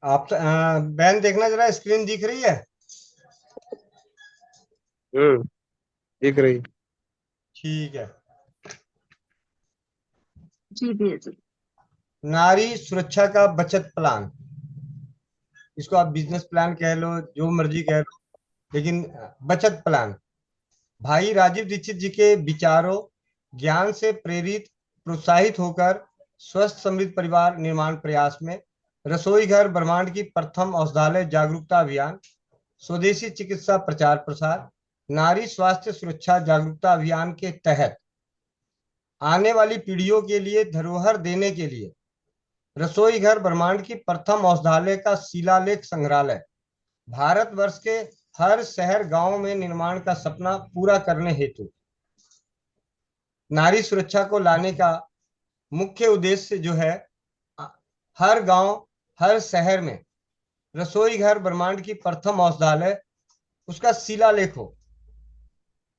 आप बहन देखना जरा, स्क्रीन दिख रही है? हम्म। दिख रही। ठीक है। जी भैया जी। नारी सुरक्षा का बचत प्लान, इसको आप बिजनेस प्लान कह लो, जो मर्जी कह लो, लेकिन बचत प्लान। भाई राजीव दीक्षित जी के विचारों, ज्ञान से प्रेरित, प्रोत्साहित होकर स्वस्थ समृद्ध परिवार निर्माण प्रयास में रसोई घर ब्रह्मांड की प्रथम औषधालय जागरूकता अभियान, स्वदेशी चिकित्सा प्रचार प्रसार, नारी स्वास्थ्य सुरक्षा जागरूकता अभियान के तहत आने वाली पीढ़ियों के लिए धरोहर देने के लिए रसोई घर ब्रह्मांड की प्रथम औषधालय का शिलालेख संग्रहालय भारतवर्ष के हर शहर गांव में निर्माण का सपना पूरा करने हेतु नारी सुरक्षा को लाने का मुख्य उद्देश्य जो है, हर गांव हर शहर में रसोई घर ब्रह्मांड की प्रथम औषधालय उसका शिलालेख हो।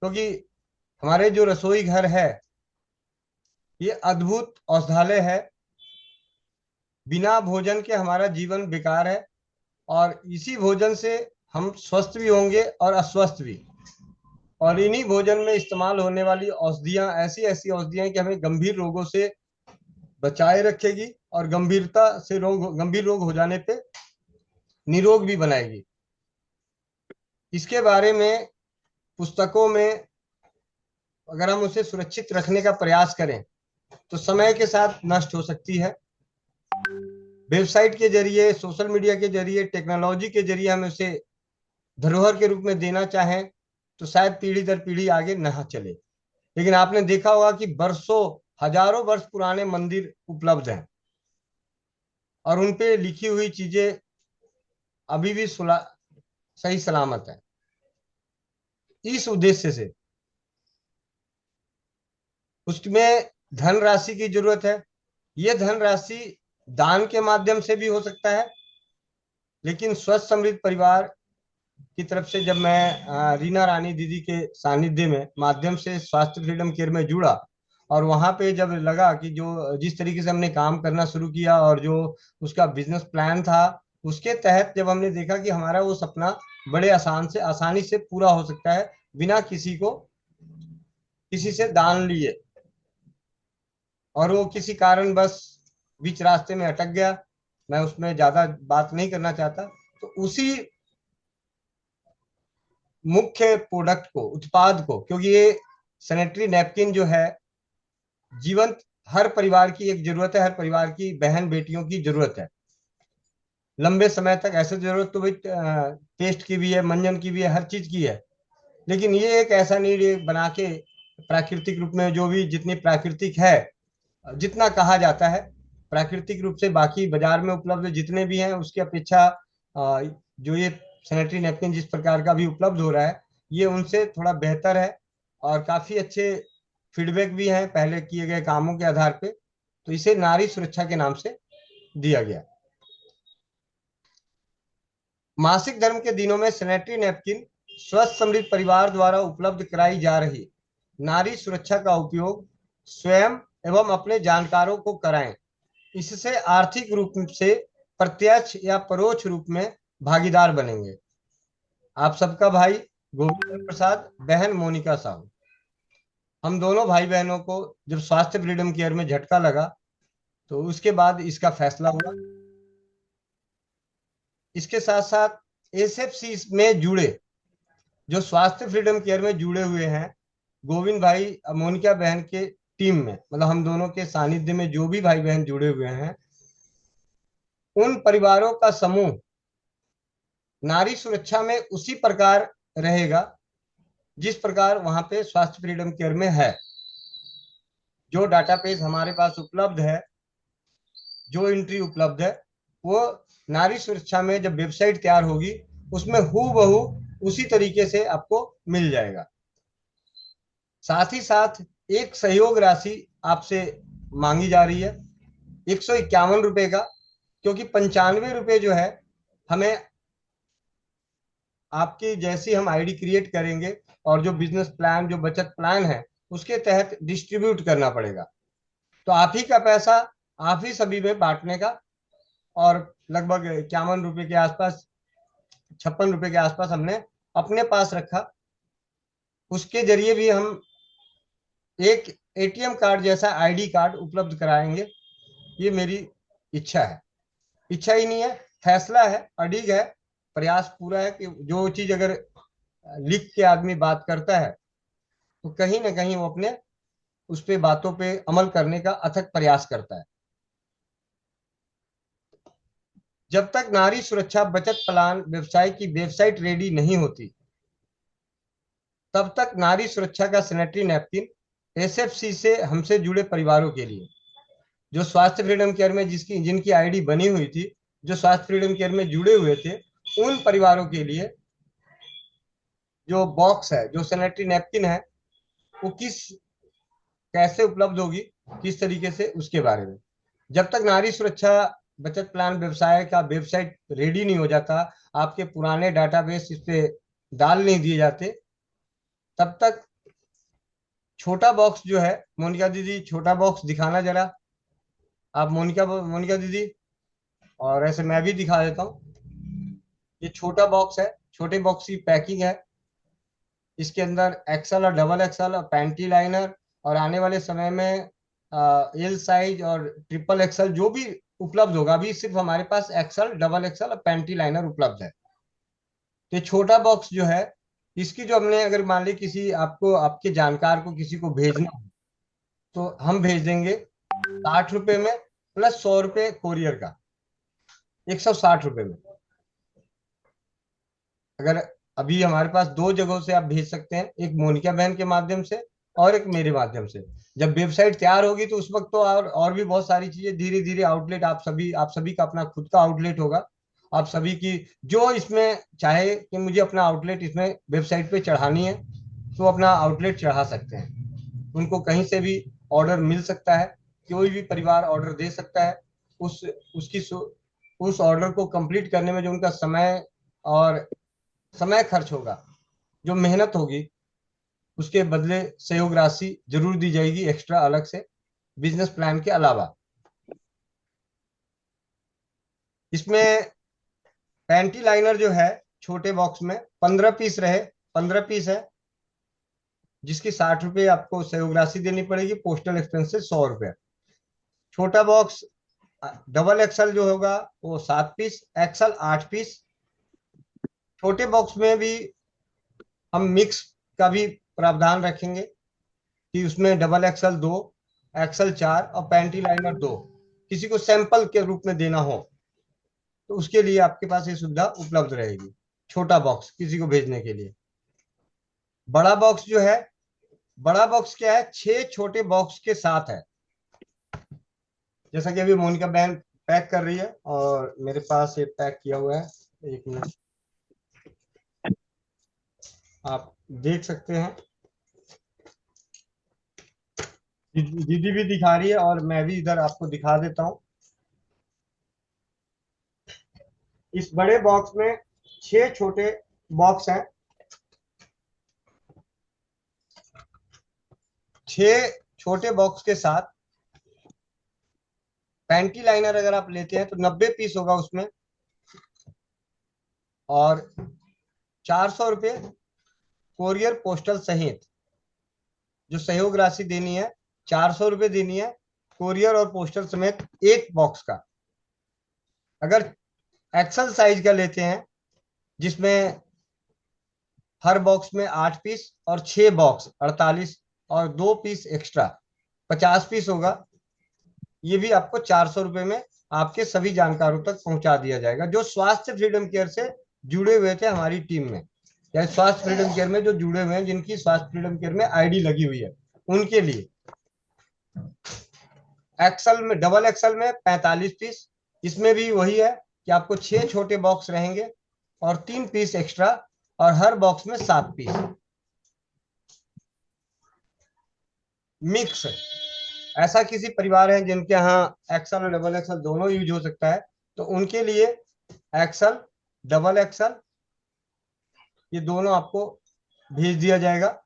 क्योंकि हमारे जो रसोई घर है ये अद्भुत औषधालय है। बिना भोजन के हमारा जीवन बेकार है, और इसी भोजन से हम स्वस्थ भी होंगे और अस्वस्थ भी। और इन्हीं भोजन में इस्तेमाल होने वाली औषधियां ऐसी ऐसी औषधियां कि हमें गंभीर रोगों से बचाए रखेगी, और गंभीर रोग हो जाने पे निरोग भी बनाएगी। इसके बारे में पुस्तकों में अगर हम उसे सुरक्षित रखने का प्रयास करें तो समय के साथ नष्ट हो सकती है। वेबसाइट के जरिए, सोशल मीडिया के जरिए, टेक्नोलॉजी के जरिए हम उसे धरोहर के रूप में देना चाहें तो शायद पीढ़ी दर पीढ़ी आगे न चले। लेकिन आपने देखा होगा कि बरसों हजारों वर्ष पुराने मंदिर उपलब्ध हैं, और उन पे लिखी हुई चीजें अभी भी सही सलामत है। इस उद्देश्य से उसमें धनराशि की जरूरत है। यह धनराशि दान के माध्यम से भी हो सकता है, लेकिन स्वस्थ समृद्ध परिवार की तरफ से जब मैं रीना रानी दीदी के सानिध्य में माध्यम से स्वास्थ्य फ्रीडम केयर में जुड़ा, और वहां पे जब लगा कि जो जिस तरीके से हमने काम करना शुरू किया और जो उसका बिजनेस प्लान था, उसके तहत जब हमने देखा कि हमारा वो सपना बड़े आसानी से पूरा हो सकता है बिना किसी से दान लिए, और वो किसी कारण बस बीच रास्ते में अटक गया, मैं उसमें ज्यादा बात नहीं करना चाहता। तो उसी मुख्य प्रोडक्ट को, उत्पाद को, क्योंकि ये सैनिटरी नैपकिन जो है जीवंत हर परिवार की एक जरूरत है, हर परिवार की बहन बेटियों की जरूरत है लंबे समय तक। ऐसे जरूरत तो भाई टेस्ट की भी है, मंजन की भी है, हर चीज की है। लेकिन ये एक ऐसा नीड बना के प्राकृतिक रूप में, जो भी जितनी प्राकृतिक है, जितना कहा जाता है प्राकृतिक रूप से बाकी बाजार में उपलब्ध जितने भी हैं उसकी अपेक्षा जो ये सैनिटरी नैपकिन जिस प्रकार का भी उपलब्ध हो रहा है, ये उनसे थोड़ा बेहतर है, और काफी अच्छे फीडबैक भी हैं पहले किए गए कामों के आधार पे। तो इसे नारी सुरक्षा के नाम से दिया गया। मासिक धर्म के दिनों में सैनिटरी नैपकिन स्वस्थ समृद्ध परिवार द्वारा उपलब्ध कराई जा रही नारी सुरक्षा का उपयोग स्वयं एवं अपने जानकारों को कराएं। इससे आर्थिक रूप से प्रत्यक्ष या परोक्ष रूप में भागीदार बनेंगे। आप सबका भाई गोविंद प्रसाद, बहन मोनिका साहू। हम दोनों भाई बहनों को जब स्वास्थ्य फ्रीडम केयर में झटका लगा तो उसके बाद इसका फैसला हुआ। इसके साथ साथ एसएफसी में जुड़े, जो स्वास्थ्य फ्रीडम केयर में जुड़े हुए हैं, गोविंद भाई मोनिका बहन के टीम में, मतलब हम दोनों के सानिध्य में जो भी भाई बहन जुड़े हुए हैं, उन परिवारों का समूह नारी सुरक्षा में उसी प्रकार रहेगा जिस प्रकार वहां पे स्वास्थ्य फ्रीडम केयर में है। जो डाटाबेस हमारे पास उपलब्ध है, जो एंट्री उपलब्ध है, वो नारी सुरक्षा में जब वेबसाइट तैयार होगी उसमें हूबहू उसी तरीके से आपको मिल जाएगा। साथ ही साथ एक सहयोग राशि आपसे मांगी जा रही है 151 रुपए का, क्योंकि 95 रुपए जो है हमें आपकी जैसी हम आईडी क्रिएट करेंगे और जो बिजनेस प्लान, जो बचत प्लान है, उसके तहत डिस्ट्रीब्यूट करना पड़ेगा। तो आप ही का पैसा आप ही सभी में बांटने का, और लगभग 51 रुपए के आसपास, 56 रुपए के आसपास हमने अपने पास रखा। उसके जरिए भी हम एक एटीएम कार्ड जैसा आईडी कार्ड उपलब्ध कराएंगे। ये मेरी इच्छा है। इच्छा ही नहीं है, फैसला है, अड़िग है, प्रयास पूरा है कि जो चीज अगर लिख के आदमी बात करता है तो कहीं ना कहीं वो अपने उस पे बातों पे अमल करने का अथक प्रयास करता है। जब तक नारी सुरक्षा बचत प्लान व्यवसाय की वेबसाइट रेडी नहीं होती, तब तक नारी सुरक्षा का सैनिटरी नैपकिन एसएफसी से हमसे जुड़े परिवारों के लिए, जो स्वास्थ्य फ्रीडम केयर में जिसकी जिनकी आईडी बनी हुई थी, जो स्वास्थ्य फ्रीडम केयर में जुड़े हुए थे, उन परिवारों के लिए जो बॉक्स है, जो सैनिटरी नैपकिन है, वो कैसे उपलब्ध होगी, किस तरीके से, उसके बारे में। जब तक नारी सुरक्षा बचत प्लान व्यवसाय का वेबसाइट रेडी नहीं हो जाता, आपके पुराने डाटाबेस इस पे डाल नहीं दिए जाते, तब तक छोटा बॉक्स जो है, मोनिका दीदी छोटा बॉक्स दिखाना जरा, आप मोनिका मोनिका दीदी, और ऐसे मैं भी दिखा देता हूँ। ये छोटा बॉक्स है, छोटे बॉक्स की पैकिंग है। इसके अंदर एक्सल और डबल एक्सल और पैंटी लाइनर, और आने वाले समय में एल साइज और ट्रिपल एक्सल जो भी उपलब्ध होगा। अभी सिर्फ हमारे पास एक्सल, डबल एक्सल और पैंटी लाइनर उपलब्ध है। तो ये छोटा बॉक्स जो है, इसकी जो हमने, अगर मान ली किसी आपको, आपके जानकार को किसी को भेजना हो, तो हम भेज देंगे 60 रुपए में, प्लस 100 रुपए कोरियर का, 160 रुपए में। अगर अभी हमारे पास दो जगहों से आप भेज सकते हैं, एक मोनिका बहन के माध्यम से और एक मेरे माध्यम से। जब वेबसाइट तैयार होगी तो उस वक्त तो और भी बहुत सारी चीजें, धीरे धीरे आउटलेट, आप सभी का अपना खुद का आउटलेट होगा। आप सभी की जो इसमें चाहे कि मुझे अपना आउटलेट इसमें वेबसाइट पे चढ़ानी है, तो अपना आउटलेट चढ़ा सकते हैं। उनको कहीं से भी ऑर्डर मिल सकता है, कोई भी परिवार ऑर्डर दे सकता है। उस उसकी उस ऑर्डर को कंप्लीट करने में जो उनका समय खर्च होगा, जो मेहनत होगी, उसके बदले सहयोग राशि जरूर दी जाएगी एक्स्ट्रा, अलग से, बिजनेस प्लान के अलावा। इसमें पैंटी लाइनर जो है, छोटे बॉक्स में 15 पीस रहे, 15 पीस है, जिसकी 60 रुपये आपको सहयोग राशि देनी पड़ेगी, पोस्टल एक्सपेंसेस 100 रुपये। छोटा बॉक्स डबल एक्सल जो होगा वो 7 पीस, एक्सल 8 पीस। छोटे बॉक्स में भी हम मिक्स का भी प्रावधान रखेंगे कि उसमें डबल एक्सल 2, एक्सल 4 और पैंटी लाइनर 2, किसी को सैंपल के रूप में देना हो तो उसके लिए आपके पास ये सुविधा उपलब्ध रहेगी, छोटा बॉक्स किसी को भेजने के लिए। बड़ा बॉक्स जो है, बड़ा बॉक्स क्या है, 6 छोटे बॉक्स के साथ है। जैसा कि अभी मोनिका बहन पैक कर रही है और मेरे पास ये पैक किया हुआ है, एक मिनट आप देख सकते हैं। दीदी भी दिखा रही है और मैं भी इधर आपको दिखा देता हूँ। इस बड़े बॉक्स में 6 छोटे बॉक्स हैं। 6 छोटे बॉक्स के साथ पैंटी लाइनर अगर आप लेते हैं तो 90 पीस होगा उसमें, और 400 रुपये कोरियर पोस्टल सहित जो सहयोग राशि देनी है, 400 रुपये देनी है कोरियर और पोस्टल समेत एक बॉक्स का। अगर एक्सल साइज का लेते हैं, जिसमें हर बॉक्स में 8 पीस और 6 बॉक्स 48 और 2 पीस एक्स्ट्रा 50 पीस होगा, ये भी आपको 400 रुपये में आपके सभी जानकारों तक पहुंचा दिया जाएगा, जो स्वास्थ्य फ्रीडम केयर से जुड़े हुए थे हमारी टीम में, या स्वास्थ्य फ्रीडम केयर में जो जुड़े हुए हैं, जिनकी स्वास्थ्य फ्रीडम केयर में आईडी लगी हुई है, उनके लिए। एक्सल में, डबल एक्सल में 45 पीस। इसमें भी वही है कि आपको 6 छोटे बॉक्स रहेंगे और 3 पीस एक्स्ट्रा, और हर बॉक्स में 7 पीस। मिक्स, ऐसा किसी परिवार है जिनके यहाँ एक्सल और डबल एक्सल दोनों यूज हो सकता है, तो उनके लिए एक्सल, डबल एक्सल ये दोनों आपको भेज दिया जाएगा,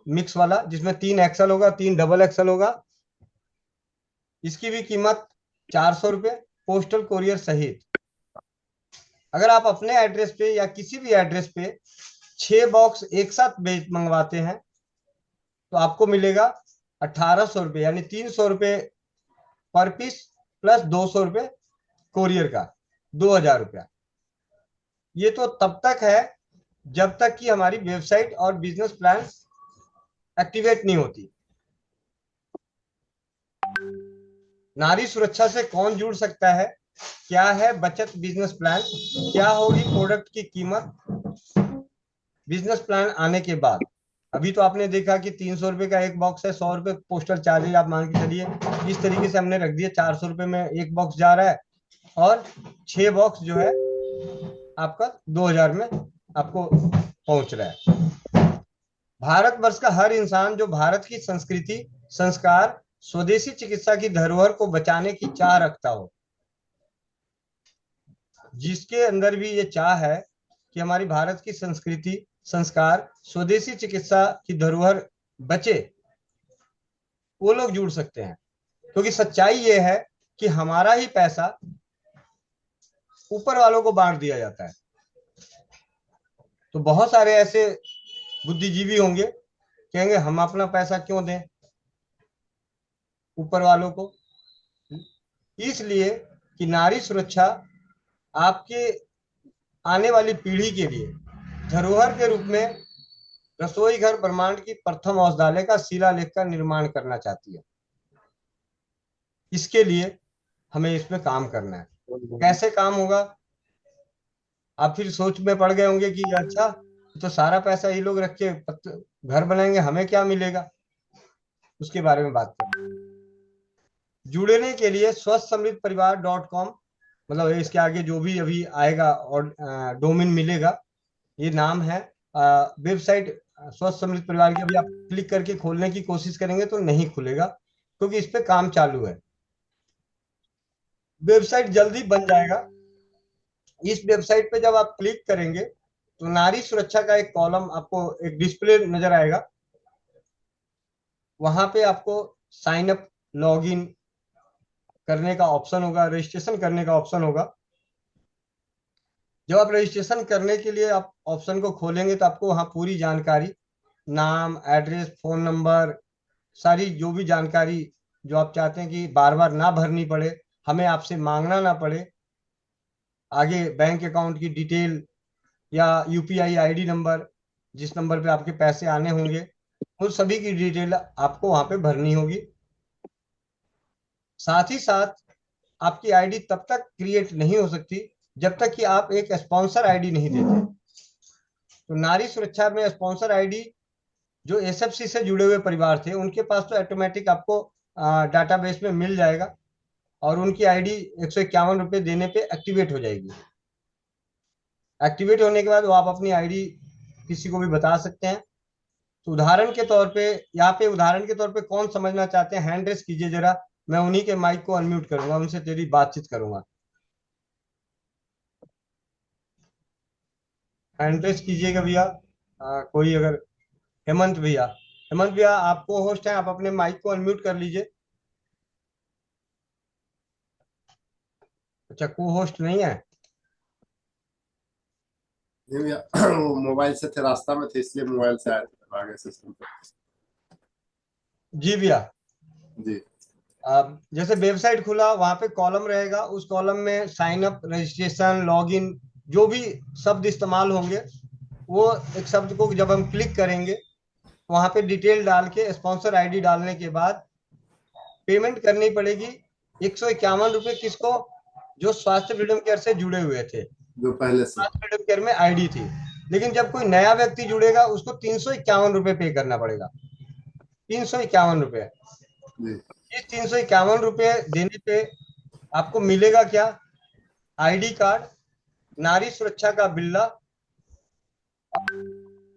मिक्स वाला, जिसमें 3 एक्सल होगा, 3 डबल एक्सल होगा। इसकी भी कीमत 400 रुपये, पोस्टल कोरियर सहित। अगर आप अपने एड्रेस पे या किसी भी एड्रेस पे 6 बॉक्स एक साथ भेज मंगवाते हैं तो आपको मिलेगा 1800 रुपये, यानी 300 रुपये पर पीस, प्लस 200 रुपये कोरियर का, 2000 रुपया। ये तो तब तक है जब तक कि हमारी वेबसाइट और बिजनेस प्लान एक्टिवेट नहीं होती। नारी सुरक्षा से कौन जुड़ सकता है? क्या है बचत बिजनेस प्लान? क्या होगी प्रोडक्ट की कीमत बिजनेस प्लान आने के बाद? अभी तो आपने देखा कि 300 रुपये का एक बॉक्स है, 100 रुपये पोस्टल चार्जेज आप मान के चलिए। इस तरीके से हमने रख दिया, 400 रुपये में एक बॉक्स जा रहा है, और 6 बॉक्स जो है आपका 2000 में आपको पहुंच रहा है। भारतवर्ष का हर इंसान जो भारत की संस्कृति, संस्कार, स्वदेशी चिकित्सा की धरोहर को बचाने की चाह रखता हो, जिसके अंदर भी ये चाह है कि हमारी भारत की संस्कृति, संस्कार, स्वदेशी चिकित्सा की धरोहर बचे, वो लोग जुड़ सकते हैं। क्योंकि सच्चाई ये है कि हमारा ही पैसा ऊपर वालों को बांट दिया जाता है। तो बहुत सारे ऐसे बुद्धिजीवी होंगे, कहेंगे हम अपना पैसा क्यों दें ऊपर वालों को। इसलिए कि नारी सुरक्षा आपके आने वाली पीढ़ी के लिए धरोहर के रूप में रसोई घर ब्रह्मांड की प्रथम औषधालय का शिलालेख का निर्माण करना चाहती है। इसके लिए हमें इसमें काम करना है। कैसे काम होगा? आप फिर सोच में पड़ गए होंगे कि अच्छा, तो सारा पैसा ये लोग रख के घर बनाएंगे, हमें क्या मिलेगा? उसके बारे में बात करें। जुड़ने के लिए स्वस्थसमृद्धपरिवार.com, मतलब इसके आगे जो भी अभी आएगा और डोमेन मिलेगा, ये नाम है। वेबसाइट स्वस्थ समृद्ध परिवार की अभी आप क्लिक करके खोलने की कोशिश करेंगे तो नहीं खुलेगा, क्योंकि इस पे काम चालू है। वेबसाइट जल्दी बन जाएगा। इस वेबसाइट पे जब आप क्लिक करेंगे तो नारी सुरक्षा का एक कॉलम आपको, एक डिस्प्ले नजर आएगा। वहां पे आपको साइन अप, लॉग इन करने का ऑप्शन होगा, रजिस्ट्रेशन करने का ऑप्शन होगा। जब आप रजिस्ट्रेशन करने के लिए आप ऑप्शन को खोलेंगे तो आपको वहां पूरी जानकारी, नाम, एड्रेस, फोन नंबर, सारी जो भी जानकारी जो आप चाहते हैं कि बार बार ना भरनी पड़े, हमें आपसे मांगना ना पड़े, आगे बैंक अकाउंट की डिटेल या यूपीआई आईडी नंबर, जिस नंबर पे आपके पैसे आने होंगे, उन सभी की डिटेल आपको वहां पे भरनी होगी। साथ ही साथ आपकी आईडी तब तक क्रिएट नहीं हो सकती जब तक कि आप एक स्पॉन्सर आईडी नहीं देते। तो नारी सुरक्षा में स्पॉन्सर आईडी जो एसएफसी से जुड़े हुए परिवार थे उनके पास तो ऑटोमेटिक आपको डाटाबेस में मिल जाएगा, और उनकी आईडी 151 रुपये देने पे एक्टिवेट हो जाएगी। एक्टिवेट होने के बाद वो आप अपनी आईडी किसी को भी बता सकते हैं। तो उदाहरण के तौर पे, यहाँ पे उदाहरण के तौर पे कौन समझना चाहते हैं, हैंड रेस कीजिए जरा, मैं उन्हीं के माइक को अनम्यूट करूंगा, उनसे तेरी बातचीत करूंगा। हैंड रेस कीजिएगा भैया। कोई अगर, हेमंत भैया, हेमंत भैया आपको होस्ट है, आप अपने माइक को अनम्यूट कर लीजिए। अच्छा, को होस्ट नहीं है? नहीं भैया, वो मोबाइल से थे, रास्ता में थे, इसलिए मोबाइल से आए थे आगे सिस्टम पे। जी भैया। जी जैसे वेबसाइट खुला, वहां पे कॉलम रहेगा, उस कॉलम में साइन अप, रजिस्ट्रेशन, लॉगिन, जो भी शब्द इस्तेमाल होंगे, वो एक शब्द को जब हम क्लिक करेंगे, वहां पे डिटेल डाल के स्पॉन्सर आईडी डालने के बाद पेमेंट करनी पड़ेगी 151 रुपये। किसको? जो स्वास्थ्य फ्रीडम केयर से जुड़े हुए थे, जो पहले से। स्वास्थ्य फ्रीडम केयर में आईडी थी। लेकिन जब कोई नया व्यक्ति जुड़ेगा उसको 351 रुपये पे करना पड़ेगा। 351 रुपये। जी इस 351 रुपये देने पे आपको मिलेगा क्या? आईडी कार्ड, नारी सुरक्षा का बिल्ला,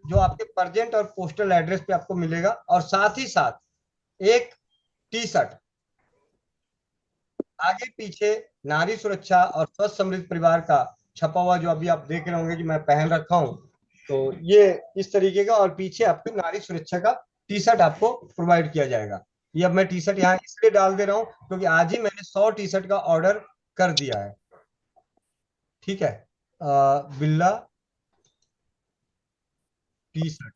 जो आपके प्रेजेंट और पोस्टल एड्रेस पे आपको मिलेगा, और साथ ही साथ एक टी शर्ट, आगे पीछे नारी सुरक्षा और स्वस्थ समृद्ध परिवार का छपा हुआ, जो अभी आप देख रहे होंगे कि मैं पहन रखा हूं, तो ये इस तरीके का, और पीछे आपको नारी सुरक्षा का टी शर्ट आपको प्रोवाइड किया जाएगा। ये अब मैं टी शर्ट यहाँ इसलिए डाल दे रहा हूँ क्योंकि आज ही मैंने 100 टी शर्ट का ऑर्डर कर दिया है। ठीक है, बिल्ला टी शर्ट।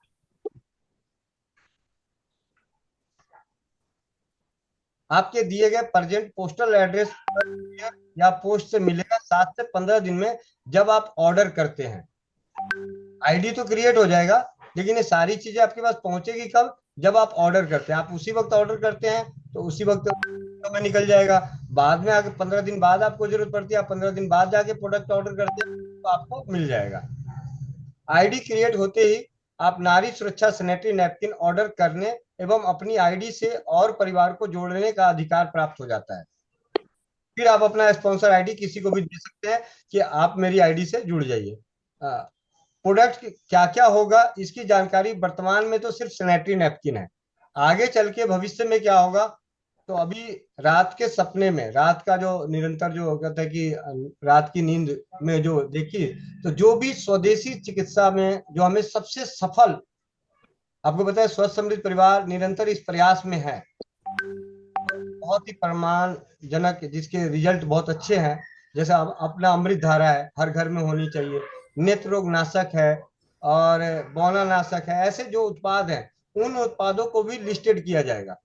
आपके दिए गए प्रेजेंट पोस्टल एड्रेस पर या पोस्ट से मिलेगा 7 से 15 दिन में, जब आप ऑर्डर करते हैं। आईडी तो क्रिएट हो जाएगा, लेकिन ये सारी चीजें आपके पास पहुंचेगी कब? जब आप ऑर्डर करते हैं। आप उसी वक्त ऑर्डर करते हैं तो उसी वक्त समय निकल जाएगा। बाद में आगे 15 दिन बाद आपको जरूरत पड़ती है, आप 15 दिन बाद जाके प्रोडक्ट ऑर्डर करते हैं तो आपको मिल जाएगा। आईडी क्रिएट होते ही आप नारी सुरक्षा सैनिटरी नैपकिन ऑर्डर करने एवं अपनी आईडी से और परिवार को जोड़ने का अधिकार प्राप्त हो जाता है। फिर आप अपना स्पॉन्सर आईडी किसी को भी दे सकते हैं कि आप मेरी आईडी से जुड़ जाइए। प्रोडक्ट क्या क्या होगा इसकी जानकारी वर्तमान में तो सिर्फ सैनिटरी नैपकिन है। आगे चल के भविष्य में क्या होगा, तो अभी रात के सपने में, रात का जो निरंतर जो कहता है कि रात की नींद में जो देखिए, तो जो भी स्वदेशी चिकित्सा में जो हमें सबसे सफल, आपको पता है स्वस्थ समृद्ध परिवार निरंतर इस प्रयास में है, बहुत ही प्रमाणजनक, जिसके रिजल्ट बहुत अच्छे हैं। जैसे अपना अमृत धारा है, हर घर में होनी चाहिए। नेत्र रोग नाशक है और बौना नाशक है। ऐसे जो उत्पाद हैं उन उत्पादों को भी लिस्टेड किया जाएगा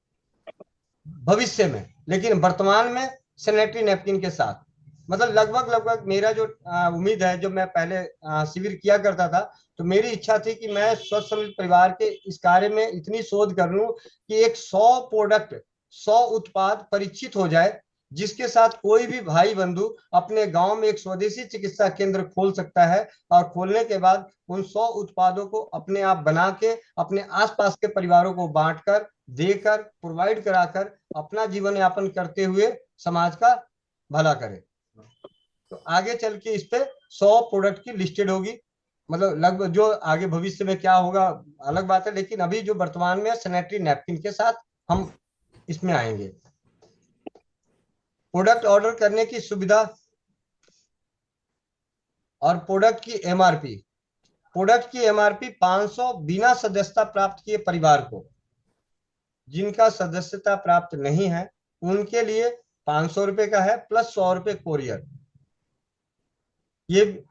भविष्य में, लेकिन वर्तमान में सैनिटरी नैपकिन के साथ। मतलब लगभग लगभग मेरा जो उम्मीद है, जो मैं पहले शिविर किया करता था, तो मेरी इच्छा थी कि मैं स्वस्थ समृद्ध परिवार के इस कार्य में इतनी शोध कर लूं कि एक 100 प्रोडक्ट, 100 उत्पाद परीक्षित हो जाए, जिसके साथ कोई भी भाई बंधु अपने गांव में एक स्वदेशी चिकित्सा केंद्र खोल सकता है, और खोलने के बाद उन 100 उत्पादों को अपने आप बना के अपने आसपास के परिवारों को बांटकर, देकर, प्रोवाइड कराकर अपना जीवन यापन करते हुए समाज का भला करे। तो आगे चल के इस पे 100 प्रोडक्ट की लिस्टेड होगी। मतलब लगभग जो आगे भविष्य में क्या होगा अलग बात है, लेकिन अभी जो वर्तमान में सैनिटरी नैपकिन के साथ हम इसमें आएंगे। प्रोडक्ट ऑर्डर करने की सुविधा और प्रोडक्ट की एमआरपी। प्रोडक्ट की एमआरपी 500 बिना सदस्यता प्राप्त किए परिवार को। जिनका सदस्यता प्राप्त नहीं है उनके लिए 500 रुपए का है, प्लस 100 रुपए कोरियर। ये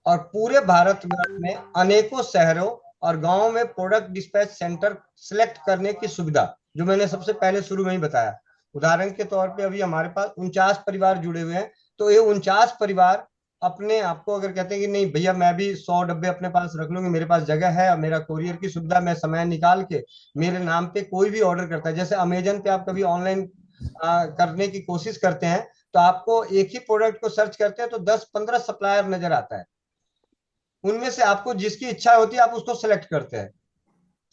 और पूरे भारत में अनेकों शहरों और गांवों में प्रोडक्ट डिस्पैच सेंटर सिलेक्ट करने की सुविधा, जो मैंने सबसे पहले शुरू में ही बताया। उदाहरण के तौर पे अभी हमारे पास 49 परिवार जुड़े हुए हैं, तो ये 49 परिवार अपने आपको अगर कहते हैं कि नहीं भैया मैं भी 100 डब्बे अपने पास रख लूंगी, मेरे पास जगह है और मेरा कोरियर की सुविधा, मैं समय निकाल के मेरे नाम पे कोई भी ऑर्डर करता है। जैसे अमेजन पे आप कभी ऑनलाइन करने की कोशिश करते हैं तो आपको एक ही प्रोडक्ट को सर्च करते हैं तो 10-15 सप्लायर नजर आता है। उनमें से आपको जिसकी इच्छा होती है आप उसको सेलेक्ट करते हैं।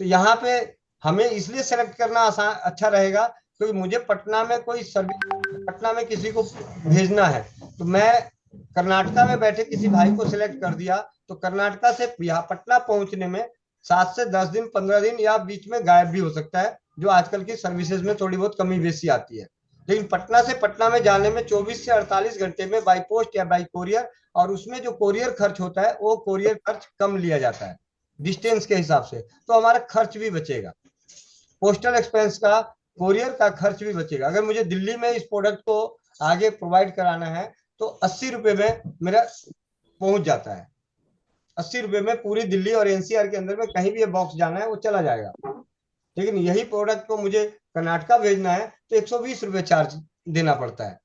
तो यहाँ पे हमें इसलिए सेलेक्ट करना आसान अच्छा रहेगा क्योंकि मुझे पटना में कोई सर्विस, पटना में किसी को भेजना है तो मैं कर्नाटका में बैठे किसी भाई को सिलेक्ट कर दिया, तो कर्नाटका से यहाँ पटना पहुंचने में 7 से 10 दिन, 15 दिन या बीच में गायब भी हो सकता है, जो आजकल की सर्विसेज में थोड़ी बहुत कमी बेसी आती है। लेकिन पटना से पटना में जाने में 24 से 48 घंटे में बाई पोस्ट या बाई कोरियर, और उसमें जो कोरियर खर्च होता है वो कोरियर खर्च कम लिया जाता है डिस्टेंस के हिसाब से, तो हमारा खर्च भी बचेगा। पोस्टल एक्सपेंस का, कोरियर का खर्च भी बचेगा। अगर मुझे दिल्ली में इस प्रोडक्ट को आगे प्रोवाइड कराना है तो 80 रुपए में मेरा पहुंच जाता है। 80 रुपए में पूरी दिल्ली और एनसीआर के अंदर में कहीं भी ये बॉक्स जाना है वो चला जाएगा। लेकिन यही प्रोडक्ट को मुझे कर्नाटका भेजना है तो 120 रुपए चार्ज देना पड़ता है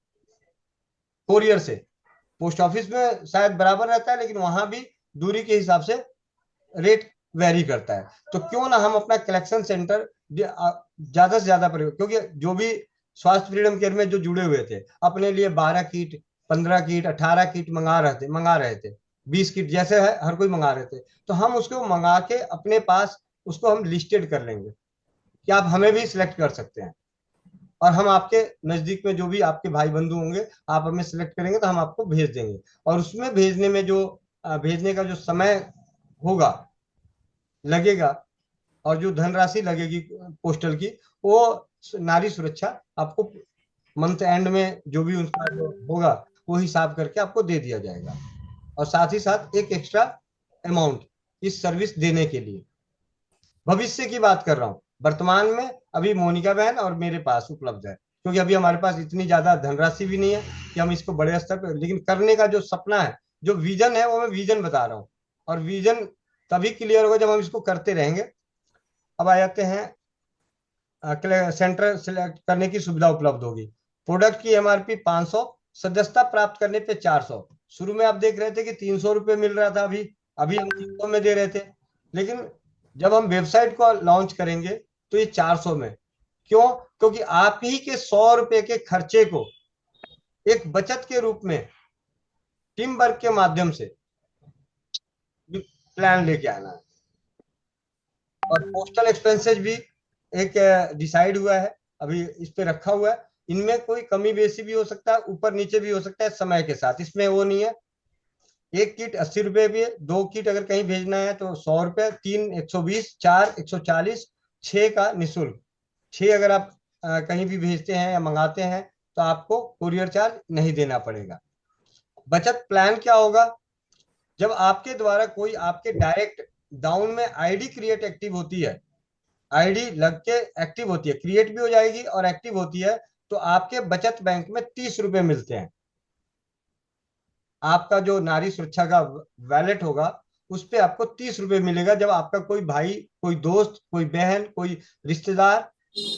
कोरियर से। पोस्ट ऑफिस में शायद बराबर रहता है, लेकिन वहां भी दूरी के हिसाब से रेट वेरी करता है। तो क्यों ना हम अपना कलेक्शन सेंटर ज्यादा से ज्यादा प्रयोग, क्योंकि जो भी स्वास्थ्य फ्रीडम केयर में जो जुड़े हुए थे अपने लिए 12 किट, 15 किट, 18 किट मंगा रहे थे, 20 किट जैसे है हर कोई मंगा रहे थे, तो हम उसको मंगा के अपने पास उसको हम लिस्टेड कर लेंगे कि आप हमें भी सिलेक्ट कर सकते हैं, और हम आपके नजदीक में जो भी आपके भाई बंधु होंगे आप हमें सिलेक्ट करेंगे तो हम आपको भेज देंगे। और उसमें भेजने में जो भेजने का जो समय होगा लगेगा और जो धनराशि लगेगी पोस्टल की, वो नारी सुरक्षा आपको मंथ एंड में जो भी उनका जो होगा वो हिसाब करके आपको दे दिया जाएगा, और साथ ही साथ एक एक्स्ट्रा अमाउंट इस सर्विस देने के लिए। भविष्य की बात कर रहा हूँ, वर्तमान में अभी मोनिका बहन और मेरे पास उपलब्ध है, क्योंकि अभी हमारे पास इतनी ज्यादा धनराशि भी नहीं है कि हम इसको बड़े स्तर पर, लेकिन करने का जो सपना है, जो विजन है, वो मैं विजन बता रहा हूँ। और विजन तभी क्लियर होगा जब हम इसको करते रहेंगे। अब आ जाते हैं, सेंटर सिलेक्ट करने की सुविधा उपलब्ध होगी। प्रोडक्ट की एमआरपी 500, सदस्यता प्राप्त करने पे 400। शुरू में आप देख रहे थे कि 300 रुपये मिल रहा था, अभी अभी हम 300 में दे रहे थे, लेकिन जब हम वेबसाइट को लॉन्च करेंगे तो ये 400 में। क्यों? क्योंकि आप ही के 100 रुपए के खर्चे को एक बचत के रूप में टीम वर्क के माध्यम से प्लान लेके आना है। और पोस्टल एक्सपेंसेस भी एक डिसाइड हुआ है, अभी इस पे रखा हुआ है। इनमें कोई कमी बेसी भी हो सकता है, ऊपर नीचे भी हो सकता है समय के साथ, इसमें वो नहीं है। एक किट 80 रुपये भी है, 2 किट अगर कहीं भेजना है तो 100 रुपये, 3 120, 4 140, 6 का निःशुल्क। 6 अगर आप कहीं भी भेजते हैं या मंगाते हैं तो आपको कुरियर चार्ज नहीं देना पड़ेगा। बचत प्लान क्या होगा? जब आपके द्वारा कोई आपके डायरेक्ट डाउन में आईडी क्रिएट एक्टिव होती है, आईडी लग के एक्टिव होती है, क्रिएट भी हो जाएगी और एक्टिव होती है, तो आपके बचत बैंक में 30 रुपये मिलते हैं। आपका जो नारी सुरक्षा का वैलेट होगा उस पे आपको 30 रुपये मिलेगा, जब आपका कोई भाई, कोई दोस्त, कोई बहन, कोई रिश्तेदार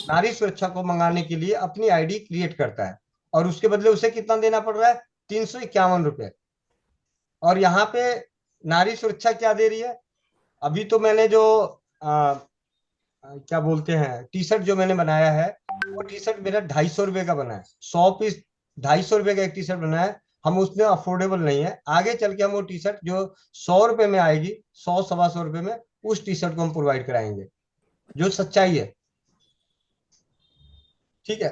नारी सुरक्षा को मंगाने के लिए अपनी आईडी क्रिएट करता है, और उसके बदले उसे कितना देना पड़ रहा है? 351 रुपये। और यहाँ पे नारी सुरक्षा क्या दे रही है? अभी तो मैंने जो क्या बोलते हैं, टी शर्ट जो मैंने बनाया है, वो टी शर्ट मेरा 250 रुपये का बना है। 100 पीस 250 रुपये का एक टी शर्ट बना है। हम उसमें अफोर्डेबल नहीं है, आगे चल के हम वो टी शर्ट जो 100 रुपये में आएगी, 100 125 रुपये में, उस टी शर्ट को हम प्रोवाइड कराएंगे, जो सच्चाई है। ठीक है,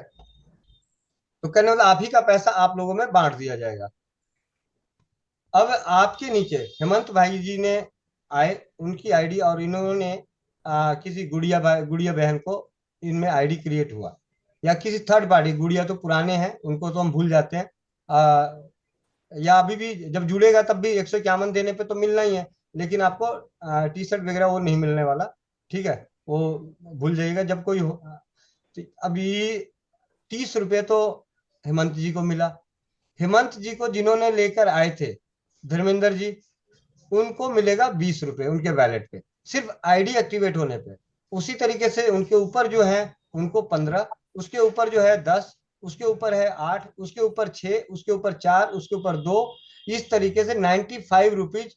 तो कहने वाला आप ही का पैसा आप लोगों में बांट दिया जाएगा। अब आपके नीचे हेमंत भाई जी ने आए, उनकी आईडी, और इन्होंने किसी गुड़िया बहन को इनमें आईडी क्रिएट हुआ, या किसी थर्ड पार्टी, गुड़िया तो पुराने हैं उनको तो हम भूल जाते हैं, या अभी भी जब जुड़ेगा तब भी 151 देने पे तो मिलना ही है, लेकिन आपको टी शर्ट वगैरह वो नहीं मिलने वाला। ठीक है, वो भूल जाइएगा जब कोई हो। तो अभी 30 रुपये तो हेमंत जी को मिला। हेमंत जी को जिन्होंने लेकर आए थे, धर्मेंद्र जी, उनको मिलेगा 20 रुपये उनके वैलेट पे, सिर्फ आईडी एक्टिवेट होने पे। उसी तरीके से उनके ऊपर जो है उनको 15, उसके ऊपर जो है 10, उसके ऊपर है 8, उसके ऊपर 6, उसके ऊपर 4, उसके ऊपर 2, इस तरीके से 95 रुपीज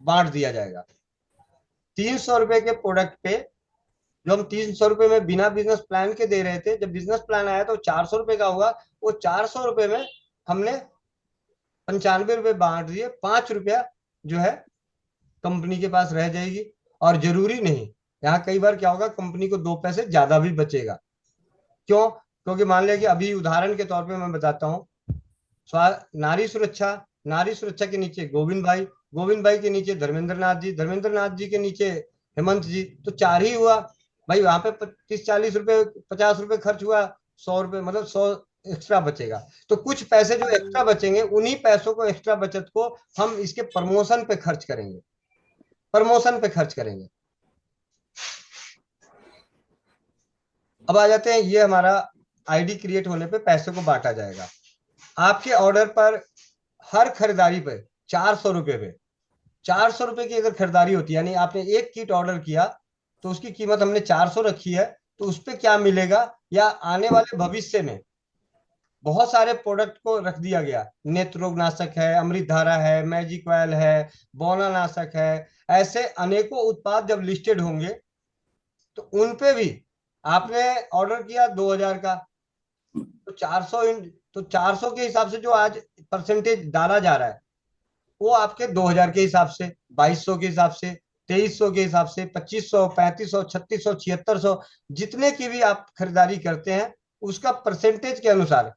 बांट दिया जाएगा। 300 रुपये के प्रोडक्ट पे, जो हम 300 रुपये में बिना बिजनेस प्लान के दे रहे थे, जब बिजनेस प्लान आया तो 400 रुपये का हुआ। वो 400 रुपये में हमने 95 रुपये बांट दिए, 5 रुपया जो है कंपनी के पास रह जाएगी। और जरूरी नहीं, यहाँ कई बार क्या होगा, कंपनी को 2 पैसे ज्यादा भी बचेगा। क्यों? क्योंकि मान लिया कि अभी उदाहरण के तौर पे मैं बताता हूँ, नारी सुरक्षा, नारी सुरक्षा के नीचे गोविंद भाई, गोविंद भाई के नीचे धर्मेंद्र नाथ जी, धर्मेंद्र नाथ जी के नीचे हेमंत जी, तो 4 ही हुआ भाई। वहां पे 30 40 रुपए, 50 रुपए खर्च हुआ, 100 रुपये, मतलब 100 एक्स्ट्रा बचेगा। तो कुछ पैसे जो एक्स्ट्रा बचेंगे, उन्हीं पैसों को, एक्स्ट्रा बचत को हम इसके प्रमोशन पे खर्च करेंगे, प्रमोशन पे खर्च करेंगे। अब आ जाते हैं, ये हमारा आईडी क्रिएट होने पे पैसे को बांटा जाएगा। आपके ऑर्डर पर हर खरीदारी पे 400 रुपये पे, 400 रुपये की अगर खरीदारी होती है, यानी आपने एक किट ऑर्डर किया तो उसकी कीमत हमने 400 रखी है, तो उस पर क्या मिलेगा, या आने वाले भविष्य में बहुत सारे प्रोडक्ट को रख दिया गया। नेत्र रोग नाशक है, अमृत धारा है, मैजिक ऑयल है, बौना नाशक है, ऐसे अनेकों उत्पाद जब लिस्टेड होंगे तो उन पे भी आपने ऑर्डर किया 2000 का, तो 400 तो 400 के हिसाब से जो आज परसेंटेज डाला जा रहा है, वो आपके 2000 के हिसाब से, 2200 के हिसाब से, 2300 के हिसाब से, 2500, 3500, 3600, 7600, जितने की भी आप खरीदारी करते हैं उसका परसेंटेज के अनुसार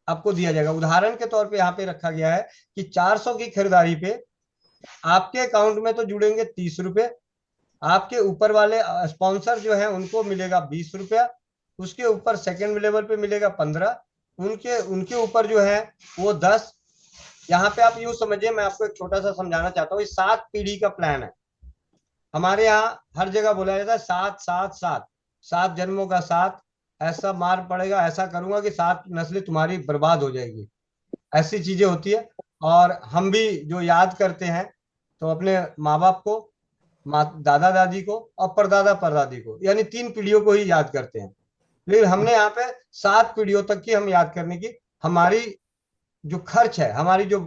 आपको दिया जाएगा। उदाहरण के तौर पे यहाँ पे रखा गया है कि 400 की खरीदारी पे आपके अकाउंट में तो जुड़ेंगे 30 रुपये, आपके ऊपर वाले स्पॉन्सर जो है उनको मिलेगा 20 रुपया, उसके ऊपर सेकंड लेवल पे मिलेगा 15, उनके उनके ऊपर जो है वो 10, यहाँ पे आप यूं समझिए, मैं आपको एक छोटा सा समझाना चाहता हूँ, ये 7 पीढ़ी का प्लान है। हमारे यहाँ हर जगह बोला जाता है 7 7 7, 7 जन्मों का साथ, ऐसा मार पड़ेगा, ऐसा करूंगा कि 7 नस्लें तुम्हारी बर्बाद हो जाएगी, ऐसी चीजें होती है। और हम भी जो याद करते हैं तो अपने माँ बाप को, माँ दादा दादी को और परदादा परदादी को, यानी 3 पीढ़ियों को ही याद करते हैं। लेकिन हमने यहाँ पे 7 पीढ़ियों तक की हम याद करने की, हमारी जो खर्च है, हमारी जो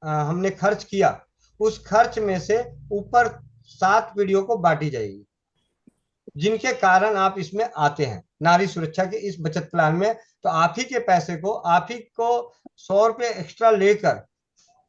हमने खर्च किया, उस खर्च में से ऊपर 7 पीढ़ियों को बांटी जाएगी, जिनके कारण आप इसमें आते हैं नारी सुरक्षा के इस बचत प्लान में। तो आप ही के पैसे को, आप ही को 100 रुपये एक्स्ट्रा लेकर,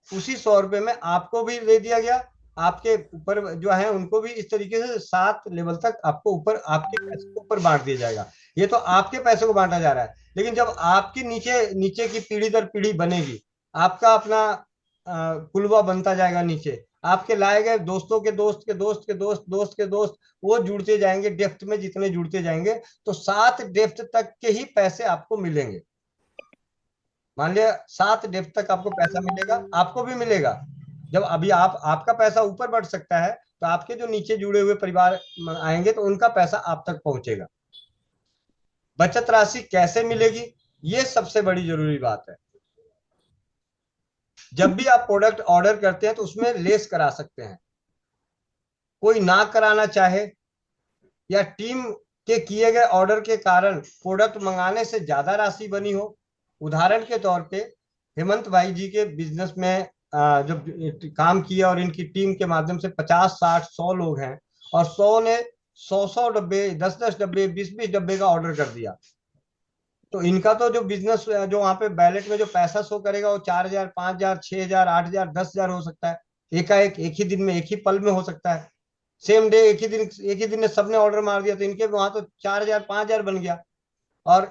उसी 100 रुपये में आपको भी दे दिया गया, आपके ऊपर जो है उनको भी इस तरीके से 7 लेवल तक आपको ऊपर, आपके पैसे को ऊपर बांट दिया जाएगा। ये तो आपके पैसे को बांटा जा रहा है, लेकिन जब आपकी नीचे नीचे की पीढ़ी दर पीढ़ी बनेगी, आपका अपना कुलवा बनता जाएगा नीचे, आपके लाए गए दोस्तों के दोस्त के दोस्त के दोस्त दोस्त के दोस्त, वो जुड़ते जाएंगे डेप्थ में, जितने जुड़ते जाएंगे तो 7 डेप्थ तक के ही पैसे आपको मिलेंगे। मान लिया 7 डेप्थ तक आपको पैसा मिलेगा, आपको भी मिलेगा। जब अभी आप, आपका पैसा ऊपर बढ़ सकता है, तो आपके जो नीचे जुड़े हुए परिवार आएंगे तो उनका पैसा आप तक पहुंचेगा। बचत राशि कैसे मिलेगी, ये सबसे बड़ी जरूरी बात है। जब भी आप प्रोडक्ट ऑर्डर करते हैं तो उसमें लेस करा सकते हैं। कोई ना कराना चाहे या टीम के किए गए ऑर्डर के कारण प्रोडक्ट मंगाने से ज्यादा राशि बनी हो, उदाहरण के तौर पे हेमंत भाई जी के बिजनेस में जब काम किया और इनकी टीम के माध्यम से 50 60 100 लोग हैं, और 100 ने 100 100 डब्बे, 10 10 डब्बे, 20 20 डब्बे का ऑर्डर कर दिया, तो इनका तो जो बिजनेस, जो वहां पे बैलेट में जो पैसा शो करेगा, वो 4,000 5,000 6,000 8,000 10,000 हो सकता है। एकाएक एक ही दिन में, एक ही पल में हो सकता है। सेम डे, एक ही दिन में सबने ऑर्डर मार दिया, तो इनके वहां तो 4,000 5,000 बन गया। और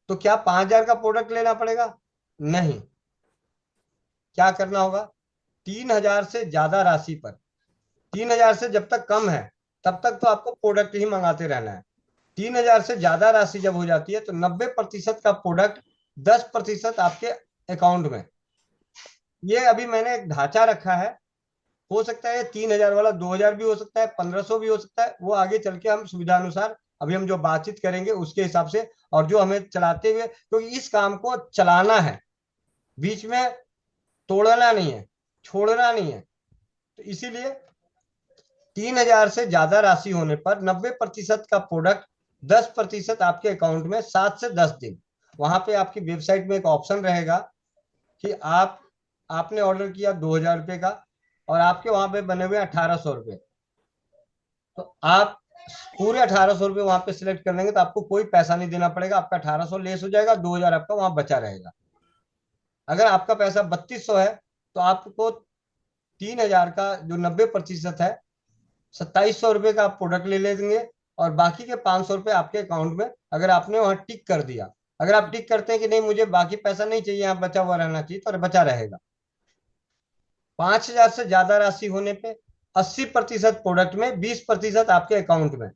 तो क्या 5,000 का प्रोडक्ट लेना पड़ेगा? नहीं। क्या करना होगा? 3,000 से ज्यादा राशि पर, 3,000 से जब तक कम है तब तक तो आपको प्रोडक्ट ही मंगाते रहना है। 3,000 से ज्यादा राशि जब हो जाती है तो 90% का प्रोडक्ट 10% आपके अकाउंट में। ये अभी मैंने एक ढांचा रखा है, हो सकता है 3,000 वाला 2,000 भी हो सकता है, 1,500 भी हो सकता है, वो आगे चल के हम सुविधा अनुसार, अभी हम जो बातचीत करेंगे उसके हिसाब से, और जो हमें चलाते हुए, क्योंकि इस काम को चलाना है, बीच में तोड़ना नहीं है, छोड़ना नहीं है। तो इसीलिए 3,000 से ज्यादा राशि होने पर 90% का प्रोडक्ट 10% आपके अकाउंट में 7 से 10 दिन। वहां पे आपकी वेबसाइट में एक ऑप्शन रहेगा कि आपने ऑर्डर किया 2,000 रुपये का, और आपके वहां पे बने हुए 1,800 रुपये, तो आप पूरे 1,800 रुपये वहां पे सिलेक्ट कर लेंगे तो आपको कोई पैसा नहीं देना पड़ेगा, आपका 1,800 लेस हो जाएगा, 2,000 आपका वहां बचा रहेगा। अगर आपका पैसा 3,200 है तो आपको 3,000 का जो 90% है, 2,700 रुपये का आप प्रोडक्ट ले लेंगे, और बाकी के 500 रुपये आपके अकाउंट में, अगर आपने वहां टिक कर दिया, अगर आप टिक करते हैं कि नहीं मुझे बाकी पैसा नहीं चाहिए, यहाँ बचा हुआ रहना चाहिए, तो बचा रहेगा। 5,000 से ज्यादा राशि होने पे 80% प्रोडक्ट में, 20% आपके अकाउंट में।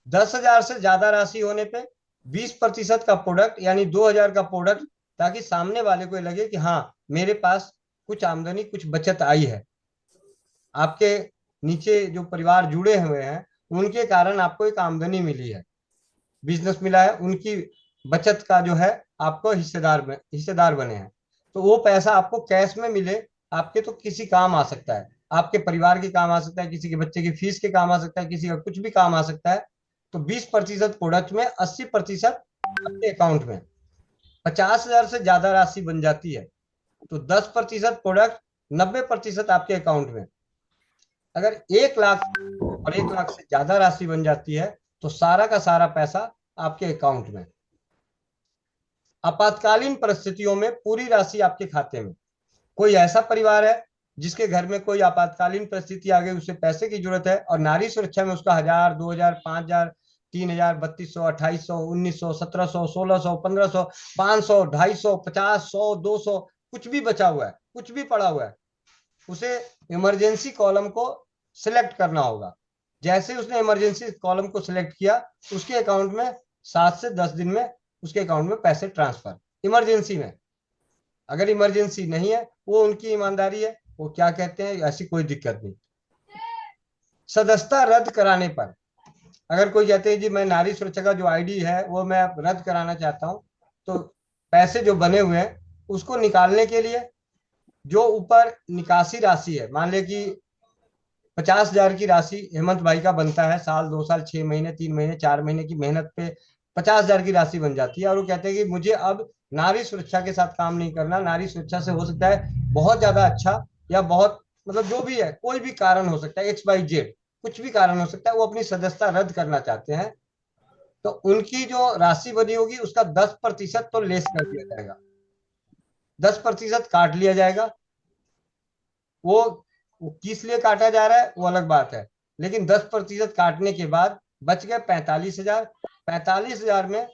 10,000 से ज्यादा राशि होने पे 20% का प्रोडक्ट, यानी 2,000 का प्रोडक्ट, ताकि सामने वाले को लगे कि हाँ मेरे पास कुछ आमदनी, कुछ बचत आई है। आपके नीचे जो परिवार जुड़े हुए हैं उनके कारण आपको एक आमदनी मिली है, बिजनेस मिला है, उनकी बचत का जो है आपको हिस्सेदार बने हैं। तो वो पैसा आपको कैश में मिले, आपके तो किसी काम आ सकता है, आपके परिवार के काम आ सकता है, किसी के बच्चे की फीस के काम आ सकता है, किसी का कुछ भी काम आ सकता है। तो 20% प्रोडक्ट में, 80% आपके अकाउंट में। 50,000 से ज्यादा राशि बन जाती है तो 10% प्रोडक्ट, 90% आपके अकाउंट में। अगर 1,00,000 और 1,00,000 से ज्यादा राशि बन जाती है तो सारा का सारा पैसा आपके अकाउंट में। आपातकालीन परिस्थितियों में पूरी राशि आपके खाते में। कोई ऐसा परिवार है जिसके घर में कोई आपातकालीन परिस्थिति आ गई, उसे पैसे की जरूरत है, और नारी सुरक्षा में उसका 1,000 2,000 5,000 3,000 3,200 2,800 1,900 1,700 1,600 1,500 500 250 50 100 200 कुछ भी बचा हुआ है, कुछ भी पड़ा हुआ है, उसे इमरजेंसी कॉलम को सिलेक्ट करना होगा। जैसे उसने इमरजेंसी कॉलम को सिलेक्ट किया, उसके अकाउंट में 7 से 10 दिन में उसके अकाउंट में पैसे ट्रांसफर, इमरजेंसी में। अगर इमरजेंसी नहीं है, वो उनकी ईमानदारी है, वो क्या कहते हैं, ऐसी कोई दिक्कत नहीं। सदस्यता रद्द कराने पर अगर कोई कहते हैं जी मैं नारी सुरक्षा का जो आईडी है वो मैं रद्द कराना चाहता हूँ, तो पैसे जो बने हुए हैं उसको निकालने के लिए जो ऊपर निकासी राशि है, मान ले कि 50,000 की राशि हेमंत भाई का बनता है, साल 2 साल 6 महीने 3 महीने 4 महीने की मेहनत पे 50,000 की राशि बन जाती है, और वो कहते हैं कि मुझे अब नारी सुरक्षा के साथ काम नहीं करना, नारी सुरक्षा से हो सकता है बहुत ज्यादा अच्छा या बहुत मतलब जो भी है, कोई भी कारण हो सकता है, XYZ कुछ भी कारण हो सकता है, वो अपनी सदस्यता रद्द करना चाहते हैं, तो उनकी जो राशि बनी होगी उसका 10% तो लेस कर दिया जाएगा, 10% काट लिया जाएगा। वो वो किस लिए काटा जा रहा है वो अलग बात है, लेकिन 10% काटने के बाद बच गए 45,000। 45,000 में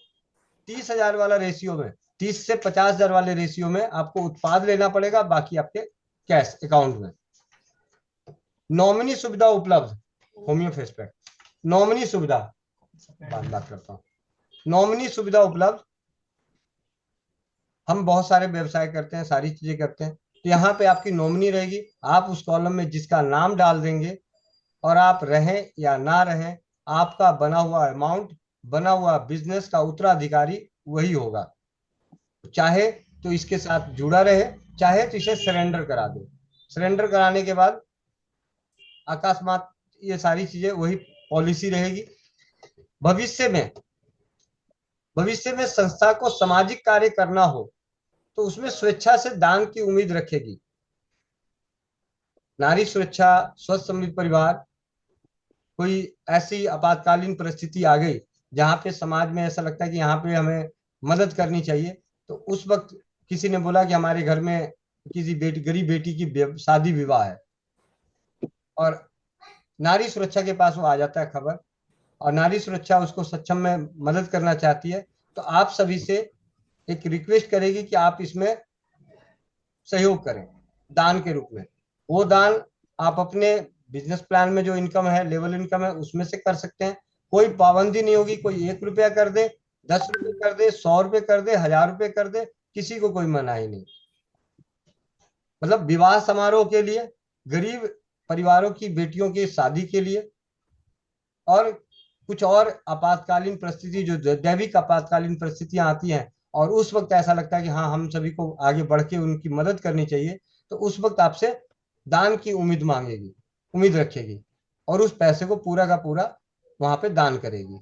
30,000 वाला रेशियो में, 30 से 50,000 वाले रेशियो में आपको उत्पाद लेना पड़ेगा, बाकी आपके कैश अकाउंट में। नॉमिनी सुविधा उपलब्ध, होम्योपैथ पे नॉमिनी सुविधा बात करता हूँ। नॉमिनी सुविधा उपलब्ध, हम बहुत सारे व्यवसाय करते हैं, सारी चीजें करते हैं, तो यहाँ पे आपकी नॉमिनी रहेगी, आप उस कॉलम में जिसका नाम डाल देंगे, और आप रहें या ना रहें, आपका बना हुआ अमाउंट, बना हुआ बिजनेस का उत्तराधिकारी वही होगा, चाहे तो इसके साथ जुड़ा रहे, चाहे तो इसे सरेंडर करा दो। सरेंडर कराने के बाद अकस्मात ये सारी चीजें वही पॉलिसी रहेगी। भविष्य में संस्था को सामाजिक कार्य करना हो तो उसमें स्वेच्छा से दान की उम्मीद रखेगी। नारी सुरक्षा, स्वस्थ समृद्ध परिवार, कोई ऐसी आपातकालीन परिस्थिति आ गई जहां पे समाज में ऐसा लगता है कि यहाँ पे हमें मदद करनी चाहिए, तो उस वक्त किसी ने बोला कि हमारे घर में किसी बेटी, गरीब बेटी की शादी विवाह है, और नारी सुरक्षा के पास वो आ जाता है खबर, और नारी सुरक्षा उसको सक्षम में मदद करना चाहती है, तो आप सभी से एक रिक्वेस्ट करेगी कि आप इसमें सहयोग करें दान के रूप में। वो दान आप अपने बिजनेस प्लान में जो इनकम है, लेवल इनकम है, उसमें से कर सकते हैं, कोई पाबंदी नहीं होगी, कोई 1 रुपया कर दे, 10 रुपये कर दे, 100 रुपये कर दे, 1,000 रुपये कर दे, किसी को कोई मनाही नहीं। मतलब विवाह समारोह के लिए, गरीब परिवारों की बेटियों की शादी के लिए, और कुछ और आपातकालीन परिस्थिति जो दैविक आपातकालीन परिस्थितियां आती हैं, और उस वक्त ऐसा लगता है कि हाँ हम सभी को आगे बढ़ के उनकी मदद करनी चाहिए, तो उस वक्त आपसे दान की उम्मीद मांगेगी, उम्मीद रखेगी, और उस पैसे को पूरा का पूरा वहां पे दान करेगी।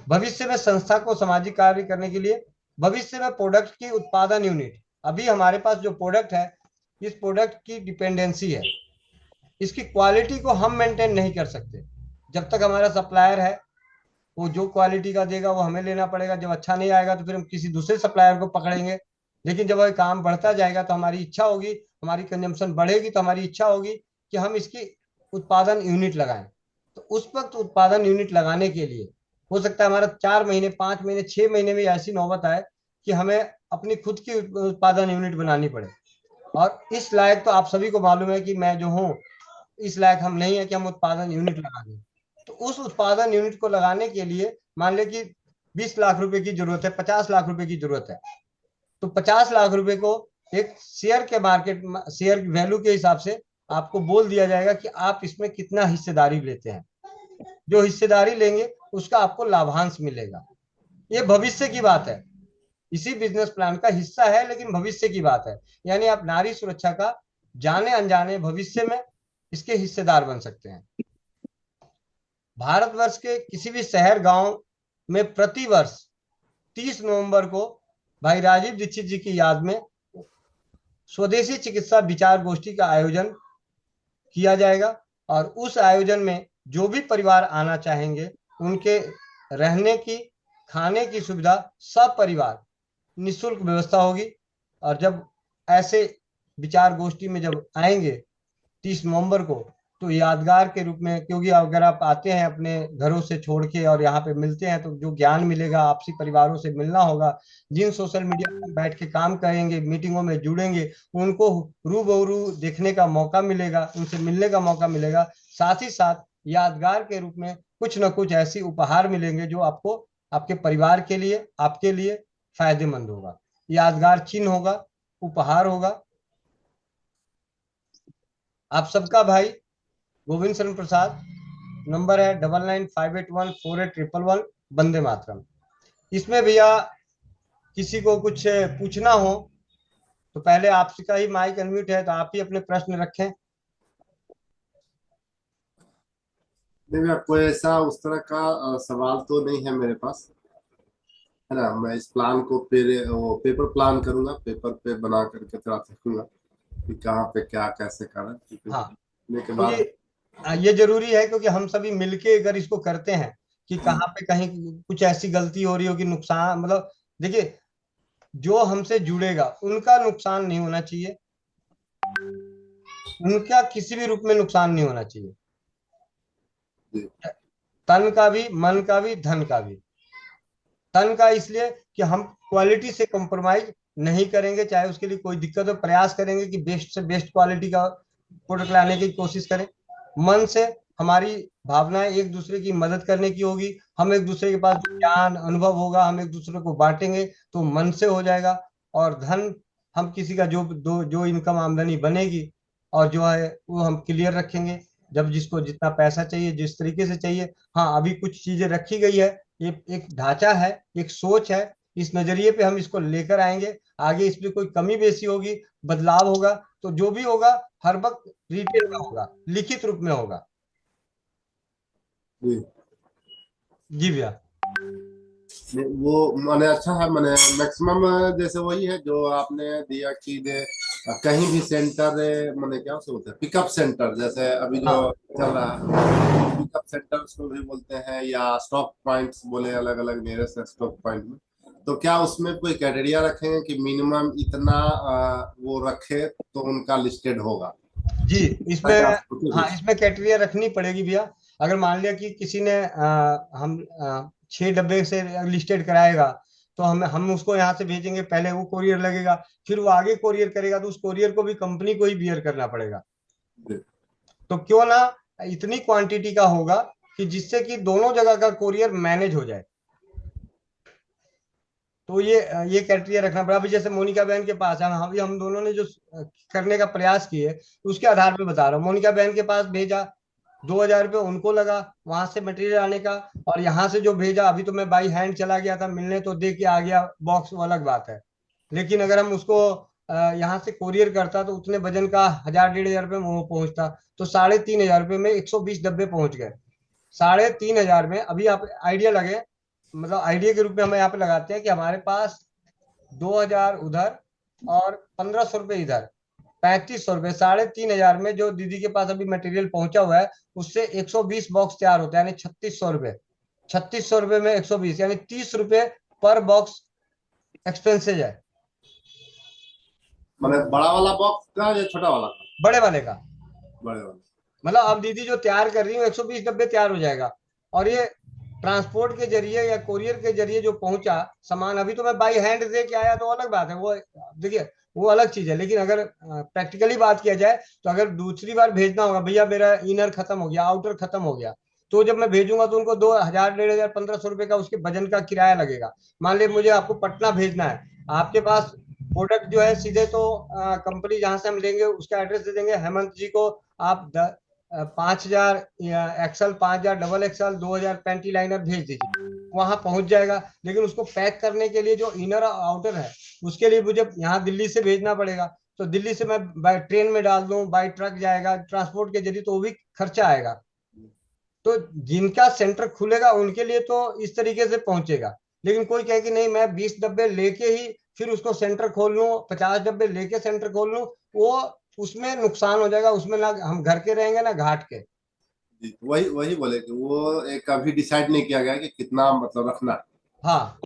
भविष्य में संस्था को सामाजिक कार्य करने के लिए भविष्य में प्रोडक्ट की उत्पादन यूनिट, अभी हमारे पास जो प्रोडक्ट है, इस प्रोडक्ट की डिपेंडेंसी है, इसकी क्वालिटी को हम मेंटेन नहीं कर सकते। जब तक हमारा सप्लायर है वो जो क्वालिटी का देगा वो हमें लेना पड़ेगा, जब अच्छा नहीं आएगा तो फिर हम किसी दूसरे सप्लायर को पकड़ेंगे। लेकिन जब वह काम बढ़ता जाएगा तो हमारी इच्छा होगी, हमारी कंजम्पशन बढ़ेगी, तो हमारी इच्छा होगी कि हम इसकी उत्पादन यूनिट लगाएं। तो उस वक्त उत्पादन यूनिट लगाने के लिए हो सकता है हमारा 4 महीने 5 महीने 6 महीने में ऐसी नौबत आए कि हमें अपनी खुद की उत्पादन यूनिट बनानी पड़े, और इस लायक तो आप सभी को मालूम है कि मैं जो हूँ, इस लायक हम नहीं है कि हम उत्पादन यूनिट लगा दें। तो उस उत्पादन यूनिट को लगाने के लिए मान ले कि 20 लाख रुपए की जरूरत है, 50 लाख रुपए की जरूरत है, तो 50 लाख रुपए को एक शेयर के मार्केट, शेयर वैल्यू के हिसाब से आपको बोल दिया जाएगा कि आप इसमें कितना हिस्सेदारी लेते हैं। जो हिस्सेदारी लेंगे उसका आपको लाभांश मिलेगा। ये भविष्य की बात है, इसी बिजनेस प्लान का हिस्सा है, लेकिन भविष्य की बात है। यानी आप नारी सुरक्षा का जाने अनजाने भविष्य में इसके हिस्सेदार बन सकते हैं। भारतवर्ष के किसी भी शहर गांव में प्रतिवर्ष 30 नवंबर को भाई राजीव दीक्षित जी की याद में स्वदेशी चिकित्सा विचार गोष्ठी का आयोजन किया जाएगा, और उस आयोजन में जो भी परिवार आना चाहेंगे उनके रहने की, खाने की सुविधा सब परिवार निःशुल्क व्यवस्था होगी। और जब ऐसे विचार गोष्ठी में जब आएंगे 30 नवंबर को, तो यादगार के रूप में, क्योंकि अगर आप आते हैं अपने घरों से छोड़ के और यहाँ पे मिलते हैं तो जो ज्ञान मिलेगा, आपसी परिवारों से मिलना होगा, जिन सोशल मीडिया पर बैठ के काम करेंगे, मीटिंगों में जुड़ेंगे, उनको रूबरू देखने का मौका मिलेगा, उनसे मिलने का मौका मिलेगा। साथ ही साथ यादगार के रूप में कुछ न कुछ ऐसी उपहार मिलेंगे जो आपको, आपके परिवार के लिए, आपके लिए फायदेमंद होगा, यादगार चिन्ह होगा। उपहार होगा। आप सबका भाई गोविंद शरण प्रसाद। नंबर है 9958148111। वंदे मातरम। इसमें भैया किसी को कुछ पूछना हो तो पहले आपका ही माइक अनम्यूट है, तो आप ही अपने प्रश्न रखें। नहीं भैया, कोई ऐसा उस तरह का सवाल तो नहीं है मेरे पास, है ना। मैं इस प्लान को फिर वो पेपर प्लान करूंगा, पेपर पे बना करके थोड़ा देखूंगा कि कहाँ पे क्या कैसे करना है, क्योंकि हाँ, करने के बाद। क्योंकि ये जरूरी है, क्योंकि हम सभी मिलके अगर इसको करते हैं कि कहाँ पे कहीं कुछ ऐसी गलती हो रही हो कि नुकसान, मतलब देखिए, जो हमसे जुड़ेगा उनका नुकसान नहीं होना चाहिए, उनका किसी भी रूप में नुकसान नहीं होना चाहिए। जी तन का भी, मन का भी, धन का भी। तन का इसलिए कि हम क्वालिटी से कॉम्प्रोमाइज नहीं करेंगे, चाहे उसके लिए कोई दिक्कत हो, प्रयास करेंगे कि बेस्ट से बेस्ट क्वालिटी का प्रोडक्ट लाने की कोशिश करें। मन से हमारी भावनाएं एक दूसरे की मदद करने की होगी, हम एक दूसरे के पास जो ज्ञान अनुभव होगा हम एक दूसरे को बांटेंगे, तो मन से हो जाएगा। और धन, हम किसी का जो इनकम आमदनी बनेगी और जो है वो हम क्लियर रखेंगे, जब जिसको जितना पैसा चाहिए जिस तरीके से चाहिए। हाँ, अभी कुछ चीजें रखी गई है, ये एक ढांचा है, एक सोच है, इस नजरिए पे हम इसको लेकर आएंगे। आगे इसमें कोई कमी बेसी होगी, बदलाव होगा, तो जो भी होगा हर वक्त रिटेल में होगा, लिखित रूप में होगा। जी। जी भैया। नहीं, वो माने अच्छा है, माने मैक्सिमम जैसे वही है जो आपने दिया कि कहीं भी सेंटर, माने क्या उसे बोलते हैं, पिकअप सेंटर, जैसे अभी जो हाँ चल रहा है पिकअप सेंटर उसको भी बोलते हैं, या स्टॉक पॉइंट्स बोले अलग अलग नियरेस्ट स्टॉक पॉइंट में। तो क्या उसमें कोई क्राइटेरिया रखेंगे कि मिनिमम इतना वो रखे तो उनका लिस्टेड होगा? जी, इसमें, क्या सोचे हाँ कुछ? इसमें क्राइटेरिया रखनी पड़ेगी भैया। अगर मान लिया कि किसी ने हम 6 डब्बे से लिस्टेड कराएगा, तो हम उसको यहाँ से भेजेंगे, पहले वो कोरियर लगेगा, फिर वो आगे कोरियर करेगा, तो उस कोरियर को भी कंपनी को ही बियर करना पड़ेगा। जी। तो क्यों ना इतनी क्वांटिटी का होगा कि जिससे कि दोनों जगह का कोरियर मैनेज हो जाए। तो ये क्राइटेरिया रखना पड़ा। अभी जैसे मोनिका बहन के पास है, अभी हम दोनों ने जो करने का प्रयास किए, उसके आधार पे बता रहा हूँ। मोनिका बहन के पास भेजा, 2,000 रुपये उनको लगा वहां से मटेरियल आने का, और यहाँ से जो भेजा, अभी तो मैं बाई हैंड चला गया था मिलने, तो दे के आ गया बॉक्स, वो अलग बात है। लेकिन अगर हम उसको यहाँ से कोरियर करता तो उतने वजन का 1,000 1,500 रुपये में वो पहुंचता, तो 3,500 रुपये में 120 डब्बे पहुंच गए। 3,500 में, अभी आप आइडिया लगे, मतलब आइडिया के रूप में हम यहाँ पे लगाते हैं कि हमारे पास 2,000 उधर और 1,500 रुपये इधर, 3,500 रुपये, 3,500 में जो दीदी के पास अभी मटेरियल पहुंचा हुआ है, उससे 120 बॉक्स तैयार होता है, यानी 3,600 रुपये। 3,600 रुपये में 120, यानी 30 रुपये पर बॉक्स एक्सपेंसेज है। माने बड़ा वाला बॉक्स का या छोटा वाला का? बड़े वाले का। बड़े वाला। मतलब अब दीदी जो तैयार कर रही है 120 डब्बे तैयार हो जाएगा। और ये ट्रांसपोर्ट के जरिए या कोरियर के जरिए जो पहुंचा सामान, अभी तो मैं बाई हैंड दे के आया, तो अलग बात है वो, देखिए वो अलग चीज है। लेकिन अगर प्रैक्टिकली बात किया जाए, तो अगर दूसरी बार भेजना होगा, भैया मेरा इनर खत्म हो गया, आउटर खत्म हो गया, तो जब मैं भेजूंगा तो उनको 2,000 1,500 1,500 रुपये का उसके वजन का किराया लगेगा। मान लीजिए मुझे आपको पटना भेजना है, आपके पास प्रोडक्ट जो है सीधे तो कंपनी जहां से हम लेंगे उसका एड्रेस दे देंगे, हेमंत जी को आप 5,000 XL, 5,000 double XL, 2,000 panty liner भेज दीजिए, वहां पहुंच जाएगा। लेकिन उसको पैक करने के लिए जो इनर और आउटर है, उसके लिए मुझे यहाँ दिल्ली से भेजना पड़ेगा। तो दिल्ली से मैं बाय ट्रेन में डाल दूं, बाय ट्रक जाएगा ट्रांसपोर्ट के जरिए, तो वो भी खर्चा आएगा। तो जिनका सेंटर खुलेगा उनके लिए तो इस तरीके से पहुंचेगा। लेकिन कोई कहे कि नहीं, मैं 20 डब्बे लेके ही फिर उसको सेंटर खोल लूं, 50 डब्बे लेके सेंटर खोल लूं, वो उसमें नुकसान हो जाएगा, उसमें ना हम घर के रहेंगे ना घाट के। जी, तो वही वही बोले कि वो एक अभी डिसाइड नहीं किया गया कि कितना मतलब रखना है। हाँ,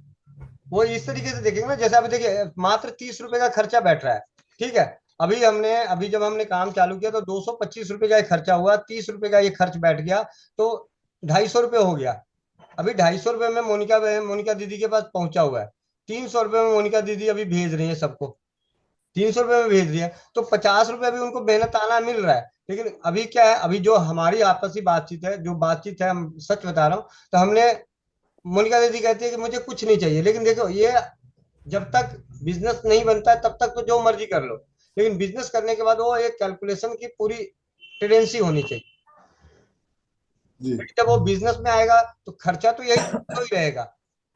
वो इस तरीके से देखेंगे ना, जैसे अभी देखिए मात्र 30 रुपए का खर्चा बैठ रहा है, ठीक है। अभी जब हमने काम चालू किया तो 225 रुपए का ये खर्चा हुआ, 30 रुपए का ये खर्च बैठ गया, तो 250 रुपये हो गया। अभी 250 रुपये में मोनिका दीदी के पास पहुंचा हुआ है। 300 रुपये में मोनिका दीदी अभी भेज रही है सबको, 300 रुपये में भेज रही है, तो 50 रुपये अभी उनको मेहनत आना मिल रहा है। लेकिन अभी क्या है, अभी जो हमारी आपसी बातचीत है, जो बातचीत है, हम सच बता रहा हूँ, तो हमने, मोनिका दीदी कहती है कि मुझे कुछ नहीं चाहिए, लेकिन देखो ये जब तक बिजनेस नहीं बनता है तब तक तो जो मर्जी कर लो, लेकिन बिजनेस करने के बाद वो एक कैलकुलेशन की पूरी टेंडेंसी होनी चाहिए। जी। जब वो बिजनेस में आएगा तो खर्चा तो यही 300 ही रहेगा।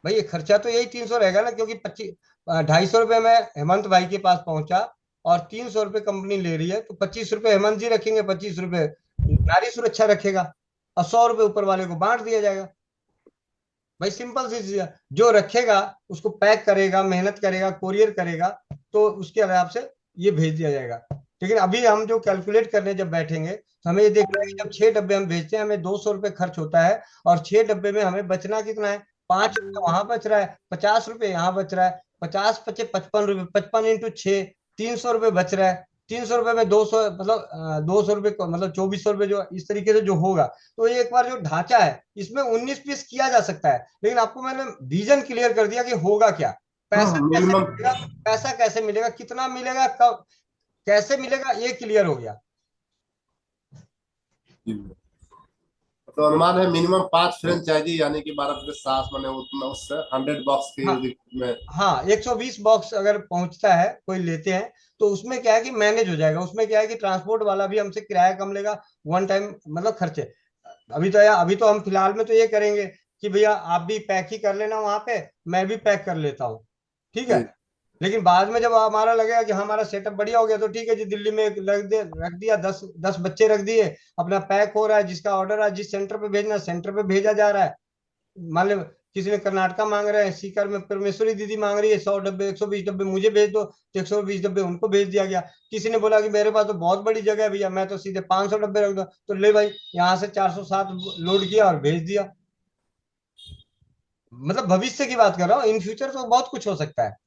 भाई ये खर्चा तो यही 300 रहेगा ना, क्योंकि 25 250 रुपये में हेमंत भाई के पास पहुंचा और 300 रुपये कंपनी ले रही है, तो 25 रुपये हेमंत जी रखेंगे, 25 रुपये नारी सुरक्षा रखेगा, और 100 रुपये ऊपर वाले को बांट दिया जाएगा। भाई सिंपल सी चीज है, जो रखेगा उसको पैक करेगा, मेहनत करेगा, कोरियर करेगा, तो उसके हिसाब से ये भेज दिया जाएगा। लेकिन अभी हम जो कैलकुलेट करने जब बैठेंगे तो हमें ये देखना है कि जब 6 डब्बे हम भेजते हैं, हमें 200 रुपये खर्च होता है, और 6 डब्बे में हमें बचना कितना है, 5 रुपये वहां बच रहा है, 50 रुपये यहाँ बच रहा है, 50 × 55 रुपये, 55 × 6, 300 रुपये बच रहा है। 300 रुपये में 200, मतलब 200 रुपये मतलब 2400 रुपये जो इस तरीके से जो होगा, तो ये एक बार जो ढांचा है इसमें 19 पीस किया जा सकता है। लेकिन आपको मैंने विजन क्लियर कर दिया कि होगा क्या, पैसा कैसे मिनिमम। मिलेगा, पैसा कैसे मिलेगा, कितना मिलेगा, कब कैसे मिलेगा, ये क्लियर हो गया। तो अनुमान है मिनिमम 5 फ्रेंचाइजी, यानी कि 12 + 7 मैंने उतना, उससे 100 बॉक्स हाँ की में। हाँ, 120 बॉक्स अगर पहुंचता है, कोई लेते हैं, तो उसमें क्या है कि मैनेज हो जाएगा। उसमें क्या है कि ट्रांसपोर्ट वाला भी हमसे किराया कम लेगा, वन टाइम मतलब खर्चे। अभी तो हम फिलहाल में तो ये करेंगे कि भैया आप भी पैक ही कर लेना वहां पे, मैं भी पैक कर लेता हूँ, ठीक है। जी। लेकिन बाद में जब हमारा लगेगा कि हमारा सेटअप बढ़िया हो गया, तो ठीक है जी, दिल्ली में रख दिया, 10 10 बच्चे रख दिए, अपना पैक हो रहा है, जिसका ऑर्डर है जिस सेंटर पे भेजना है सेंटर पे भेजा जा रहा है। मान लो किसी ने कर्नाटका मांग रहे हैं, सीकर में परमेश्वरी दीदी मांग रही है 100 डब्बे, 120 डब्बे मुझे भेज दो, तो 120 डब्बे उनको भेज दिया गया। किसी ने बोला कि मेरे पास तो बहुत बड़ी जगह है भैया, मैं तो सीधे 500 डब्बे रख दो, तो ले भाई यहाँ से 407 लोड किया और भेज दिया। मतलब भविष्य की बात कर रहा हूँ, इन फ्यूचर तो बहुत कुछ हो सकता है।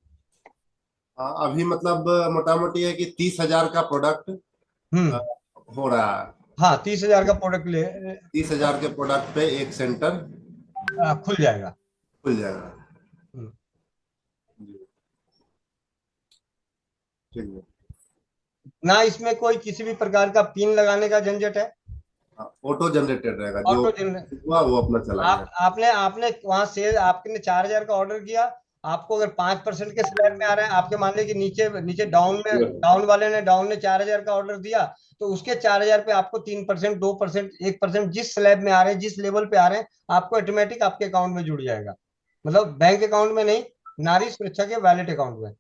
हाँ, अभी मतलब मोटा मोटी है कि 30,000 का प्रोडक्ट हम्म। हो रहा है। हाँ, 30,000 का प्रोडक्ट 30,000 के प्रोडक्ट पे एक सेंटर खुल जाएगा। खुल जाएगा। हम्म। जी। ठीक है। ना इसमें कोई किसी भी प्रकार का पिन लगाने का झंझट है। हाँ, ऑटो जनरेटेड रहेगा, जो ऑटो जनरेट। हुआ वो अपना चला गया। आपने आपने वहां सेल, आपने 4,000 का ऑर्डर किया, आपको अगर 5% के स्लैब में आ रहे हैं, आपके मान लीजिए कि नीचे नीचे डाउन वाले ने, डाउन ने 4,000 का ऑर्डर दिया, तो उसके 4,000 पे आपको 3%, 2%, 1% जिस स्लैब में आ रहे हैं, जिस लेवल पे आ रहे हैं, आपको ऑटोमेटिक आपके अकाउंट में जुड़ जाएगा। मतलब बैंक अकाउंट में नहीं, नारी सुरक्षा के वैलेट अकाउंट में।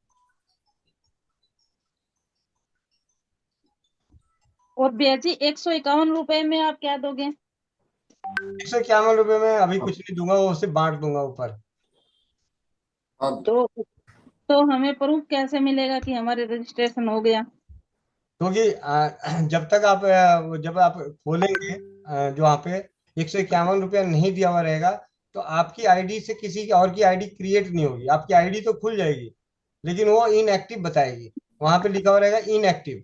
और भैया जी 151 रुपए में आप क्या दोगे? 151 रुपये में अभी हाँ। कुछ नहीं दूंगा, वो सिर्फ बांट दूंगा ऊपर। हाँ। तो हमें प्रूफ कैसे मिलेगा कि हमारे रजिस्ट्रेशन हो गया? क्योंकि जब तक आप जब आप खोलेंगे, जो वहाँ पे 151 रुपया नहीं दिया हुआ रहेगा, तो आपकी आईडी से किसी और की आईडी क्रिएट नहीं होगी। आपकी आईडी तो खुल जाएगी, लेकिन वो इनएक्टिव बताएगी, वहां पे लिखा हुआ रहेगा इनएक्टिव।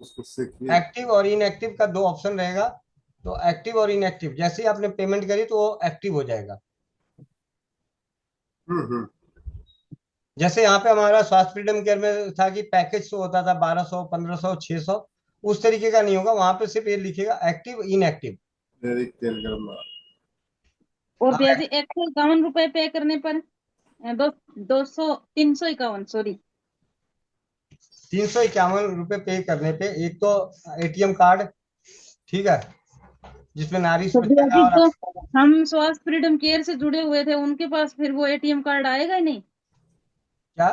उसको सीखिए। एक्टिव और इनएक्टिव का दो ऑप्शन रहेगा, तो एक्टिव और इनएक्टिव जैसे ही आपने पेमेंट करी तो वो एक्टिव हो जाएगा। हम्म। जैसे यहाँ पे हमारा स्वास्थ्य फ्रीडम केयर में था कि पैकेज शो होता था 1200, 1500, 600, उस तरीके का नहीं होगा। वहां पे सिर्फ ये लिखेगा एक्टिव इनएक्टिव। मेरी तेल गरम। और भैया हाँ, जी 151 रुपए पे करने पर दो 351, सॉरी। 351 रुपये पे करने पे एक तो एटीएम कार्ड, ठीक है, जिसमें नारी तो सुरक्षा भैया का जी और तो हम स्वास्थ्य फ्रीडम केयर से जुड़े हुए थे, उनके पास फिर वो एटीएम कार्ड आएगा ही नहीं? क्या,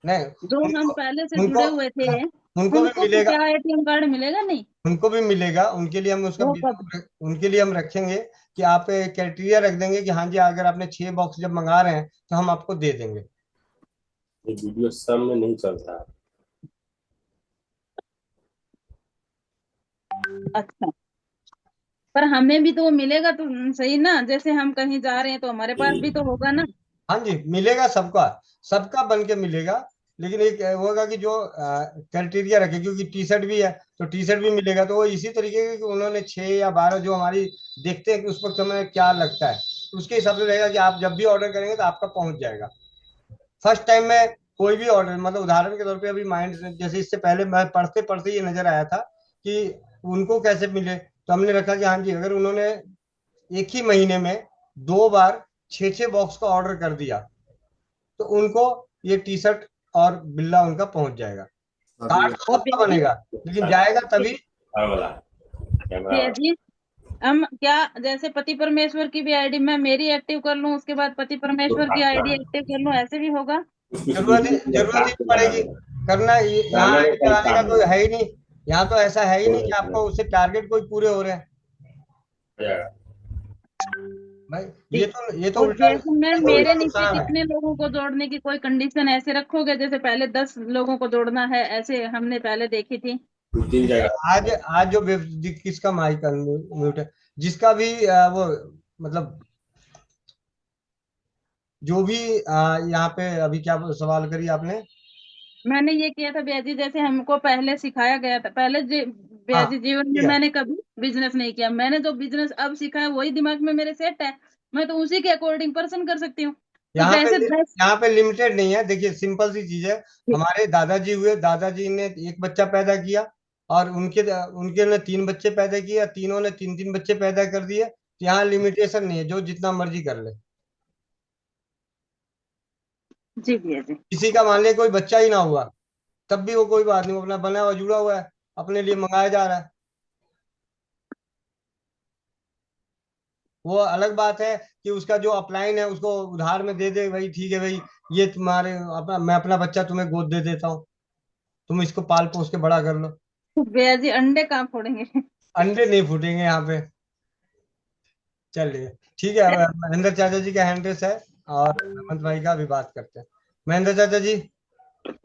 नहीं, जो हम उनको पहले से उनको जुड़े हुए थे उनको भी उनको फिर मिलेगा, क्या एटीएम कार्ड मिलेगा नहीं? उनको भी मिलेगा। उनके लिए हम उसका वो कब? उनके लिए हम रखेंगे कि आप क्राइटेरिया रख देंगे कि हाँ जी, अगर आपने 6 बॉक्स जब मंगा रहे हैं तो हम आपको दे देंगे। ये वीडियो सामने नहीं चल रहा है। अच्छा, पर हमें भी तो वो मिलेगा तो सही ना, जैसे हम कहीं जा रहे हैं तो हमारे पास भी तो होगा ना। हाँ जी, मिलेगा सबका, सबका बन के मिलेगा। लेकिन एक वो होगा कि जो क्राइटेरिया रखे, क्योंकि टी शर्ट भी है, तो टी शर्ट भी मिलेगा, तो वो इसी तरीके के कि उन्होंने 6 या 12 जो हमारी देखते हैं कि उस वक्त हमें क्या लगता है, तो उसके हिसाब से रहेगा कि आप जब भी ऑर्डर करेंगे तो आपका पहुंच जाएगा। फर्स्ट टाइम में कोई भी ऑर्डर, मतलब उदाहरण के तौर पे अभी माइंड, जैसे इससे पहले मैं पढ़ते पढ़ते ये नजर आया था कि उनको कैसे मिले, तो हमने रखा कि हाँ जी, अगर उन्होंने एक ही महीने में 2 बार 6 6 बॉक्स का ऑर्डर कर दिया, तो उनको ये टी शर्ट और बिल्ला उनका पहुंच जाएगा। कार्ड तो और सबका बनेगा, लेकिन जाएगा तभी। हाँ वाला कैमरा भैया जी, हम क्या जैसे पति परमेश्वर की भी आईडी मैं मेरी एक्टिव कर लूं, उसके बाद पति परमेश्वर की आईडी एक्टिव कर लूं, ऐसे भी होगा? जरूरत ही नहीं पड़ेगी करना। यहाँ कैमरे आईडी का लगाने का काम कोई है ही नहीं। यहाँ तो ऐसा है ही नहीं कि आपको उससे टारगेट कोई पूरे हो रहे हैं। जाएगा। भाई ये तो और उल्टा जैसे मैं मेरे उल्टा नीचे नुकसान है। कितने लोगों को जोड़ने की कोई कंडीशन ऐसे रखोगे? जैसे पहले 10 लोगों को जोड़ना है, ऐसे हमने पहले देखी थी। 3 जगह आज जो किसका माइक म्यूट है, जिसका भी वो मतलब जो भी यहाँ पे अभी क्या सवाल करी आपने? मैंने ये किया था भैया जी, जैसे हमको पहले सिखाया गया था, पहले भैया हाँ जी जीवन में ठीक है। मैंने कभी बिजनेस नहीं किया, मैंने जो बिजनेस अब सीखा है वही दिमाग में मेरे सेट है, मैं तो उसी के अकॉर्डिंग पर्सन कर सकती हूँ। तो यहाँ पे जैसे 10 यहाँ पे लिमिटेड नहीं है। देखिए सिंपल सी चीज है। हमारे दादाजी हुए, दादाजी ने एक बच्चा पैदा किया और उनके उनके ने 3 बच्चे पैदा किए, तीनों ने 3 3 बच्चे पैदा कर दिए। तो यहाँ लिमिटेशन नहीं है, जो जितना मर्जी कर ले। जी भैया जी। किसी का मान लिया कोई बच्चा ही ना हुआ, तब भी वो कोई बात नहीं, वो अपना बना हुआ जुड़ा हुआ है, अपने लिए मंगाया जा रहा है। वो अलग बात है कि उसका जो अपलाइन है उसको उधार में दे दे, भाई ठीक है भाई, ये तुम्हारे मैं अपना बच्चा तुम्हें गोद दे देता हूँ, तुम इसको पाल पोस के बड़ा कर लो। तो भैया जी अंडे कहाँ फोड़ेंगे? अंडे नहीं फूटेंगे यहाँ पे। चलिए ठीक है, अब महेंद्र चाचा जी का हैंड रेस है और हेमंत भाई का भी बात करते हैं। महेंद्र चाचा जी।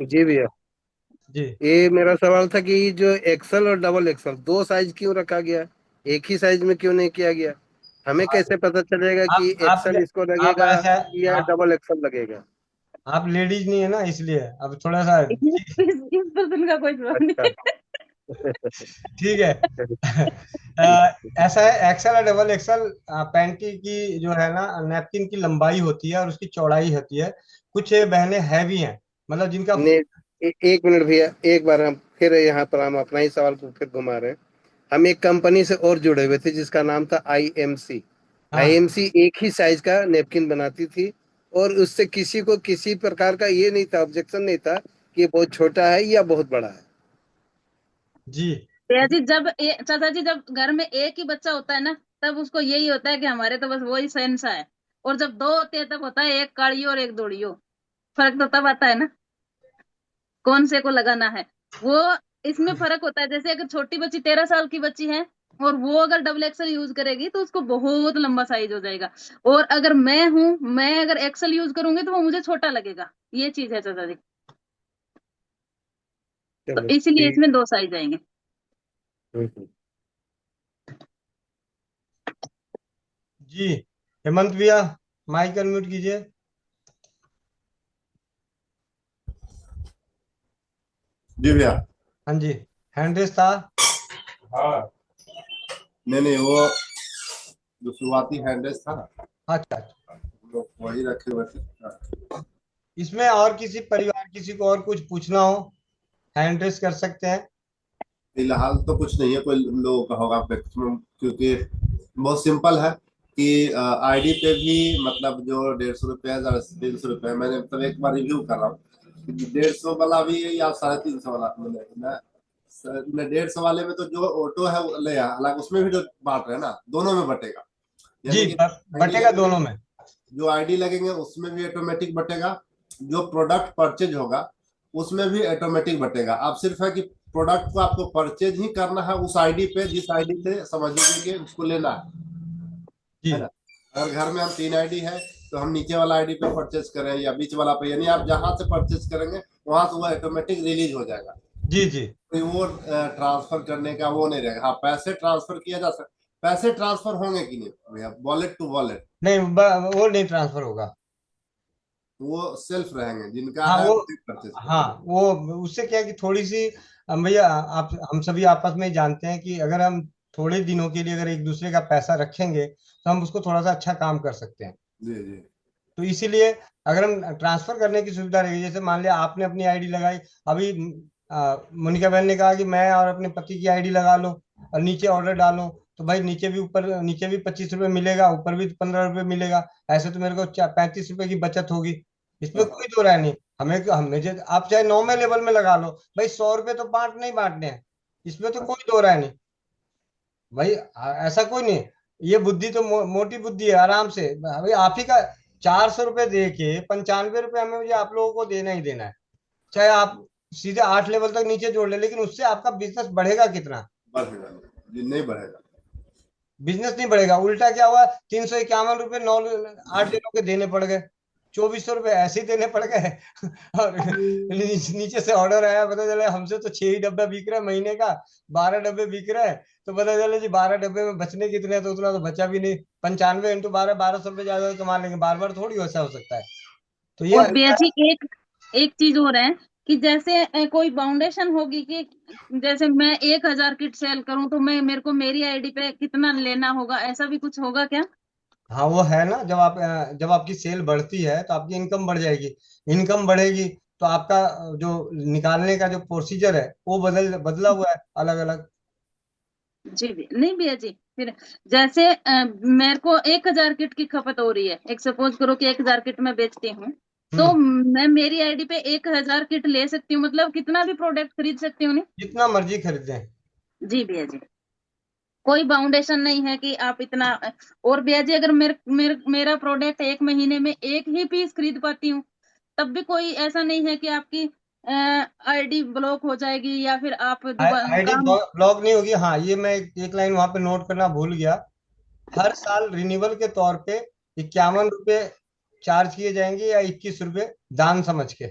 जी भैया, जी। ये मेरा सवाल था कि जो एक्सल और डबल एक्सल दो साइज क्यों रखा गया, एक ही साइज में क्यों नहीं किया गया? हमें कैसे पता चलेगा कि आप एक्सल इसको आप लगेगा ऐसा या आप डबल एक्सल लगेगा? आप लेडीज नहीं है ना, इसलिए अब थोड़ा सा इस पर्सन का कोई जवाब अच्छा। नहीं। ठीक है। ऐसा है, एक्सेल और डबल एक्सेल पैंटी की जो है ना नैपकिन की लंबाई होती है और उसकी चौड़ाई होती है। कुछ बहनें हैवी हैं, मतलब जिनका ने एक मिनट भैया, एक बार हम फिर यहाँ पर हम अपना ही सवाल को फिर घुमा रहे हैं। हम एक कंपनी से और जुड़े हुए थे जिसका नाम था आईएमसी। हाँ आईएमसी एक ही साइज का नेपकिन बनाती थी और उससे किसी को किसी प्रकार का ये नहीं था, ऑब्जेक्शन नहीं था कि ये बहुत छोटा है या बहुत बड़ा है। जी। भैया जी चाचा जी जब घर में एक ही बच्चा होता है ना, तब उसको यही होता है कि हमारे तो बस वही शहंशाह है। और जब दो होते हैं तब होता है एक काड़ियो और एक दौड़ियो। फर्क तो तब आता है ना, कौन से को लगाना है वो। इसमें फर्क होता है, जैसे अगर छोटी बच्ची 13 साल की बच्ची है और वो अगर डबल एक्सल यूज करेगी तो उसको बहुत लंबा साइज हो जाएगा। और अगर मैं अगर एक्सल यूज करूंगी तो वो मुझे छोटा लगेगा। ये चीज है चाचा जी। तो चलो इसलिए ठीक। इसमें 2 साइज आएंगे। हम्म। जी। हेमंत भैया, माइक अनम्यूट कीजिए। जी भैया। हाँ जी, हैंड रेस था। हाँ नहीं नहीं, वो जो शुरुआती हैंडल्स था ना, अच्छा अच्छा। हम लोग वही रखे हुए थे। इसमें और किसी परिवार किसी को और कुछ पूछना हो, हैंड रेस कर सकते हैं। फिलहाल तो कुछ नहीं है, कोई लोगों का होगा मैक्सिमम, क्योंकि बहुत सिंपल है कि आईडी पे भी मतलब जो 150 रुपये 300 रुपये, मैंने मतलब एक बार रिव्यू कर रहा हूँ, 150 वाला भी है या 350 वाला मैं 150 वाले में तो जो ऑटो है वो ले, हालांकि उसमें भी जो बांट रहे हैं ना, दोनों में बटेगा। जी, यानी कि आईडी बटेगा दोनों में। जो आईडी लगेंगे उसमें भी ऑटोमेटिक बटेगा, जो प्रोडक्ट परचेज होगा उसमें भी ऑटोमेटिक बटेगा। अब सिर्फ है कि प्रोडक्ट को आपको परचेज ही करना है उस आईडी पे जिस आईडी से समझ लीजिए कि उसको लेना है जी ना। अगर घर में हम 3 आईडी है तो हम नीचे वाला आईडी पे परचेज करें या बीच वाला पे, यानी आप जहां से परचेज करेंगे वहां से वो ऑटोमेटिक रिलीज हो जाएगा। जी जी। कोई वो ट्रांसफर करने का वो नहीं रहेगा। हाँ, पैसे ट्रांसफर किया जा सकता, पैसे ट्रांसफर होंगे कि नहीं भैया, वॉलेट टू वॉलेट? नहीं, वो नहीं ट्रांसफर होगा। वो सेल्फ रहेंगे, जिनका हाँ है वो, वो परचेज हाँ करेंगे। वो, उससे क्या है कि थोड़ी सी भैया आप हम सभी आपस में जानते हैं कि अगर हम थोड़े दिनों के लिए अगर एक दूसरे का पैसा रखेंगे तो हम उसको थोड़ा सा अच्छा काम कर सकते हैं। जी जी। तो इसीलिए अगर हम ट्रांसफर करने की सुविधा रहेगी, जैसे मान लिया आपने अपनी आईडी लगाई, अभी मोनिका बहन ने कहा कि मैं और अपने पति की आईडी लगा लो और नीचे ऑर्डर डालो, तो भाई नीचे भी 25 रुपये मिलेगा, ऊपर भी 15 रुपये मिलेगा। ऐसे तो मेरे को 35 रुपये की बचत होगी। इसमें कोई दो राय नहीं। हमें आप चाहे 9वें लेवल में लगा लो भाई, 100 रुपए तो नहीं बांटने हैं, इसमें तो कोई दो राय नहीं भाई। ऐसा कोई नहीं। ये बुद्धि तो मोटी बुद्धि है, आराम से भाई आप ही का 400 रुपए दे के 95 रुपए हमें मुझे आप लोगों को देना ही देना है। चाहे आप सीधे 8 लेवल तक नीचे जोड़ ले, लेकिन उससे आपका बिजनेस बढ़ेगा कितना? बढ़ेगा जी, नहीं बढ़ेगा। बिजनेस नहीं बढ़ेगा, उल्टा क्या हुआ, 351 रुपए 8 दिनों के देने पड़ गए, 2400 रुपए ऐसे ही देने पड़ गए। और नीचे से ऑर्डर आया, पता चला हमसे तो 6 ही डब्बा बिक रहा है महीने का, 12 डब्बे बिक रहा है। तो पता चला जी 12 डब्बे में बचने कितने हैं, तो उतना तो बचा भी नहीं। 95 × 12, 1200 रुपए ज्यादा कमा लेंगे, बार बार थोड़ी वैसा हो सकता है। तो ये और भैया जी एक एक चीज और है कि जैसे कोई बाउंडेशन होगी कि जैसे मैं 1000 किट सेल करूं तो मैं मेरे को मेरी आईडी पे कितना लेना होगा, ऐसा भी कुछ होगा क्या? हाँ वो है ना, जब आपकी सेल बढ़ती है तो आपकी इनकम बढ़ जाएगी। इनकम बढ़ेगी तो आपका जो निकालने का जो प्रोसीजर है वो बदला हुआ है अलग अलग। जी भी नहीं भैया जी, फिर जैसे मेरे को 1000 किट की खपत हो रही है, एक सपोज करो कि 1000 किट मैं बेचती हूँ, तो हम्म। मैं मेरी आईडी पे 1000 किट ले सकती हूँ, मतलब कितना भी प्रोडक्ट खरीद सकती हूँ नहीं? जितना मर्जी खरीदें। जी भैया जी, कोई बाउंडेशन नहीं है कि आप इतना। और भैया जी अगर मेरा प्रोडक्ट एक महीने में एक ही पीस खरीद पाती हूँ, तब भी कोई ऐसा नहीं है कि आपकी आईडी ब्लॉक हो जाएगी या फिर आप दोबारा आईडी काम। ब्लॉक नहीं होगी। हाँ ये मैं एक लाइन वहां पे नोट करना भूल गया। हर साल रिन्यूअल के तौर पे 51 रुपए चार्ज किए जाएंगे, या 21 रुपए दान समझ के,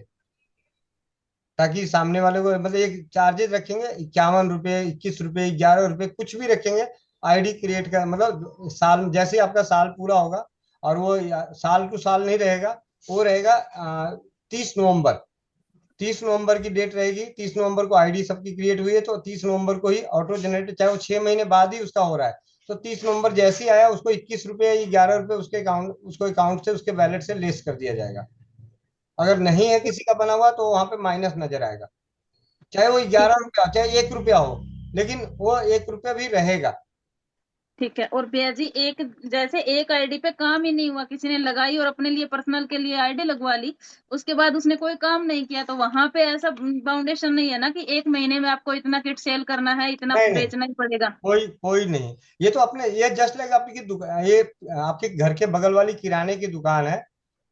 ताकि सामने वाले को मतलब एक चार्जेस रखेंगे, 51 रुपए, 21 रुपए, 11 रुपए, कुछ भी रखेंगे। आईडी क्रिएट कर मतलब साल जैसे ही आपका साल पूरा होगा, और वो साल टू साल नहीं रहेगा, वो रहेगा 30 नवंबर। 30 नवंबर की डेट रहेगी, 30 नवंबर को आईडी सबकी क्रिएट हुई है, तो 30 नवंबर को ही ऑटो जनरेट, चाहे वो 6 महीने बाद ही उसका हो रहा है, तो 30 नवंबर जैसे ही आया उसको 21 रुपए या 11 रुपए उसके अकाउंट से, उसके वैलेट से लेस कर दिया जाएगा। अगर नहीं है किसी का बना हुआ तो वहां पे माइनस नजर आएगा, चाहे वो ठीक 11 रुपया चाहे 1 रुपया हो, लेकिन वो 1 रुपया भी रहेगा। ठीक है। और भैया जी एक जैसे एक आईडी पे काम ही नहीं हुआ, किसी ने लगाई और अपने लिए पर्सनल के लिए आईडी लगवा ली, उसके बाद उसने कोई काम नहीं किया, तो वहां पे ऐसा बाउंडेशन नहीं है ना कि एक महीने में आपको इतना किट सेल करना है, इतना नहीं नहीं, बेचना ही पड़ेगा? कोई कोई नहीं। ये तो अपने, ये जस्ट लाइक आपकी दुकान, ये आपके घर के बगल वाली किराने की दुकान है,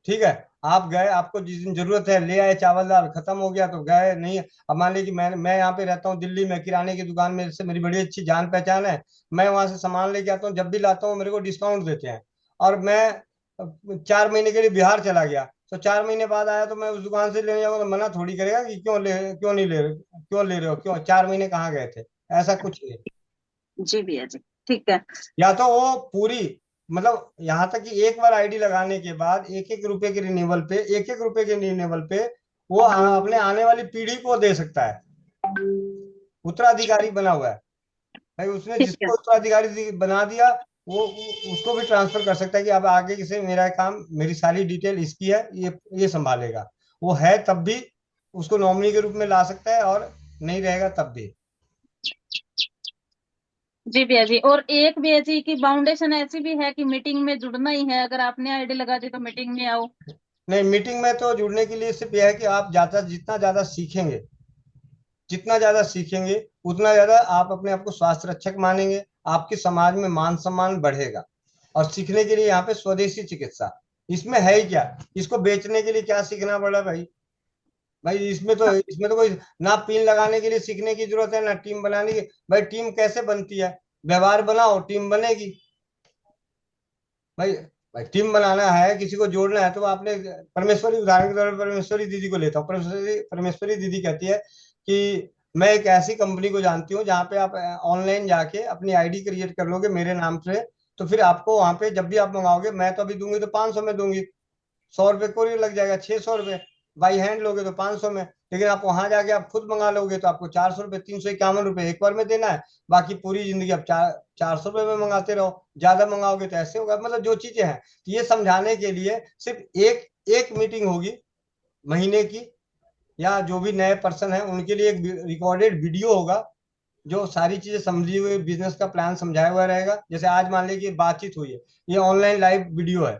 ठीक है। आप गए, आपको जिस दिन जरूरत है ले आए, चावल दाल खत्म हो गया तो गए, नहीं। अब मान लीजिए कि मैं यहाँ पे रहता हूँ दिल्ली में, किराने की दुकान में से मेरी बड़ी अच्छी जान पहचान है, मैं वहां से सामान लेके आता हूँ, जब भी लाता हूँ मेरे को डिस्काउंट देते हैं। और मैं 4 महीने के लिए बिहार चला गया, तो 4 महीने बाद आया तो मैं उस दुकान से लेने जाऊंगा तो मना थोड़ी करेगा कि क्यों नहीं ले रहे, क्यों ले रहे हो, क्यों 4 महीने कहाँ गए थे? ऐसा कुछ नहीं। जी भैया जी, ठीक है। या तो वो पूरी, मतलब यहाँ तक कि एक बार आईडी लगाने के बाद 1-1 रुपए के रिन्यूअल पे, 1-1 रुपए के रिन्यूअल पे वो अपने आने वाली पीढ़ी को दे सकता है। उत्तराधिकारी बना हुआ है भाई, उसने ठीक है। जिसको उत्तराधिकारी बना दिया, वो उसको भी ट्रांसफर कर सकता है कि अब आगे से मेरा काम, मेरी सारी डिटेल इसकी है, ये संभालेगा। वो है तब भी उसको नॉमिनी के रूप में ला सकता है, और नहीं रहेगा तब भी। जी भैया जी, और एक भैया जी की बाउंडेशन ऐसी भी है कि मीटिंग में जुड़ना ही है, अगर आपने आईडी लगा दी तो मीटिंग में आओ। नहीं, मीटिंग में तो जुड़ने के लिए सिर्फ यह है कि आप ज्यादा, जितना ज्यादा सीखेंगे, जितना ज्यादा सीखेंगे उतना ज्यादा आप अपने आप को स्वास्थ्य रक्षक मानेंगे, आपके समाज में मान सम्मान बढ़ेगा। और सीखने के लिए यहाँ पे स्वदेशी चिकित्सा, इसमें है ही क्या? इसको बेचने के लिए क्या सीखना पड़ा भाई? भाई इसमें तो कोई ना पिन लगाने के लिए सीखने की जरूरत है, ना टीम बनाने की। भाई टीम कैसे बनती है? व्यवहार बनाओ, टीम बनेगी। भाई भाई टीम बनाना है, किसी को जोड़ना है, तो आपने परमेश्वरी, उदाहरण के तौर पर परमेश्वरी दीदी को लेता हूँ। परमेश्वरी दीदी कहती है कि मैं एक ऐसी कंपनी को जानती हूँ जहाँ पे आप ऑनलाइन जाके अपनी आईडी क्रिएट कर लोगे मेरे नाम से, तो फिर आपको वहां पे जब भी आप मंगाओगे, मैं तो अभी दूंगी तो 500 में दूंगी, 100 रुपये कोरियर लग जाएगा, 600 रुपये। बाई हैंड लोगे तो 500 में। लेकिन आप वहां जाके आप खुद मंगा लोगे तो आपको 400 रुपये, 351 रुपये एक बार में देना है। बाकी पूरी जिंदगी आप 400 रुपये में मंगाते रहो, ज्यादा मंगाओगे तो ऐसे होगा। मतलब जो चीजें हैं, तो ये समझाने के लिए सिर्फ एक एक मीटिंग होगी महीने की, या जो भी नए पर्सन है उनके लिए एक रिकॉर्डेड वीडियो होगा, जो सारी चीजें समझी हुई, बिजनेस का प्लान समझाया हुआ रहेगा। जैसे आज मान लीजिए बातचीत हुई है, ये ऑनलाइन लाइव वीडियो है,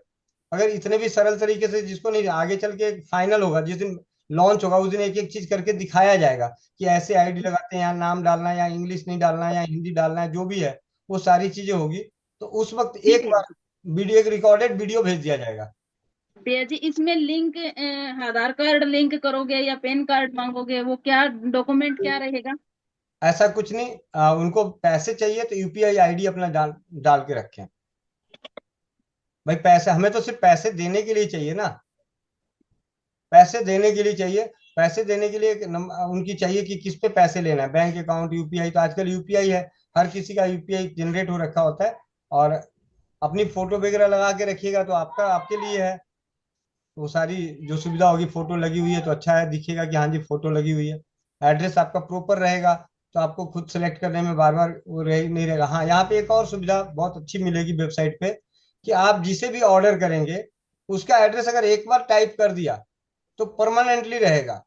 अगर इतने भी सरल तरीके से, जिसको नहीं आगे चल के फाइनल होगा, जिस दिन लॉन्च होगा उस दिन एक एक चीज करके दिखाया जाएगा कि ऐसे आईडी लगाते हैं, यहाँ नाम डालना है, या इंग्लिश नहीं डालना है, या हिंदी डालना है, जो भी है वो सारी चीजें होगी। तो उस वक्त जी एक भैया। बार वीडियो, एक रिकॉर्डेड वीडियो भेज दिया जाएगा। भैया जी, इसमें लिंक आधार कार्ड लिंक करोगे या पैन कार्ड मांगोगे, वो क्या डॉक्यूमेंट क्या रहेगा? ऐसा कुछ नहीं, उनको पैसे चाहिए तो यूपीआई आईडी अपना डाल डाल के रखें। भाई पैसे हमें तो सिर्फ पैसे देने के लिए चाहिए ना, पैसे देने के लिए चाहिए। पैसे देने के लिए उनकी चाहिए कि किस पे पैसे लेना है, बैंक अकाउंट, यूपीआई। तो आजकल यूपीआई है, हर किसी का यूपीआई जनरेट हो रखा होता है। और अपनी फोटो वगैरह लगा के रखिएगा तो आपका, आपके लिए है वो सारी जो सुविधा होगी। फोटो लगी हुई है तो अच्छा है, दिखेगा कि हाँ जी फोटो लगी हुई है। एड्रेस आपका प्रॉपर रहेगा तो आपको खुद सेलेक्ट करने में बार बार वो नहीं रहेगा। हाँ, यहाँ पे एक और सुविधा बहुत अच्छी मिलेगी वेबसाइट पे, कि आप जिसे भी ऑर्डर करेंगे उसका एड्रेस अगर एक बार टाइप कर दिया तो परमानेंटली रहेगा।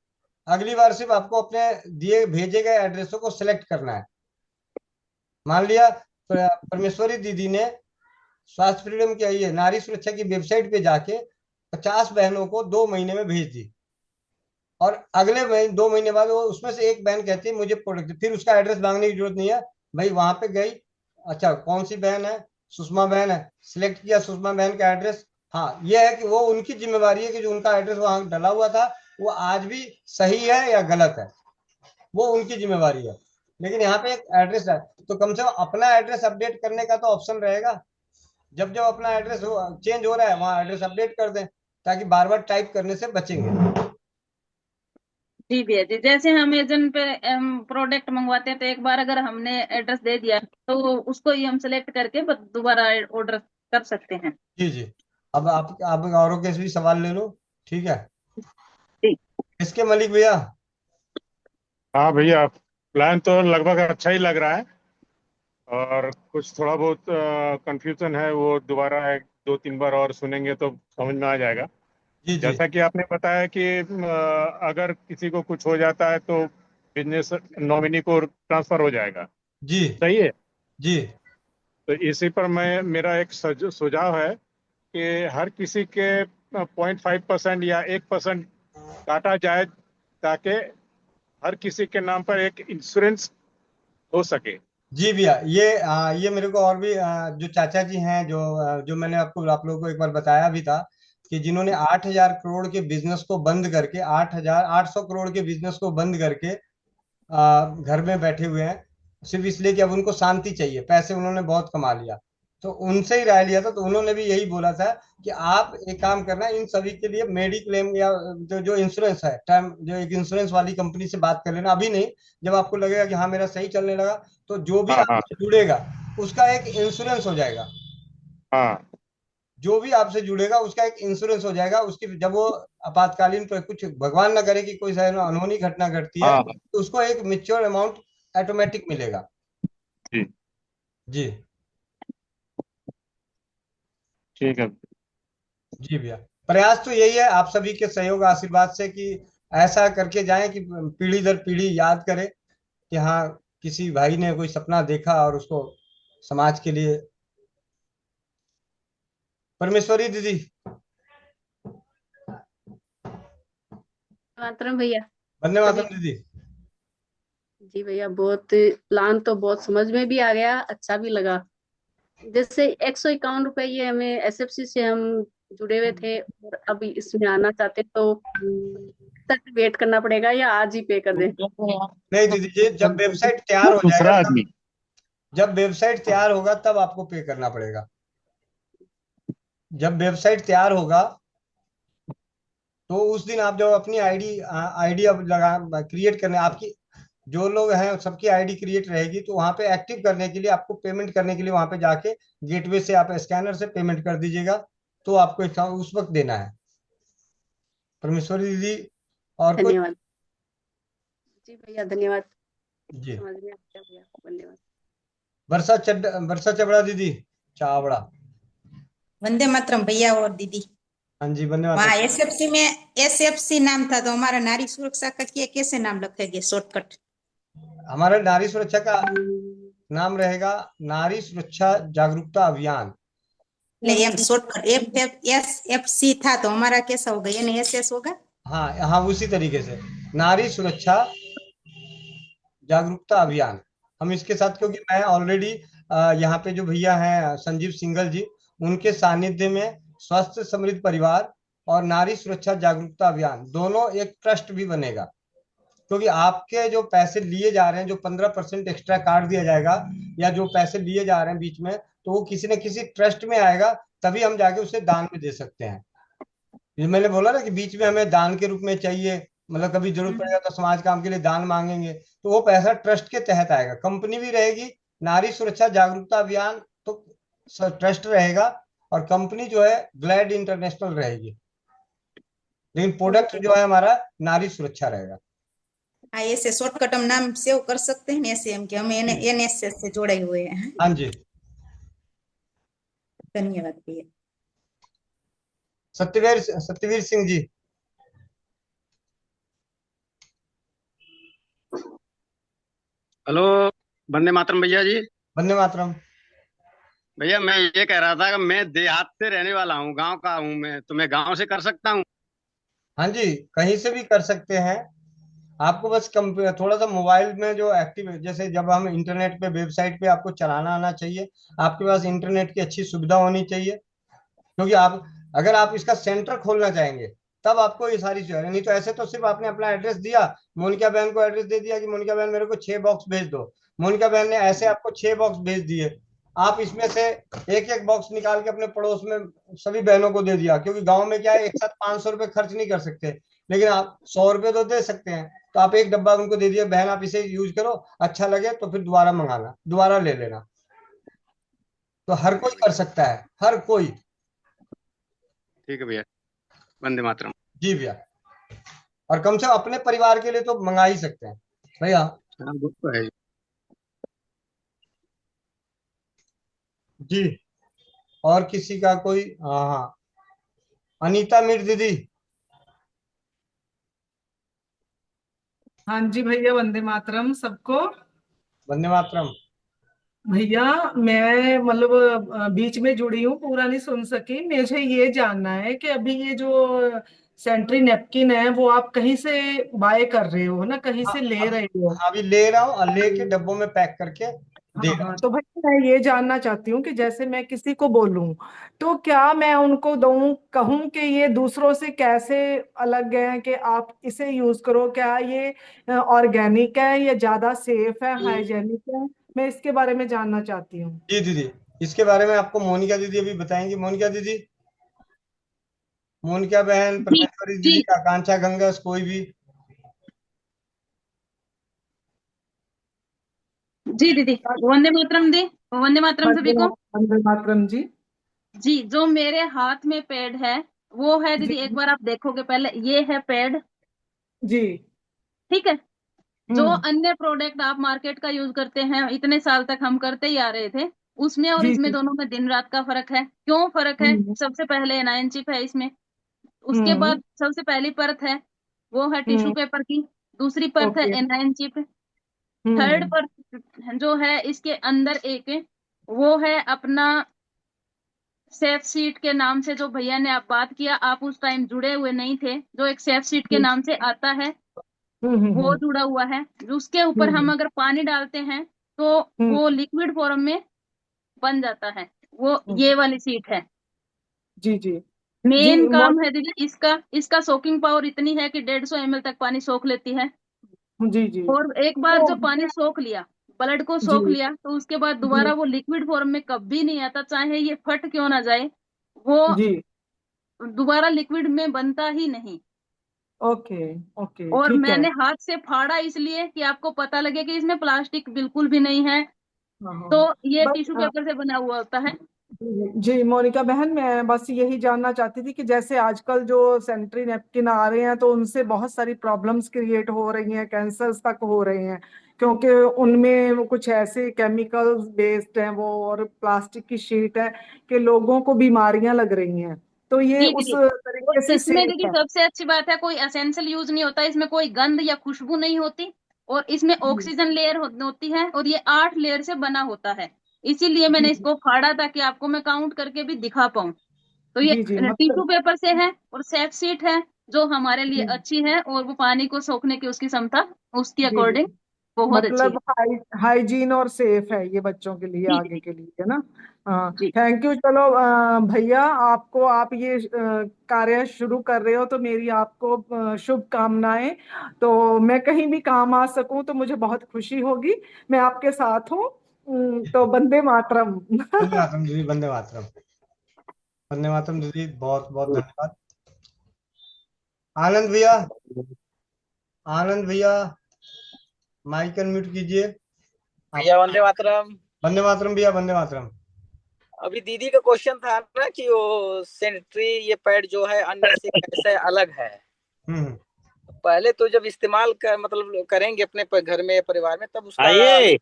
अगली बार सिर्फ आपको अपने दिए भेजे गए एड्रेसों को सिलेक्ट करना है। मान लिया परमेश्वरी दीदी ने स्वास्थ्य फ्रीडम की ये नारी सुरक्षा की वेबसाइट पे जाके 50 बहनों को 2 महीने में भेज दी, और अगले महीने 2 महीने बाद वो उसमें से एक बहन कहती है मुझे प्रोडक्ट, फिर उसका एड्रेस मांगने की जरूरत नहीं है। भाई वहां पे गई, अच्छा कौन सी बहन है, सुषमा बहन है, सिलेक्ट किया सुषमा बहन का एड्रेस। हाँ, ये है कि वो उनकी जिम्मेवारी है कि जो उनका एड्रेस वहां डला हुआ था वो आज भी सही है या गलत है, वो उनकी जिम्मेवारी है। लेकिन यहाँ पे एक एड्रेस है तो कम से कम अपना एड्रेस अपडेट करने का तो ऑप्शन रहेगा। जब जब अपना एड्रेस चेंज हो रहा है वहां एड्रेस अपडेट कर दें, ताकि बार बार टाइप करने से बचेंगे। जी भैया जी, जैसे अमेजन पे प्रोडक्ट मंगवाते हैं तो एक बार अगर हमने एड्रेस दे दिया तो उसको ही हम सेलेक्ट करके दोबारा ऑर्डर कर सकते हैं। जी जी। अब आप औरों के भी सवाल ले लो, ठीक है। जी इसके मलिक भैया। हाँ भैया, प्लान तो लगभग अच्छा ही लग रहा है, और कुछ थोड़ा बहुत कंफ्यूजन है, वो दोबारा एक दो तीन बार और सुनेंगे तो समझ में आ जाएगा। जी जी जैसा कि आपने बताया कि अगर किसी को कुछ हो जाता है तो बिजनेस नॉमिनी को ट्रांसफर हो जाएगा। जी सही है। जी तो इसी पर मैं, मेरा एक सुझाव है कि हर किसी के 0.5% या 1% काटा जाए, ताकि हर किसी के नाम पर एक इंश्योरेंस हो सके। जी भैया, ये मेरे को और भी जो चाचा जी हैं, जो मैंने आपको आप लोगों को एक बार बताया भी था, कि जिन्होंने 8,000 करोड़ के बिजनेस को बंद करके, 8,800 करोड़ के बिजनेस को बंद करके घर में बैठे हुए हैं, सिर्फ इसलिए कि अब उनको शांति चाहिए, पैसे उन्होंने बहुत कमा लिया। तो उनसे ही राय लिया था, तो उन्होंने भी यही बोला था कि आप एक काम करना, इन सभी के लिए मेडिक्लेम या जो जो इंश्योरेंस है, टर्म, जो एक इंश्योरेंस वाली कंपनी से बात कर लेना। अभी नहीं, जब आपको लगेगा कि हाँ मेरा सही चलने लगा, तो जो भी हाँ हाँ आपसे जुड़ेगा उसका एक इंश्योरेंस हो जाएगा। हाँ जो भी आपसे जुड़ेगा उसका एक इंश्योरेंस हो जाएगा। उसकी जब वो आपातकालीन पर कुछ भगवान ना करे कि कोई अनहोनी घटना घटती है, हाँ। तो उसको एक मेच्योर अमाउंट ऑटोमेटिक मिलेगा। जी जी ठीक है। जी भैया, प्रयास तो यही है आप सभी के सहयोग आशीर्वाद से, कि ऐसा करके जाएं कि पीढ़ी दर पीढ़ी याद करे कि हाँ किसी भाई ने कोई सपना देखा और उसको समाज के लिए। परमेश्वरी दीदी। मातरम भैया। वंदे सभी। मातरम दीदी। जी भैया, बहुत प्लान तो बहुत समझ में भी आ गया, अच्छा भी लगा। जैसे 151 रुपए ये हमें एसएफसी से हम जुड़े हुए थे, और अभी इसमें आना चाहते तो तक वेट करना पड़ेगा या आज ही पे कर दें? नहीं दीदी जी, जब वेबसाइट तैयार हो दूसरा जाएगा आदमी। जब वेबसाइट तैयार होगा तब आपको पे करना पड़ेगा। जब वेबसाइट तैयार होगा तो उस दिन आप जब अपनी आईडी आईडी अब लगा क्रिएट करने, आपकी जो लोग हैं सबकी आईडी क्रिएट रहेगी, तो वहां पे एक्टिव करने के लिए आपको पेमेंट करने के लिए वहां पे जाके गेटवे से आप स्कैनर से पेमेंट कर दीजिएगा, तो आपको उस वक्त देना है। परमेश्वरी दीदी और कोई। धन्यवाद। जी भैया, धन्यवाद। जी। समझ में आ गया भैया, धन्यवाद। वर्षा चबड़ा दीदी, चावड़ा। वंदे मातरम भैया और दीदी। हाँ जी, वंदे वहाँ मातरम। एसएफसी में एसएफसी नाम था, तो हमारा नारी सुरक्षा का कैसे नाम रखेंगे शॉर्टकट? हमारा नारी सुरक्षा का नाम रहेगा नारी सुरक्षा जागरूकता अभियान। એટલે એમ શોર્ટકટ FFSFC था तो हमारा कैसा होगा, NSS होगा? हाँ हाँ, उसी तरीके से नारी सुरक्षा जागरूकता अभियान। हम इसके साथ, क्योंकि मैं ऑलरेडी यहाँ पे जो भैया हैं संजीव सिंघल जी, उनके सानिध्य में स्वस्थ समृद्ध परिवार और नारी सुरक्षा जागरूकता अभियान दोनों एक ट्रस्ट भी बनेगा। क्योंकि आपके जो पैसे लिए जा रहे हैं, जो 15% एक्स्ट्रा काट दिया जाएगा, या जो पैसे लिए जा रहे हैं बीच में, तो वो किसी न किसी ट्रस्ट में आएगा, तभी हम जाके उसे दान में दे सकते हैं। ये मैंने बोला ना कि बीच में हमें दान के रूप में चाहिए, मतलब कभी जरूरत पड़ेगा तो समाज काम के लिए दान मांगेंगे, तो वो पैसा ट्रस्ट के तहत आएगा। कंपनी भी रहेगी, नारी सुरक्षा जागरूकता अभियान तो ट्रस्ट रहेगा, और कंपनी जो है ग्लैड इंटरनेशनल रहेगी, लेकिन प्रोडक्ट जो है हमारा नारी सुरक्षा रहेगा। हाँ, ऐसे शॉर्टकट हम नाम सेव कर सकते हैं ऐसे, हम कि हम NSS से जोड़े हुए हैं। हाँ जी, धन्यवाद भैया। सत्यवीर सिंह जी। हेलो, वंदे मातरम भैया जी। वंदे मातरम। भैया मैं ये कह रहा था कि मैं देहात से रहने वाला हूँ, गांव का हूँ मैं, तो मैं गांव से कर सकता हूँ? हाँ जी, कहीं से भी कर सकते हैं। आपको बस थोड़ा सा मोबाइल में जो एक्टिव, जैसे जब हम इंटरनेट पे वेबसाइट पे आपको चलाना आना चाहिए, आपके पास इंटरनेट की अच्छी सुविधा होनी चाहिए। क्योंकि आप, अगर आप इसका सेंटर खोलना चाहेंगे तब आपको ये सारी चीजें, नहीं तो ऐसे तो सिर्फ आपने अपना एड्रेस दिया, मोनिका बहन को एड्रेस दे दिया कि मोनिका बहन मेरे को 6 बॉक्स भेज दो, मोनिका बहन ने ऐसे आपको 6 बॉक्स भेज दिए, आप इसमें से एक एक बॉक्स निकाल के अपने पड़ोस में सभी बहनों को दे दिया। क्योंकि गांव में क्या है, एक साथ 500 रुपये खर्च नहीं कर सकते, लेकिन आप 100 रुपये तो दे सकते हैं। तो आप एक डब्बा उनको दे दिया, बहन आप इसे यूज करो, अच्छा लगे तो फिर दोबारा मंगाना, दोबारा ले लेना। तो हर कोई कर सकता है, हर कोई। ठीक है भैया, वंदे मातरम। जी भैया, और कम से कम अपने परिवार के लिए तो मंगा ही सकते हैं भैया। हाँ, वो तो है। जी, और किसी का कोई? हाँ हाँ, अनीता मीर दीदी। हाँ जी भैया, वंदे मातरम सबको। वंदे मातरम। भैया मैं मतलब बीच में जुड़ी हूँ, पूरा नहीं सुन सकी। मुझे ये जानना है कि अभी ये जो सेंट्री नेपकिन है वो आप कहीं से बाय कर रहे हो ना, कहीं से ले रहे हो? अभी ले रहा हूँ, और लेके डब्बों में पैक करके दे हाँ रहा हाँ, हूँ। तो भैया मैं ये जानना चाहती हूँ कि जैसे मैं किसी को बोलूं तो क्या मैं उनको दूं, कहूं कि ये दूसरों से कैसे अलग है कि आप इसे यूज करो, क्या ये ऑर्गेनिक है या ज्यादा सेफ है, हाइजेनिक है? मैं इसके बारे में जानना चाहती हूँ। जी दीदी, इसके बारे में आपको मोनिका दीदी अभी बताएंगी। मोनिका दीदी, मोनिका बहन, जी परमेश्वरी जी दीदी, आकांक्षा गंगा, कोई भी। जी दीदी, वंदे मातरम दी, वंदे मातरम सभी को। वंदे मातरम जी। जी, जो मेरे हाथ में पैड है वो है जी दीदी, एक बार आप देखोगे पहले, ये है पैड, जी। ठीक है। जो हम्म। अन्य प्रोडक्ट आप मार्केट का यूज करते हैं, इतने साल तक हम करते ही आ रहे थे, उसमें और जी इसमें जी। दोनों में दिन रात का फर्क है। क्यों फर्क है? हम्म सबसे पहले एनायन चिप है इसमें, उसके हम्म बाद सबसे पहली परत है वो है टिश्यू हम्म। पेपर की, दूसरी परत है ओके। एनायन चिप, थर्ड हम्म परत जो है इसके अंदर एक, वो है अपना सेफ सीट के नाम से, जो भैया ने आप बात किया, आप उस टाइम जुड़े हुए नहीं थे, जो एक सेफ सीट के नाम से आता है वो हम्म जुड़ा हुआ है। जो उसके ऊपर हम हम्म अगर पानी डालते हैं तो हम्म वो लिक्विड फॉर्म में बन जाता है, वो हम्म। ये वाली सीट है। जी जी जी। मेन काम है दीदी इसका, इसका सोकिंग पावर इतनी है कि 150 ml तक पानी सोख लेती है। जी जी। और एक बार तो जो पानी सोख लिया, ब्लड को जी सोख लिया, तो उसके बाद जी दोबारा वो लिक्विड फॉर्म में कभी नहीं आता, चाहे ये फट क्यों ना जाए, वो जी। दोबारा लिक्विड में बनता ही नहीं। ओके ओके, और ठीक है। मैंने हाथ से फाड़ा इसलिए कि आपको पता लगे कि इसमें प्लास्टिक बिल्कुल भी नहीं है, हाँ हाँ। तो ये बस टिश्यू पेपर से बना हुआ होता है। जी मोनिका बहन, मैं बस यही जानना चाहती थी कि जैसे आजकल जो सैनिटरी नैपकिन आ रहे हैं तो उनसे बहुत सारी प्रॉब्लम्स क्रिएट हो रही हैं, कैंसर्स तक हो रहे हैं, क्योंकि उनमें वो कुछ ऐसे केमिकल्स बेस्ड हैं वो, और प्लास्टिक की शीट है कि लोगों को बीमारियां लग रही हैं। तो ये जी उस दीदी, और तरीके से इसमें सेफ दीदी है? सबसे अच्छी बात है, कोई एसेंशियल यूज नहीं होता, इसमें कोई गंध या खुशबू नहीं होती, और इसमें ऑक्सीजन लेयर होती है, और ये 8 लेयर से बना होता है। इसीलिए मैंने इसको फाड़ा ताकि आपको मैं काउंट करके भी दिखा पाऊं। तो ये जी जी टिश्यू मतलब पेपर से है और सेट शीट है जो हमारे लिए जी अच्छी है, और वो पानी को सोखने की उसकी क्षमता उसके जी जी अकॉर्डिंग बहुत अच्छी मतलब हाइजीन और सेफ है ये बच्चों के लिए, है। आगे के लिए, है ना। हाँ, जी थैंक यू। चलो भैया, आपको, आप ये कार्य शुरू कर रहे हो तो मेरी आपको शुभकामनाएं। तो मैं कहीं भी काम आ सकूं तो मुझे बहुत खुशी होगी। मैं आपके साथ हूँ। तो वंदे मातरम। वंदे मातरम दीदी, वंदे मातरम। वंदे मातरम दीदी, बहुत बहुत धन्यवाद। आनंद भैया, आनंद भैया माइक अनम्यूट कीजिए। भैया वंदे मातरम। वंदे मातरम भैया, वंदे मातरम। अभी दीदी का क्वेश्चन था ना कि वो सैनिटरी ये पैड जो है अन्य से कैसे अलग है। हम्म। पहले तो जब इस्तेमाल कर मतलब करेंगे अपने घर में परिवार में, तब उसका आइए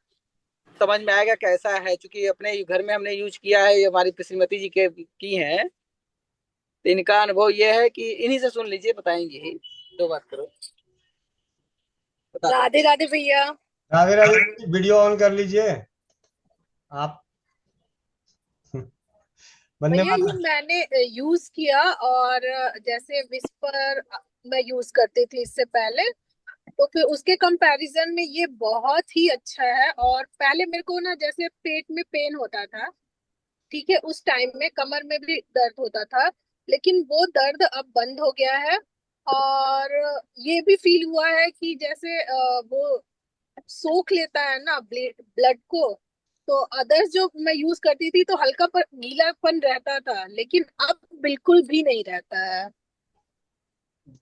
समझ में आएगा कैसा है, क्योंकि अपने घर में हमने यूज किया है, ये हमारी श्रीमती जी के की है, तो इनका अनुभव ये है कि इन्हीं से सुन लीजिए, बताएंगे ही। दो बात करो। राधे राधे भैया। राधे राधे। वीडियो ऑन कर लीजिए आप। वंदे भैया ये मातरम। मैंने यूज किया, और जैसे विस्पर मैं यूज करती थी इससे पहले, तो फिर उसके कंपैरिजन में ये बहुत ही अच्छा है। और पहले मेरे को ना जैसे पेट में पेन होता था, ठीक है, उस टाइम में कमर में भी दर्द होता था, लेकिन वो दर्द अब बंद हो गया है। और ये भी फील हुआ है कि जैसे वो सोख लेता है ना ब्लड को। तो अदर्स जो मैं यूज करती थी तो हल्का पर गीलापन रहता था, लेकिन अब बिल्कुल भी नहीं रहता है।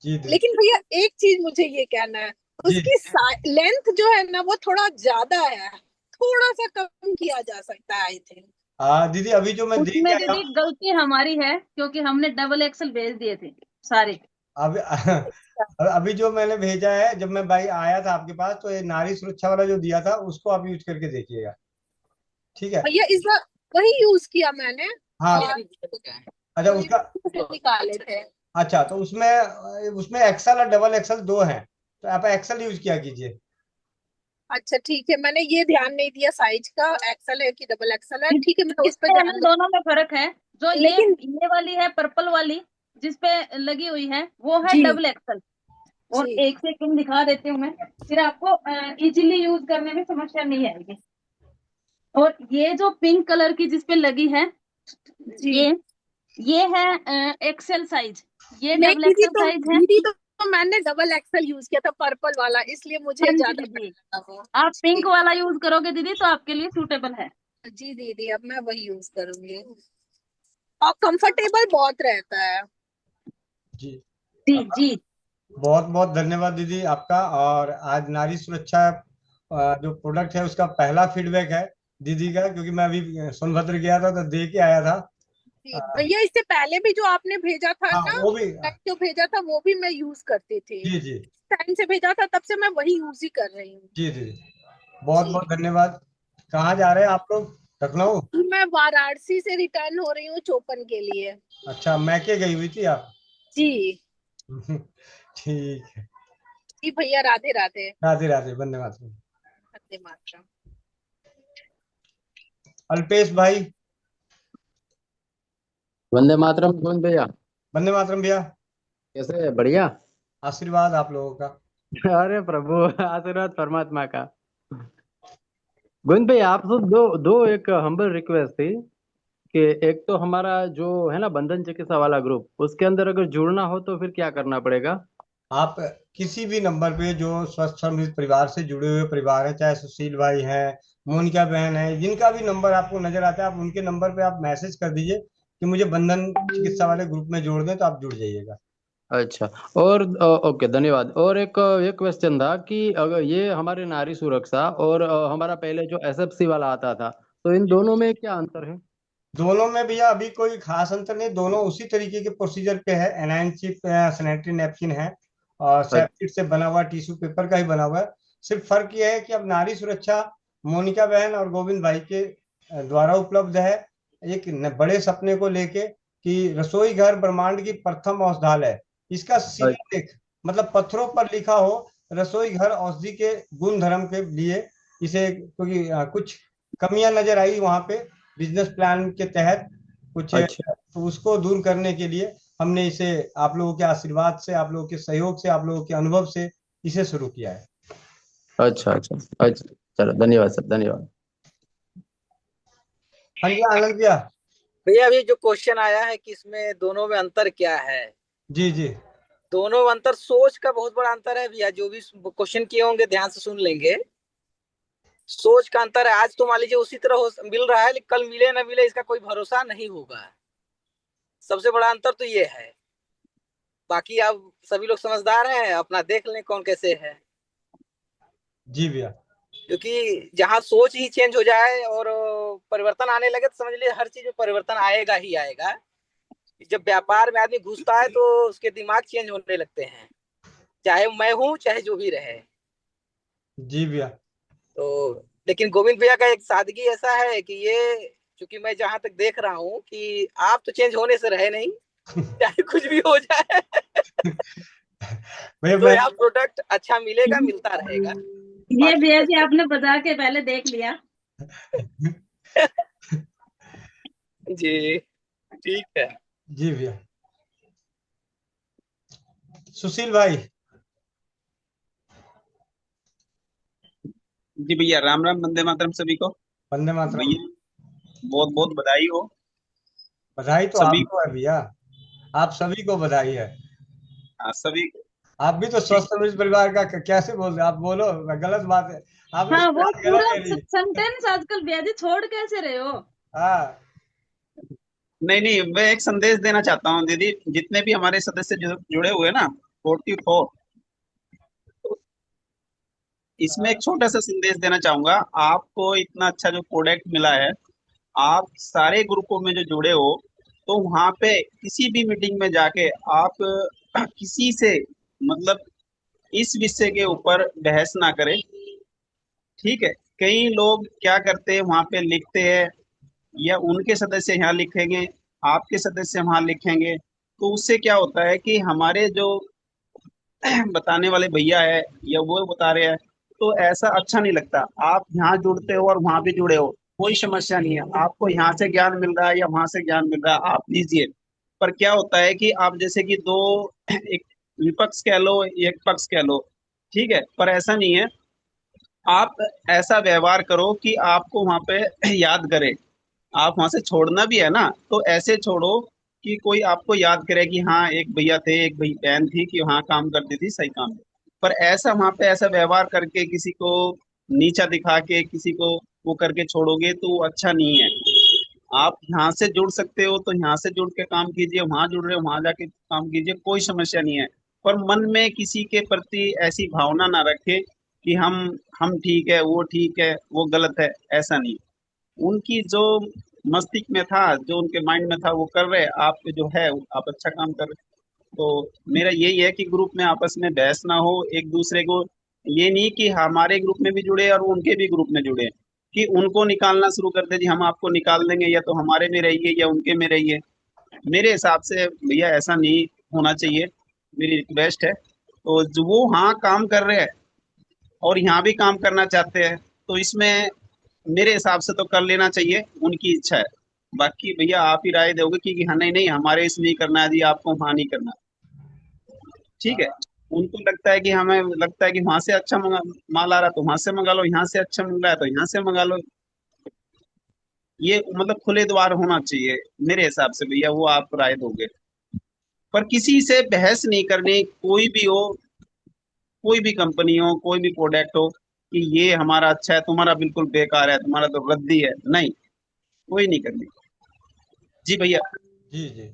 जी दीदी। लेकिन भैया एक चीज मुझे ये कहना है, जी उसकी लेंथ जो है ना वो थोड़ा ज्यादा है, थोड़ा सा कम किया जा सकता है आई थिंक। हाँ दीदी, अभी जो मैं देख के उसमें आया दीदी हूँ, गलती हमारी है क्योंकि हमने डबल एक्सल भेज दिए थे सारे। अभी अभी जो मैंने भेजा है, जब मैं भाई आया था आपके पास, तो ये नारी सुरक्षा वाला जो दिया था उसको आप यूज करके देखिएगा, ठीक है। भैया इस बार वही यूज किया मैंने, हाँ। और अच्छा वही उसका, से निकाले थे। अच्छा तो उसमें उसमें एक्सल और डबल एक्सल दो हैं, तो आप एक्सल यूज किया कीजिए। अच्छा ठीक है, मैंने ये ध्यान नहीं दिया साइज का, एक्सल है कि डबल एक्सल है, ठीक है मैं उस पर इसमें ध्यान इन दोनों में फर्क है। जो लेकिन ये वाली है पर्पल वाली जिसपे लगी हुई है, वो है जी डबल एक्सल। और जी एक सेकंड दिखा देती हूँ मैं, फिर आपको इजीली यूज करने में समस्या नहीं आएगी। और ये जो पिंक कलर की जिसपे लगी है, जी ये ये है एक्सेल साइज, ये नहीं डबल दीदी, एक्सेल तो साइज है। दीदी तो मैंने डबल एक्सल यूज किया था पर्पल वाला, इसलिए मुझे हाँ जी ज्यादा दीदी, बेटर लगा वो। आप पिंक जी वाला यूज करोगे दीदी तो आपके लिए सूटेबल है। जी दीदी, अब मैं वही यूज करूंगी, और कंफर्टेबल बहुत रहता है। जी। जी जी बहुत बहुत धन्यवाद दीदी आपका। और आज नारी सुरक्षा जो प्रोडक्ट है उसका पहला फीडबैक है दीदी का, क्योंकि मैं अभी सोनभद्र गया था तो दे के आया था। जी भैया, इससे पहले भी जो आपने भेजा था हाँ ना, वो भी। जो भेजा था वो भी मैं यूज करती थी, जी जी। टाइम से भेजा था तब से मैं वही यूज ही कर रही हूँ। जी दीदी, बहुत जी बहुत धन्यवाद। कहाँ जा रहे हैं आप लोग? लखनऊ? मैं वाराणसी से रिटर्न हो रही हूँ चोपन के लिए। अच्छा, मैके गई हुई थी आप? जी ठीक है। जी भैया, राधे राधे। राधे राधे, वंदे मातरम। वंदे मातरम। अल्पेश भाई। वंदे मातरम गोविंद भैया। वंदे मातरम भैया। कैसे है? बढ़िया। आशीर्वाद आप लोगों का। अरे प्रभु, आशीर्वाद परमात्मा का। गोविंद भैया, आपसे दो दो एक हम्बल रिक्वेस्ट थी कि एक तो हमारा जो है ना बंधन चिकित्सा वाला ग्रुप, उसके अंदर अगर जुड़ना हो तो फिर क्या करना पड़ेगा? आप किसी भी नंबर पे जो स्वस्थ समृद्ध परिवार से जुड़े हुए परिवार हैं, चाहे सुशील भाई हैं, मोनिका बहन है, जिनका भी नंबर आपको नजर आता है, आप उनके नंबर पे आप मैसेज कर दीजिए कि मुझे बंधन चिकित्सा वाले ग्रुप में जोड़ दें, तो आप जुड़ जाइएगा। अच्छा। और ओके, धन्यवाद। और एक क्वेश्चन था कि अगर ये हमारे नारी सुरक्षा और हमारा पहले जो एसएफसी वाला आता था, तो इन दोनों में क्या अंतर है? दोनों में भैया अभी कोई खास अंतर नहीं, दोनों उसी तरीके के प्रोसीजर पे है। एनाइन चिप सैनिटरी नैपकिन है और सेप्टिक से बना हुआ टिश्यू पेपर का ही बना हुआ है। सिर्फ फर्क यह है कि अब नारी सुरक्षा मोनिका बहन और गोविंद भाई के द्वारा उपलब्ध है, एक बड़े सपने को लेके कि रसोई घर ब्रह्मांड की प्रथम औषधालय। इसका शिलालेख मतलब पत्थरों पर लिखा हो, रसोई घर औषधि के गुण धर्म के लिए इसे, क्योंकि कुछ कमियां नजर आई वहां पे बिजनेस प्लान के तहत कुछ, अच्छा तो उसको दूर करने के लिए हमने इसे आप लोगों के आशीर्वाद से, आप लोगों के सहयोग से, आप लोगों के अनुभव से इसे शुरू किया है। अच्छा अच्छा अच्छा, चलो धन्यवाद सर, धन्यवाद। हाँ जी आनंद भैया। भैया अभी जो क्वेश्चन आया है कि इसमें दोनों में अंतर क्या है, जी जी दोनों में अंतर सोच का बहुत बड़ा अंतर है भैया। जो भी क्वेश्चन किए होंगे ध्यान से सुन लेंगे। सोच का अंतर है। आज तो मान लीजिए उसी तरह मिल रहा है, लेकिन कल मिले ना मिले इसका कोई भरोसा नहीं होगा। सबसे बड़ा अंतर तो ये है। बाकी आप सभी लोग समझदार हैं, अपना देख लें कौन कैसे है। जी भैया। क्योंकि जहाँ सोच ही चेंज हो जाए और परिवर्तन आने लगे तो समझ लीजिए हर चीज में परिवर्तन आएगा ही आएगा। जब व्यापार में आदमी घुसता है तो उसके दिमाग चेंज होने लगते हैं, चाहे मैं हूँ चाहे जो भी रहे। जी भैया। तो लेकिन गोविंद भैया का एक सादगी ऐसा है कि ये, क्योंकि मैं जहां तक देख रहा हूँ कि आप तो चेंज होने से रहे नहीं, चाहे कुछ भी हो जाए भैया तो मैं यहाँ प्रोडक्ट अच्छा मिलेगा, मिलता रहेगा। ये भैया जी आपने बजा के पहले देख लिया। जी ठीक है। जी भैया। सुशील भाई। जी भैया, राम राम, वंदे मातरम सभी को। वंदे मातरम। भैया बहुत बहुत बधाई हो बधाई तो सभी आपको है भैया, आप सभी को बधाई है। सभी। आप भी तो स्वस्थ समृद्ध परिवार का कैसे बोल रहे, आप बोलो, गलत बात है, आप हाँ इसको वो गलत पूरा ले रही सेंटेंस आजकल भैया जी छोड़ कैसे रहे हो? हाँ नहीं नहीं, मैं एक संदेश देना चाहता हूँ दीदी। जितने भी हमारे सदस्य जुड़े हुए हैं ना, 44, इसमें एक छोटा सा संदेश देना चाहूंगा। आपको इतना अच्छा जो प्रोडक्ट मिला है, आप सारे ग्रुपों में जो जुड़े हो, तो वहां पे किसी भी मीटिंग में जाके आप किसी से मतलब इस विषय के ऊपर बहस ना करें, ठीक है। कई लोग क्या करते हैं, वहां पे लिखते हैं या उनके सदस्य यहाँ लिखेंगे, आपके सदस्य वहां लिखेंगे, तो उससे क्या होता है कि हमारे जो बताने वाले भैया है या वो बता रहे हैं, तो ऐसा अच्छा नहीं लगता। आप यहाँ जुड़ते हो और वहां भी जुड़े हो, कोई समस्या नहीं है। आपको यहाँ से ज्ञान मिल रहा है या वहां से ज्ञान मिल रहा है, आप लीजिए। पर क्या होता है कि आप जैसे कि दो, एक विपक्ष कह लो एक पक्ष कह लो, ठीक है, पर ऐसा नहीं है। आप ऐसा व्यवहार करो कि आपको वहां पे याद करे। आप वहां से छोड़ना भी है ना, तो ऐसे छोड़ो कि कोई आपको याद करे कि हाँ एक भैया थे, एक भाई बहन थी कि वहाँ काम करती थी, सही काम है। पर ऐसा वहां पे ऐसा व्यवहार करके किसी को नीचा दिखा के किसी को वो करके छोड़ोगे तो वो अच्छा नहीं है। आप यहाँ से जुड़ सकते हो तो यहाँ से जुड़ के काम कीजिए, वहां जुड़ रहे हो वहां जाके काम कीजिए, कोई समस्या नहीं है। पर मन में किसी के प्रति ऐसी भावना ना रखे कि हम ठीक है, वो ठीक है, वो गलत है, ऐसा नहीं। उनकी जो मस्तिष्क में था, जो उनके माइंड में था, वो कर रहे, आप जो है आप अच्छा काम कर रहे। तो मेरा यही है कि ग्रुप में आपस में बहस ना हो, एक दूसरे को ये नहीं कि हमारे ग्रुप में भी जुड़े और उनके भी ग्रुप में जुड़े, कि उनको निकालना शुरू कर दे जी हम आपको निकाल देंगे, या तो हमारे में रहिए या उनके में रहिए। मेरे हिसाब से भैया ऐसा नहीं होना चाहिए, मेरी रिक्वेस्ट है। तो जो वो हाँ काम कर रहे हैं और यहाँ भी काम करना चाहते हैं, तो इसमें मेरे हिसाब से तो कर लेना चाहिए, उनकी इच्छा है। बाकी भैया आप ही राय दोगे कि हाँ नहीं नहीं हमारे इसमें ही करना है जी, आपको वहाँ नहीं करना, ठीक है। उनको लगता है कि हमें लगता है कि वहां से अच्छा माल आ रहा है तो वहां से मंगा लो, यहाँ से अच्छा मिल रहा है तो यहाँ से मंगा लो। ये मतलब खुले द्वार होना चाहिए मेरे हिसाब से भैया, वो आप राय दोगे। पर किसी से बहस नहीं करनी, कोई भी हो, कोई भी कंपनी हो, कोई भी प्रोडक्ट हो, कि ये हमारा अच्छा है, तुम्हारा बिल्कुल बेकार है, तुम्हारा तो रद्दी है, नहीं, कोई नहीं करनी। जी भैया। जी जी।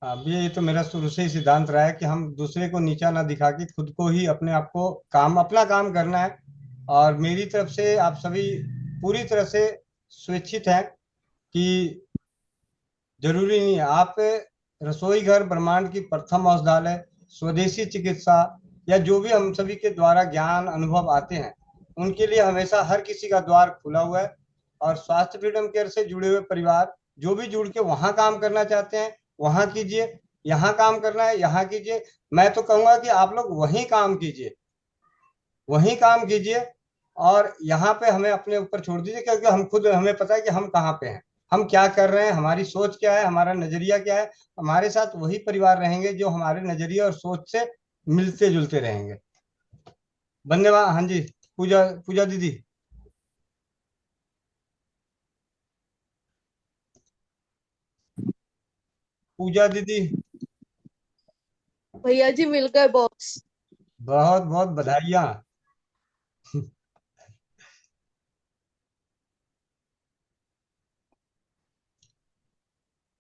हाँ भैया, ये तो मेरा शुरू से ही सिद्धांत रहा है कि हम दूसरे को नीचा ना दिखा के खुद को ही अपने आप को अपना काम करना है। और मेरी तरफ से आप सभी पूरी तरह से स्वेच्छित हैं कि जरूरी नहीं है आप रसोई घर ब्रह्मांड की प्रथम औषधालय, स्वदेशी चिकित्सा या जो भी हम सभी के द्वारा ज्ञान अनुभव आते हैं, उनके लिए हमेशा हर किसी का द्वार खुला हुआ है। और स्वास्थ्य फ्रीडम केयर से जुड़े हुए परिवार जो भी जुड़ के वहां काम करना चाहते हैं वहां कीजिए, यहाँ काम करना है यहाँ कीजिए। मैं तो कहूंगा कि आप लोग वहीं काम कीजिए, वहीं काम कीजिए। और यहाँ पे हमें अपने ऊपर छोड़ दीजिए, क्योंकि हम खुद, हमें पता है कि हम कहाँ पे हैं, हम क्या कर रहे हैं, हमारी सोच क्या है, हमारा नजरिया क्या है। हमारे साथ वही परिवार रहेंगे जो हमारे नजरिए और सोच से मिलते जुलते रहेंगे। धन्यवाद। हाँ जी, पूजा पूजा दीदी। पूजा दीदी, भैया जी मिल गए बॉक्स। बहुत बहुत बधाइयाँ।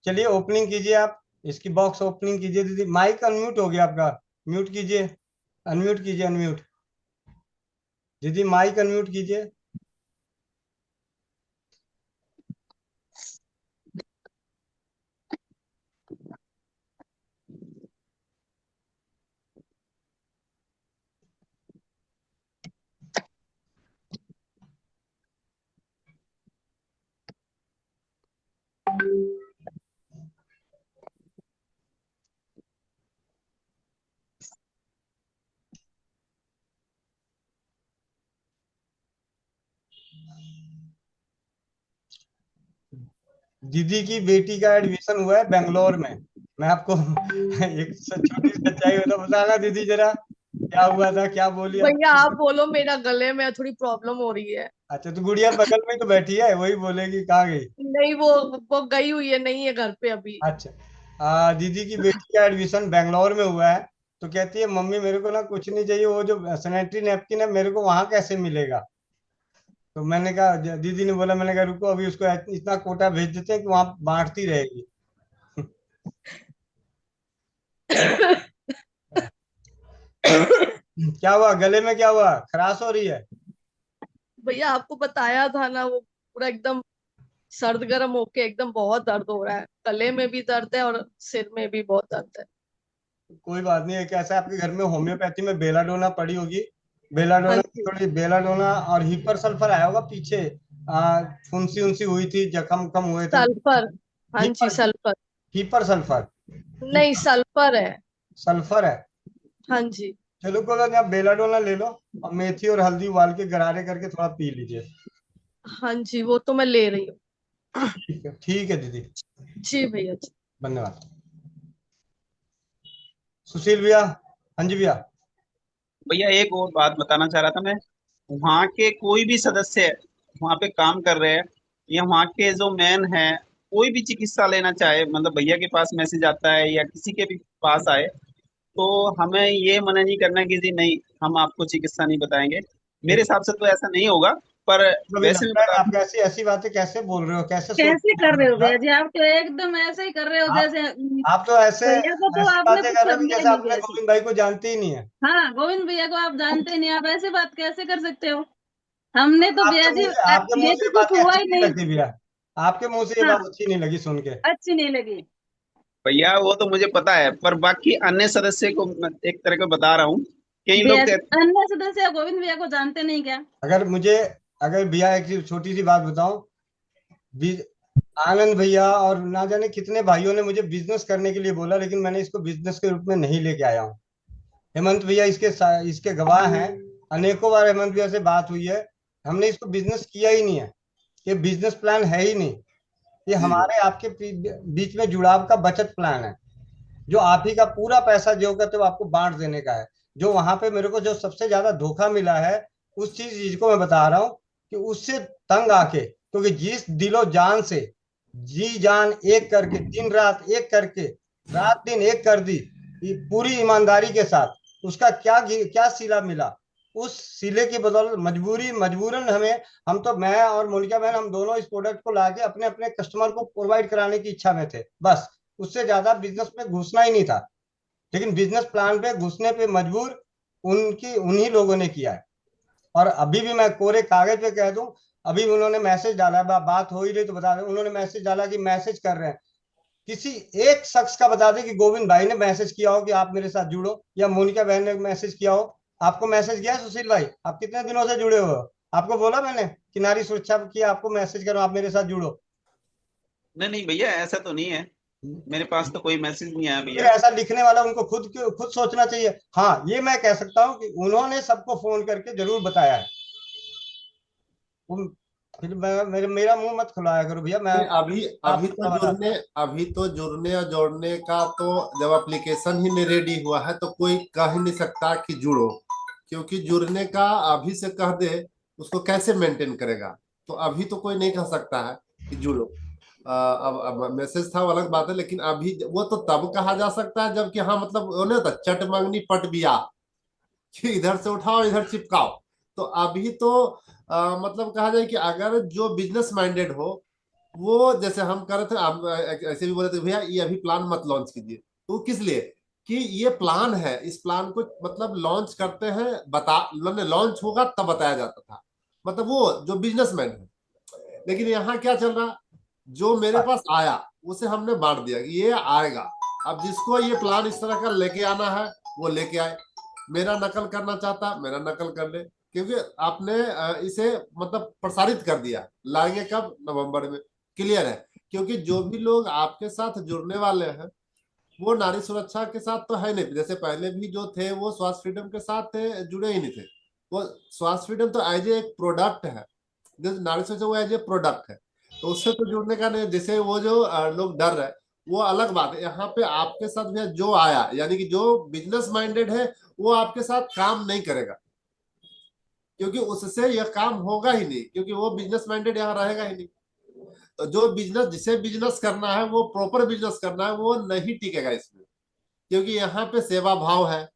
चलिए ओपनिंग कीजिए आप, इसकी बॉक्स ओपनिंग कीजिए दीदी। माइक अनम्यूट हो गया आपका, म्यूट कीजिए, अनम्यूट कीजिए, अनम्यूट। दीदी माइक अनम्यूट कीजिए। दीदी की बेटी का एडमिशन हुआ है बेंगलोर में। मैं आपको एक छोटी सी सच्चाई हो तो बताना दीदी, जरा क्या हुआ था, क्या बोली भैया आप आपकी? बोलो, मेरा गले में थोड़ी प्रॉब्लम हो रही है। अच्छा, तो गुड़िया बगल में तो बैठी है, वही बोलेगी, कहाँ गई? नहीं, वो गई हुई है, नहीं है घर पे अभी। अच्छा, दीदी की बेटी का एडमिशन बेंगलोर में हुआ है। तो कहती है मम्मी मेरे को ना कुछ नहीं चाहिए, वो जो सैनिटरी नैपकिन है मेरे को वहां कैसे मिलेगा? तो मैंने कहा, दीदी ने बोला, मैंने कहा रुको अभी उसको इतना कोटा भेज देते हैं कि वहां बांटती रहेगी। क्या हुआ, गले में क्या हुआ, खराश हो रही है? भैया आपको बताया था ना, वो पूरा एकदम सर्द गर्म होके एकदम बहुत दर्द हो रहा है। गले में भी दर्द है और सिर में भी बहुत दर्द है। कोई बात नहीं है, कैसा आपके घर में होम्योपैथी में बेलाडोना पड़ी होगी, हाँ बेलाडोना जी। थोड़ी, बेलाडोना और हिपर सल्फर आया होगा पीछे। फुंसी उनसी हुई थी, जख्म कम हुए थे। सल्फर। हाँ जी, हिपर, सल्फर। हिपर सल्फर, नहीं, हिपर सल्फर है। सल्फर है। हाँ जी। चलो कोई बात नहीं, आप बेलाडोना ले लो और मेथी और हल्दी उबाल के गरारे करके थोड़ा पी लीजिए। हाँ जी, वो तो मैं ले रही हूँ। ठीक है दीदी, जी भैया जी। धन्यवाद। सुशील भैया। हाँ जी भैया। भैया एक और बात बताना चाह रहा था मैं। वहाँ के कोई भी सदस्य वहाँ पे काम कर रहे हैं या वहाँ के जो मैन है, कोई भी चिकित्सा लेना चाहे, मतलब भैया के पास मैसेज आता है या किसी के भी पास आए, तो हमें ये मना नहीं करना कि जी नहीं हम आपको चिकित्सा नहीं बताएंगे। मेरे हिसाब से तो ऐसा नहीं होगा, पर कभी वैसे मैं लगता है बता आप कैसी ऐसी बातें कैसे बोल रहे हो, कैसे सोच कैसे रहे कर रहे हो हो? भैया जी, आप तो एकदम ऐसे ही कर रहे हो आप जैसे आप तो ऐसे भैया को तो ऐसी आपने बातें कुछ कर रहे हो कि समझा ही जैसे नहीं आपने कैसे। गोविंद भाई को जानते ही नहीं है। हाँ, गोविंद भैया को आप जानते नहीं, आप ऐसी बात कैसे कर सकते हो? हमने तो भैया जी, आपके मुंह ये से ये तो कुछ बातें हुआ अच्छी ही नहीं नहीं। लगती भैया, आपके मुंह से ये हाँ, बात अच्छी नहीं लगी सुन के। अच्छी नहीं लगी। भैया वो तो मुझे पता है, पर बाकी अन्य सदस्य को मैं एक तरह का बता रहा हूँ। कई लोग भैया जी, कहते अन्य सदस्य गोविंद भैया को जानते नहीं क्या? अगर मुझे, अगर भैया एक छोटी सी बात बताऊं, बि- आनंद भैया और ना जाने कितने भाइयों ने मुझे बिजनेस करने के लिए बोला, लेकिन मैंने इसको बिजनेस के रूप में नहीं लेके आया हूँ। हेमंत भैया इसके गवाह हैं। अनेकों बार हेमंत भैया से बात हुई है, हमने इसको बिजनेस किया ही नहीं है, ये बिजनेस प्लान है ही नहीं। ये हमारे आपके बीच में जुड़ाव का बचत प्लान है, जो आप ही का पूरा पैसा जो कहते हो आपको बांट देने का है। जो वहां पे मेरे को जो सबसे ज्यादा धोखा मिला है, उस चीज को मैं बता रहा हूँ कि उससे तंग आके, क्योंकि जिस दिलो जान से, जी जान एक करके, दिन रात एक करके, रात दिन एक कर दी, ये पूरी ईमानदारी के साथ, उसका क्या क्या सिला मिला? उस सिले की बदौलत मजबूरन हमें, हम तो, मैं और मोनिका बहन, हम दोनों इस प्रोडक्ट को लाके अपने अपने कस्टमर को प्रोवाइड कराने की इच्छा में थे बस। उससे ज्यादा बिजनेस में घुसना ही नहीं था। लेकिन बिजनेस प्लान पे घुसने पे मजबूर उनकी उन्हीं लोगों ने किया है। और अभी भी मैं कोरे कागज पे कह दूं, अभी उन्होंने मैसेज डाला है, बात हो ही रही तो बता दें, उन्होंने मैसेज डाला कि मैसेज कर रहे हैं। किसी एक शख्स का बता दें कि गोविंद भाई ने मैसेज किया हो कि आप मेरे साथ जुड़ो, या मोनिका बहन ने मैसेज किया हो। आपको मैसेज किया है सुशील भाई? आप कितने दिनों से जुड़े हो? आपको बोला मैंने कि नारी सुरक्षा की आपको मैसेज करो, आप मेरे साथ जुड़ो? नहीं नहीं भैया, ऐसा तो नहीं है, मेरे पास तो कोई मैसेज नहीं आया फिर भैया। ऐसा लिखने वाला उनको खुद सोचना चाहिए। हाँ, ये मैं कह सकता हूँ कि उन्होंने सबको फोन करके जरूर बताया है। फिर मेरा मुंह मत खुलाया करो भैया। मैं नहीं, अभी अभी तो जुड़ने और जोड़ने का तो जब एप्लीकेशन ही नहीं रेडी हुआ है तो कोई कह ही नहीं सकता कि जुड़ो, क्योंकि जुड़ने का अभी से कह दे उसको कैसे मेंटेन करेगा। तो अभी तो कोई नहीं कह सकता है कि जुड़ो। अब मैसेज था वो अलग बात है, लेकिन अभी वो तो तब कहा जा सकता है जबकि हाँ मतलब वो नहीं होता चट मंगनी पट बिया कि इधर से उठाओ इधर चिपकाओ। तो अभी तो मतलब कहा जाए कि अगर जो बिजनेस माइंडेड हो वो, जैसे हम कर रहे थे, आप ऐसे भी बोले थे भैया ये अभी प्लान मत लॉन्च कीजिए। तो किस लिए कि ये प्लान है, इस प्लान को मतलब लॉन्च करते हैं, लॉन्च होगा तब बताया जाता था, मतलब वो जो बिजनेसमैन है। लेकिन यहाँ क्या चल रहा, जो मेरे पास आया उसे हमने बांट दिया कि ये आएगा, अब जिसको ये प्लान इस तरह का लेके आना है वो लेके आए, मेरा नकल करना चाहता मेरा नकल कर ले, क्योंकि आपने इसे मतलब प्रसारित कर दिया। लाएंगे कब, नवंबर में, क्लियर है। क्योंकि जो भी लोग आपके साथ जुड़ने वाले हैं वो नारी सुरक्षा के साथ तो है नहीं। जैसे पहले भी जो थे वो स्वास्थ्य फ्रीडम के साथ थे, जुड़े ही नहीं थे। वो स्वास्थ्य फ्रीडम तो एज एक प्रोडक्ट है, जैसे नारी सुरक्षा वो एज ए प्रोडक्ट है, तो उससे तो जुड़ने का नहीं। जैसे वो जो लोग डर रहे वो अलग बात है। यहाँ पे आपके साथ भी जो आया, यानी कि जो बिजनेस माइंडेड है वो आपके साथ काम नहीं करेगा, क्योंकि उससे यह काम होगा ही नहीं, क्योंकि वो बिजनेस माइंडेड यहाँ रहेगा ही नहीं। तो जो बिजनेस, जिसे बिजनेस करना है वो प्रॉपर बिजनेस करना है, वो नहीं टिकेगा इसमें, क्योंकि यहाँ पे सेवा भाव है,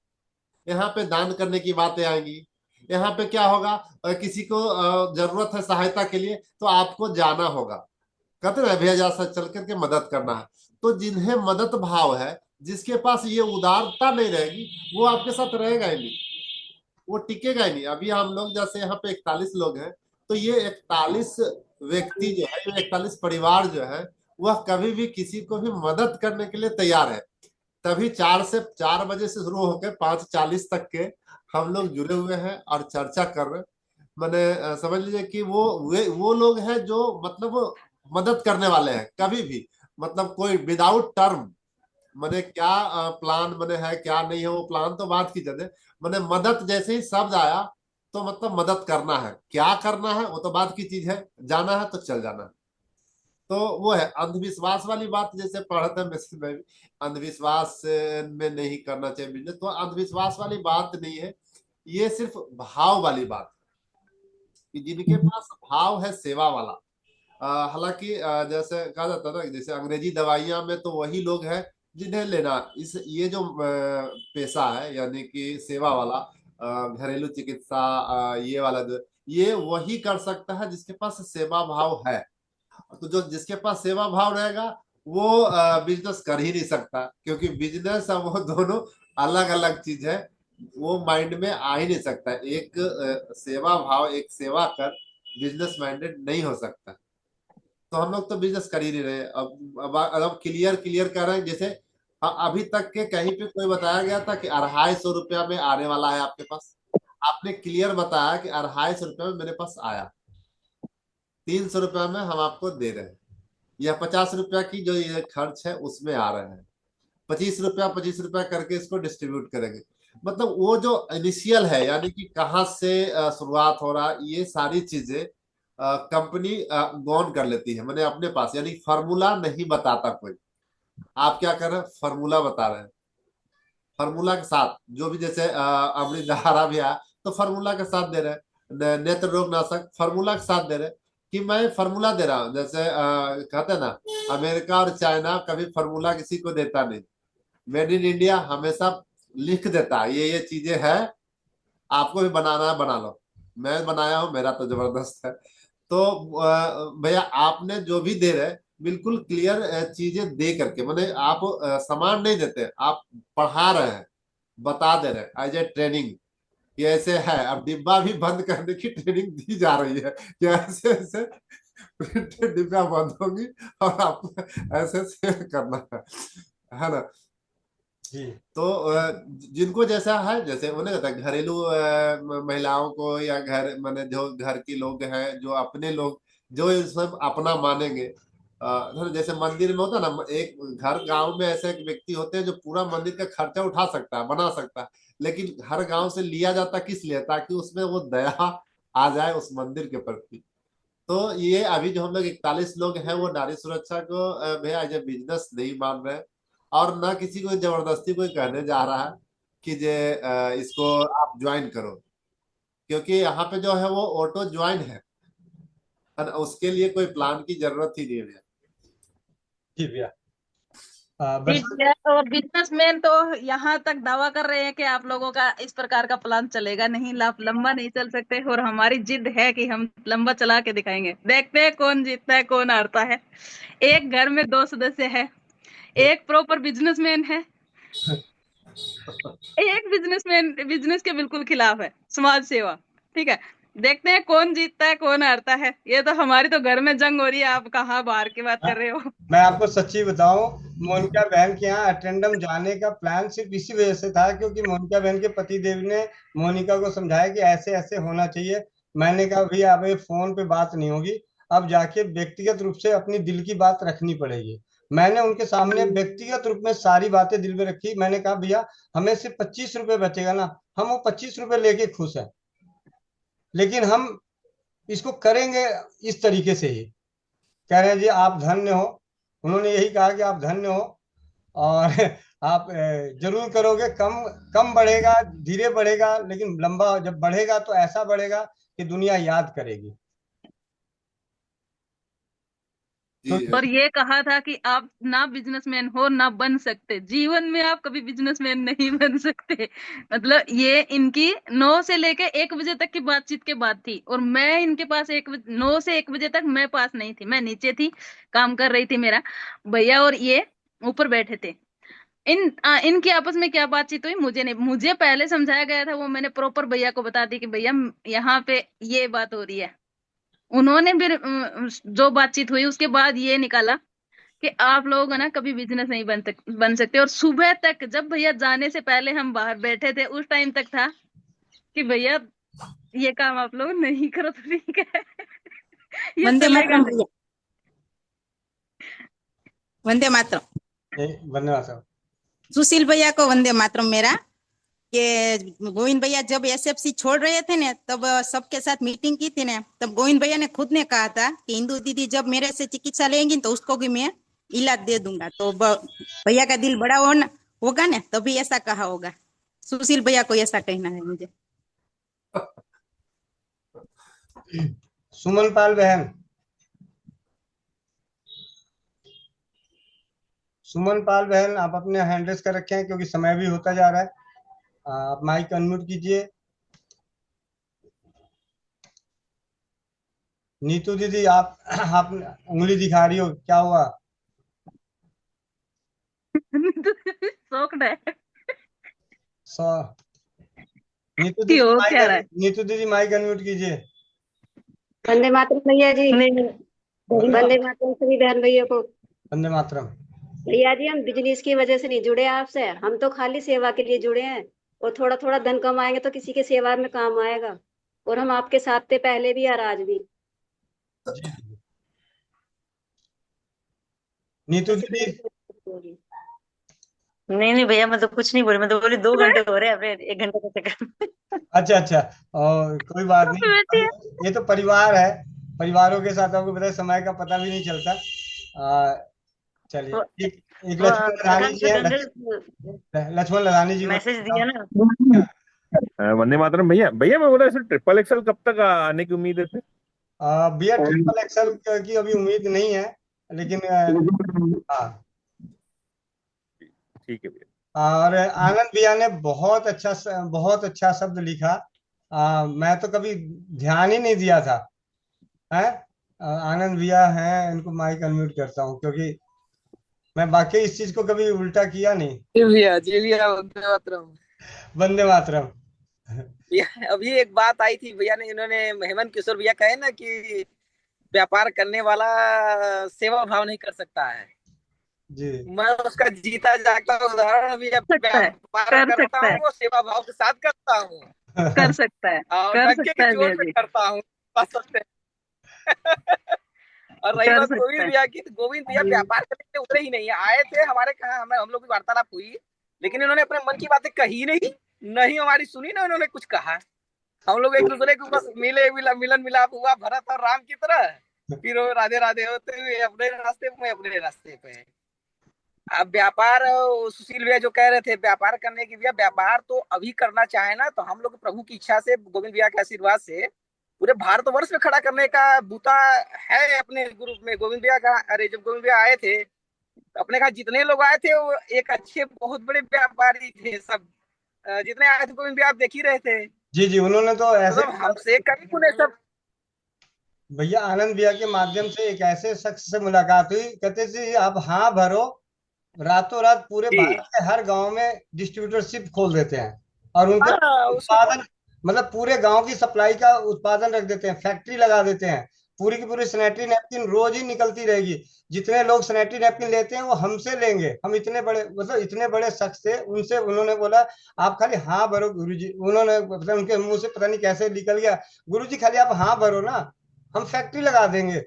यहाँ पे दान करने की बातें आएंगी। यहाँ पे क्या होगा, किसी को जरूरत है सहायता के लिए तो आपको जाना होगा, कहते हैं भैया जा चल करके मदद करना है। तो जिन्हें मदद भाव है, जिसके पास ये उदारता नहीं रहेगी वो आपके साथ रहेगा ही नहीं, वो टिकेगा ही नहीं। अभी हम लोग जैसे यहाँ पे 41 लोग हैं, तो ये 41 व्यक्ति जो है, ये 41 परिवार जो है, वह कभी भी किसी को भी मदद करने के लिए तैयार है। तभी 4 बजे से शुरू होकर 5:40 तक के हम लोग जुड़े हुए हैं और चर्चा कर रहे हैं। मैंने समझ लीजिए कि वो लोग हैं जो मतलब मदद करने वाले हैं कभी भी, मतलब कोई विदाउट टर्म, मैंने क्या प्लान मैंने है क्या नहीं है वो प्लान तो बात की जाए, मैंने मदद जैसे ही शब्द आया तो मतलब मदद करना है, क्या करना है वो तो बात की चीज है, जाना है तो चल जाना है। तो वो है अंधविश्वास वाली बात, जैसे पढ़ा था मैसेज में भी, अंधविश्वास में नहीं करना चाहिए बिजनेस, तो अंधविश्वास वाली बात नहीं है, ये सिर्फ भाव वाली बात कि जिनके पास भाव है सेवा वाला। हालांकि जैसे कहा जाता है ना, जैसे अंग्रेजी दवाइयां में तो वही लोग हैं जिन्हें लेना, इस ये जो पेशा है यानी कि सेवा वाला, घरेलू चिकित्सा, ये वाला जो, ये वही कर सकता है जिसके पास सेवा भाव है। तो जो जिसके पास सेवा भाव रहेगा वो बिजनेस कर ही नहीं सकता, क्योंकि बिजनेस और वो दोनों अलग अलग चीज है, वो माइंड में आ ही नहीं सकता। एक सेवा भाव, एक सेवा कर बिजनेस माइंडेड नहीं हो सकता। तो हम लोग तो बिजनेस कर ही नहीं रहे। अब क्लियर कर रहे हैं। जैसे अभी तक के कहीं पे कोई बताया गया था कि 250 रुपया में आने वाला है आपके पास, आपने क्लियर बताया कि 250 रुपया में मेरे पास आया, 300 रुपया में हम आपको दे रहे हैं, या 50 रुपया की जो ये खर्च है उसमें आ रहे हैं, 25 रुपया करके इसको डिस्ट्रीब्यूट करेंगे। मतलब वो जो इनिशियल है, यानी कि कहाँ से शुरुआत हो रहा, ये सारी चीजें कंपनी गौन कर लेती है, मैंने अपने पास, यानी फार्मूला नहीं बताता कोई। आप क्या कर रहे हैं, फार्मूला बता रहे हैं, फार्मूला के साथ जो भी, जैसे अमृत धारा भी आया तो फार्मूला के साथ दे रहे हैं, नेत्र रोग नाशक फार्मूला के साथ दे रहे हैं, कि मैं फार्मूला दे रहा हूं। जैसे कहते हैं ना, अमेरिका और चाइना कभी फार्मूला किसी को देता नहीं, मेड इन इंडिया हमेशा लिख देता है ये चीजें है, आपको भी बनाना है बना लो, मैं बनाया हूं मेरा तो जबरदस्त है। तो भैया आपने जो भी दे रहे बिल्कुल क्लियर चीजें दे करके, मैंने आप सामान नहीं देते, आप पढ़ा रहे हैं, बता दे रहे एज ए ट्रेनिंग, ये ऐसे है। अब डिब्बा भी बंद करने की ट्रेनिंग दी जा रही है कि ऐसे ऐसे प्रिंटेड डिब्बा बंद होंगी और आपको ऐसे सेल करना है ना। तो जिनको जैसा है, जैसे उन्हें कहता है घरेलू महिलाओं को, या घर माने जो घर के लोग हैं, जो अपने लोग जो सब अपना मानेंगे, जैसे मंदिर में होता है ना, एक घर गांव में ऐसे एक व्यक्ति होते हैं जो पूरा मंदिर का खर्चा उठा सकता है, बना सकता है, लेकिन हर गांव से लिया जाता किस लिए, ताकि उसमें वो दया आ जाए उस मंदिर के प्रति, तो ये अभी जो हम लोग 41 लोग हैं वो नारी सुरक्षा को भैया एज ए बिजनेस नहीं मान रहे, और ना किसी को जबरदस्ती कोई कहने जा रहा है कि जे इसको आप ज्वाइन करो, क्योंकि यहाँ पे जो है वो ऑटो ज्वाइन है, और उसके लिए कोई प्लान की जरूरत ही नहीं है भैया। जी भैया। और बिजनेसमैन तो यहाँ तक दावा कर रहे हैं कि आप लोगों का इस प्रकार का प्लान चलेगा नहीं, आप लंबा नहीं चल सकते, और हमारी जिद है कि हम लंबा चला के दिखाएंगे। देखते हैं कौन जीतता है कौन हारता है। एक घर में 2 सदस्य है, एक प्रॉपर बिजनेसमैन है, एक बिजनेसमैन बिजनेस के बिल्कुल खिलाफ है, समाज सेवा। ठीक है, देखते हैं कौन जीतता है कौन हारता है। ये तो हमारी तो घर में जंग हो रही है, आप कहाँ बाहर की बात कर रहे हो। मैं आपको सच्ची बताऊं, मोनिका बहन के यहाँ अटेंडम जाने का प्लान सिर्फ इसी वजह से था क्योंकि मोनिका बहन के पति देव ने मोनिका को समझाया कि ऐसे ऐसे होना चाहिए। मैंने कहा भैया अब ये फोन पे बात नहीं होगी, अब जाके व्यक्तिगत रूप से अपनी दिल की बात रखनी पड़ेगी। मैंने उनके सामने व्यक्तिगत रूप में सारी बातें दिल में रखी। मैंने कहा भैया हमें सिर्फ 25 रुपए बचेगा ना, हम वो 25 रुपए लेके खुश है, लेकिन हम इसको करेंगे इस तरीके से ही। कह रहे हैं जी आप धन्य हो, उन्होंने यही कहा कि आप धन्य हो और आप जरूर करोगे, कम कम बढ़ेगा, धीरे बढ़ेगा, लेकिन लंबा जब बढ़ेगा तो ऐसा बढ़ेगा कि दुनिया याद करेगी। और ये कहा था कि आप ना बिजनेसमैन हो ना बन सकते, जीवन में आप कभी बिजनेसमैन नहीं बन सकते। मतलब ये इनकी 9 से लेके 1 बजे तक की बातचीत के बाद थी, और मैं इनके पास 9 से 1 बजे तक मैं पास नहीं थी, मैं नीचे थी, काम कर रही थी मेरा भैया, और ये ऊपर बैठे थे। इनकी आपस में क्या बातचीत हुई मुझे नहीं, मुझे पहले समझाया गया था, वो मैंने प्रॉपर भैया को बता दी कि भैया यहाँ पे ये बात हो रही है। उन्होंने फिर जो बातचीत हुई उसके बाद ये निकाला कि आप लोग है ना कभी बिजनेस नहीं बन सकते। और सुबह तक जब भैया जाने से पहले हम बाहर बैठे थे उस टाइम तक था कि भैया ये काम आप लोग नहीं करो तो ठीक है। ये वंदे चलेगा मातरम नहीं। भैया, वंदे मातरम। वंदे मातरम। सुशील भैया को वंदे मातरम मेरा। कि गोविंद भैया जब एसएफसी छोड़ रहे थे ना, तब सबके साथ मीटिंग की थी ना, तब गोविंद भैया ने खुद ने कहा था कि इंदु दीदी जब मेरे से चिकित्सा लेंगी तो उसको भी मैं इलाज दे दूंगा। तो भैया का दिल बड़ा होगा ना, तभी ऐसा कहा होगा। सुशील भैया को ऐसा कहना है मुझे। सुमन पाल बहन, सुमन पाल बहन आप अपने हैंड रेस कर रखे हैं क्योंकि समय भी होता जा रहा है। आप माइक अनम्यूट कीजिए। नीतू दीदी आप उंगली दिखा रही हो, क्या हुआ? शौक है। नीतू दीदी माइक अनम्यूट कीजिए। वंदे मातरम भैया जी, वंदे मातरम सभी बहन भैया को। वंदे मातरम। भैया जी हम बिजनेस की वजह से नहीं जुड़े आपसे, हम तो खाली सेवा के लिए जुड़े हैं, और थोड़ा थोड़ा धन कमाएंगे तो किसी के सेवा में काम आएगा। और हम आपके साथ थे पहले भी और आज भी। नीतू दीदी। नहीं भैया मैं तो कुछ नहीं बोली, मैं तो बोली 2 घंटे हो रहे हैं, अबे 1 घंटे का चक्कर। अच्छा अच्छा, और कोई बात नहीं, ये तो परिवार है, परिवारों के साथ आपको पता है समय का पता भी नहीं चलता। चलिए एक लक्ष्मण लधानी जी हैं, लक्ष्मण लधानी जी मैसेज दिया ना। वंदे मातरम भैया। भैया मैं बोला ट्रिपल एक्सल कब तक आने की उम्मीद है? भैया ट्रिपल एक्सल की अभी उम्मीद नहीं है, लेकिन हाँ ठीक है भैया। और आनंद भैया ने बहुत अच्छा शब्द लिखा। मैं तो कभी ध्यान ही नहीं दिया था। है आनंद भैया हैं, इनको माइक अनम्यूट करता हूँ क्योंकि मैं बाकी इस चीज को कभी उल्टा किया नहीं। जी भैया वंदे मातरम। वंदे मातरम। अभी एक बात आई थी भैया ने, इन्होंने हेमंत किशोर भैया कहे ना कि व्यापार करने वाला सेवा भाव नहीं कर सकता है जी। मैं उसका जीता जागता उदाहरण अभी व्यापार करता हूँ, वो सेवा भाव के साथ करता हूँ। कर सकता है, और कर डंके सकता की है जोर भैया पे जी। करता हूँ। और रही बात गोविंद भैया की, तो गोविंद भैया व्यापार करने के लिए उतरे ही नहीं है, आए थे हमारे कहा, हम लोग की वार्तालाप हुई, लेकिन इन्होंने अपने मन की बातें कही नहीं हमारी सुनी ना उन्होंने कुछ कहा। हम लोग एक दूसरे को बस मिले मिलन मिलाप हुआ भरत और राम की तरह, फिर वो राधे राधे होते हुए अपने रास्ते पे, अपने रास्ते पे। अब व्यापार सुशील भैया जो कह रहे थे व्यापार करने की, भैया व्यापार तो अभी करना चाहे ना तो हम लोग प्रभु की इच्छा से, गोविंद भैया के आशीर्वाद से पूरे भारतवर्ष में खड़ा करने का बूता है अपने ग्रुप में। गोविंद भैया का, अरे जब गोविंद भैया आए थे अपने कहा जितने लोग आए थे वो एक अच्छे बहुत बड़े व्यापारी थे सब, जितने आए थे गोविंद भैया आप देख ही रहे थे। जी जी, उन्होंने तो ऐसे हमसे कभी कुछ सब। भैया आनंद भैया के माध्यम से एक ऐसे शख्स से मुलाकात हुई, कहते थे आप हाँ भरो, रातों रात पूरे भारत के हर गांव में डिस्ट्रीब्यूटरशिप खोल देते हैं और उनके उत्पादन, मतलब पूरे गांव की सप्लाई का उत्पादन रख देते हैं, फैक्ट्री लगा देते हैं, पूरी की पूरी सैनिटरी नैपकिन रोज ही निकलती रहेगी। जितने लोग सैनिटरी नैपकिन लेते हैं वो हमसे लेंगे। हम इतने बड़े, मतलब इतने बड़े शख्स थे, उनसे उन्होंने बोला आप खाली हाँ भरो गुरुजी। उन्होंने मतलब उनके मुंह से पता नहीं कैसे निकल गया, गुरुजी खाली आप हाँ भरो ना, हम फैक्ट्री लगा देंगे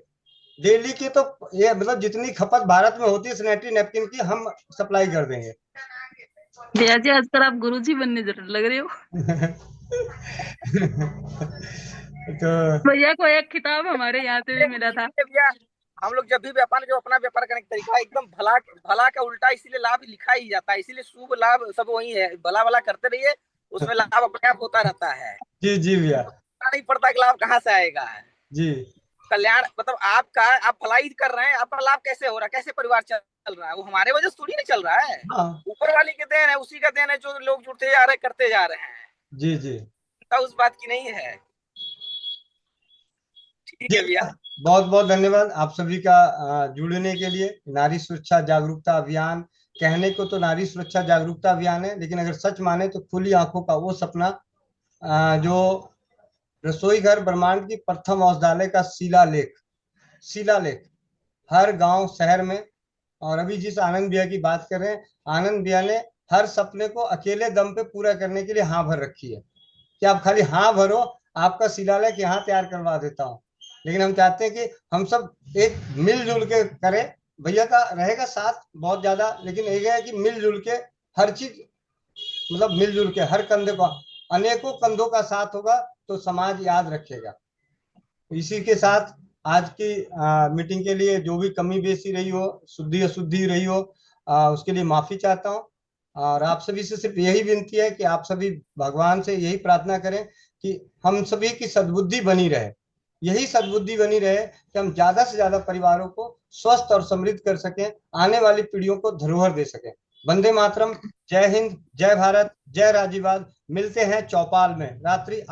दिल्ली की, तो ये मतलब जितनी खपत भारत में होती है सैनिटरी नैपकिन की हम सप्लाई कर देंगे। भैया जी आजकल आप गुरुजी बनने जरूर लग रहे हो। तो भैया को एक खिताब हमारे यहाँ से भी मिला था। भैया हम लोग जब भी व्यापार, जो अपना व्यापार करने का तरीका एकदम भला का उल्टा, इसीलिए लाभ लिखा ही जाता है, इसीलिए शुभ लाभ सब वही है। भला भला करते रहिए, उसमें लाभ अपने आप होता रहता है। जी जी भैया, नहीं पड़ता कि लाभ कहाँ से आएगा। जी कल्याण मतलब आपका, आप भलाई कर रहे हैं, आपका लाभ कैसे हो रहा है, कैसे परिवार चल रहा है, वो हमारे वजह से थोड़ी नहीं चल रहा है। ऊपर वाली के देन है, उसी का देन है जो लोग जुड़ते जा रहे, करते जा रहे हैं। जी जी, तो उस बात की नहीं है। ठीक है भैया, बहुत बहुत धन्यवाद आप सभी का जुड़ने के लिए। नारी सुरक्षा जागरूकता अभियान कहने को तो नारी सुरक्षा जागरूकता अभियान है, लेकिन अगर सच माने तो खुली आंखों का वो सपना जो रसोई घर ब्रह्मांड की प्रथम औषधालय का शिलालेख हर गांव शहर में। और अभी जिस आनंद भैया की बात कर रहे हैं, आनंद भैया ने हर सपने को अकेले दम पे पूरा करने के लिए हाँ भर रखी है कि आप खाली हाँ भरो, आपका शिलालेख यहाँ तैयार करवा देता हूँ। लेकिन हम चाहते हैं कि हम सब एक मिलजुल के करें। भैया का रहेगा साथ बहुत ज्यादा, लेकिन एक है कि मिलजुल के हर चीज, मतलब मिलजुल के हर कंधे को, अनेकों कंधों का साथ होगा तो समाज याद रखेगा। इसी के साथ आज की मीटिंग के लिए जो भी कमी बेसी रही हो, शुद्धि अशुद्धि रही हो, उसके लिए माफी चाहता हूँ। और आप सभी से सिर्फ यही विनती है कि आप सभी भगवान से यही प्रार्थना करें कि हम सभी की सद्बुद्धि बनी रहे, यही सद्बुद्धि बनी रहे कि हम ज्यादा से ज्यादा परिवारों को स्वस्थ और समृद्ध कर सकें, आने वाली पीढ़ियों को धरोहर दे सकें। वंदे मातरम, जय हिंद, जय भारत, जय राज्यवाद। मिलते हैं चौपाल में रात्रि 8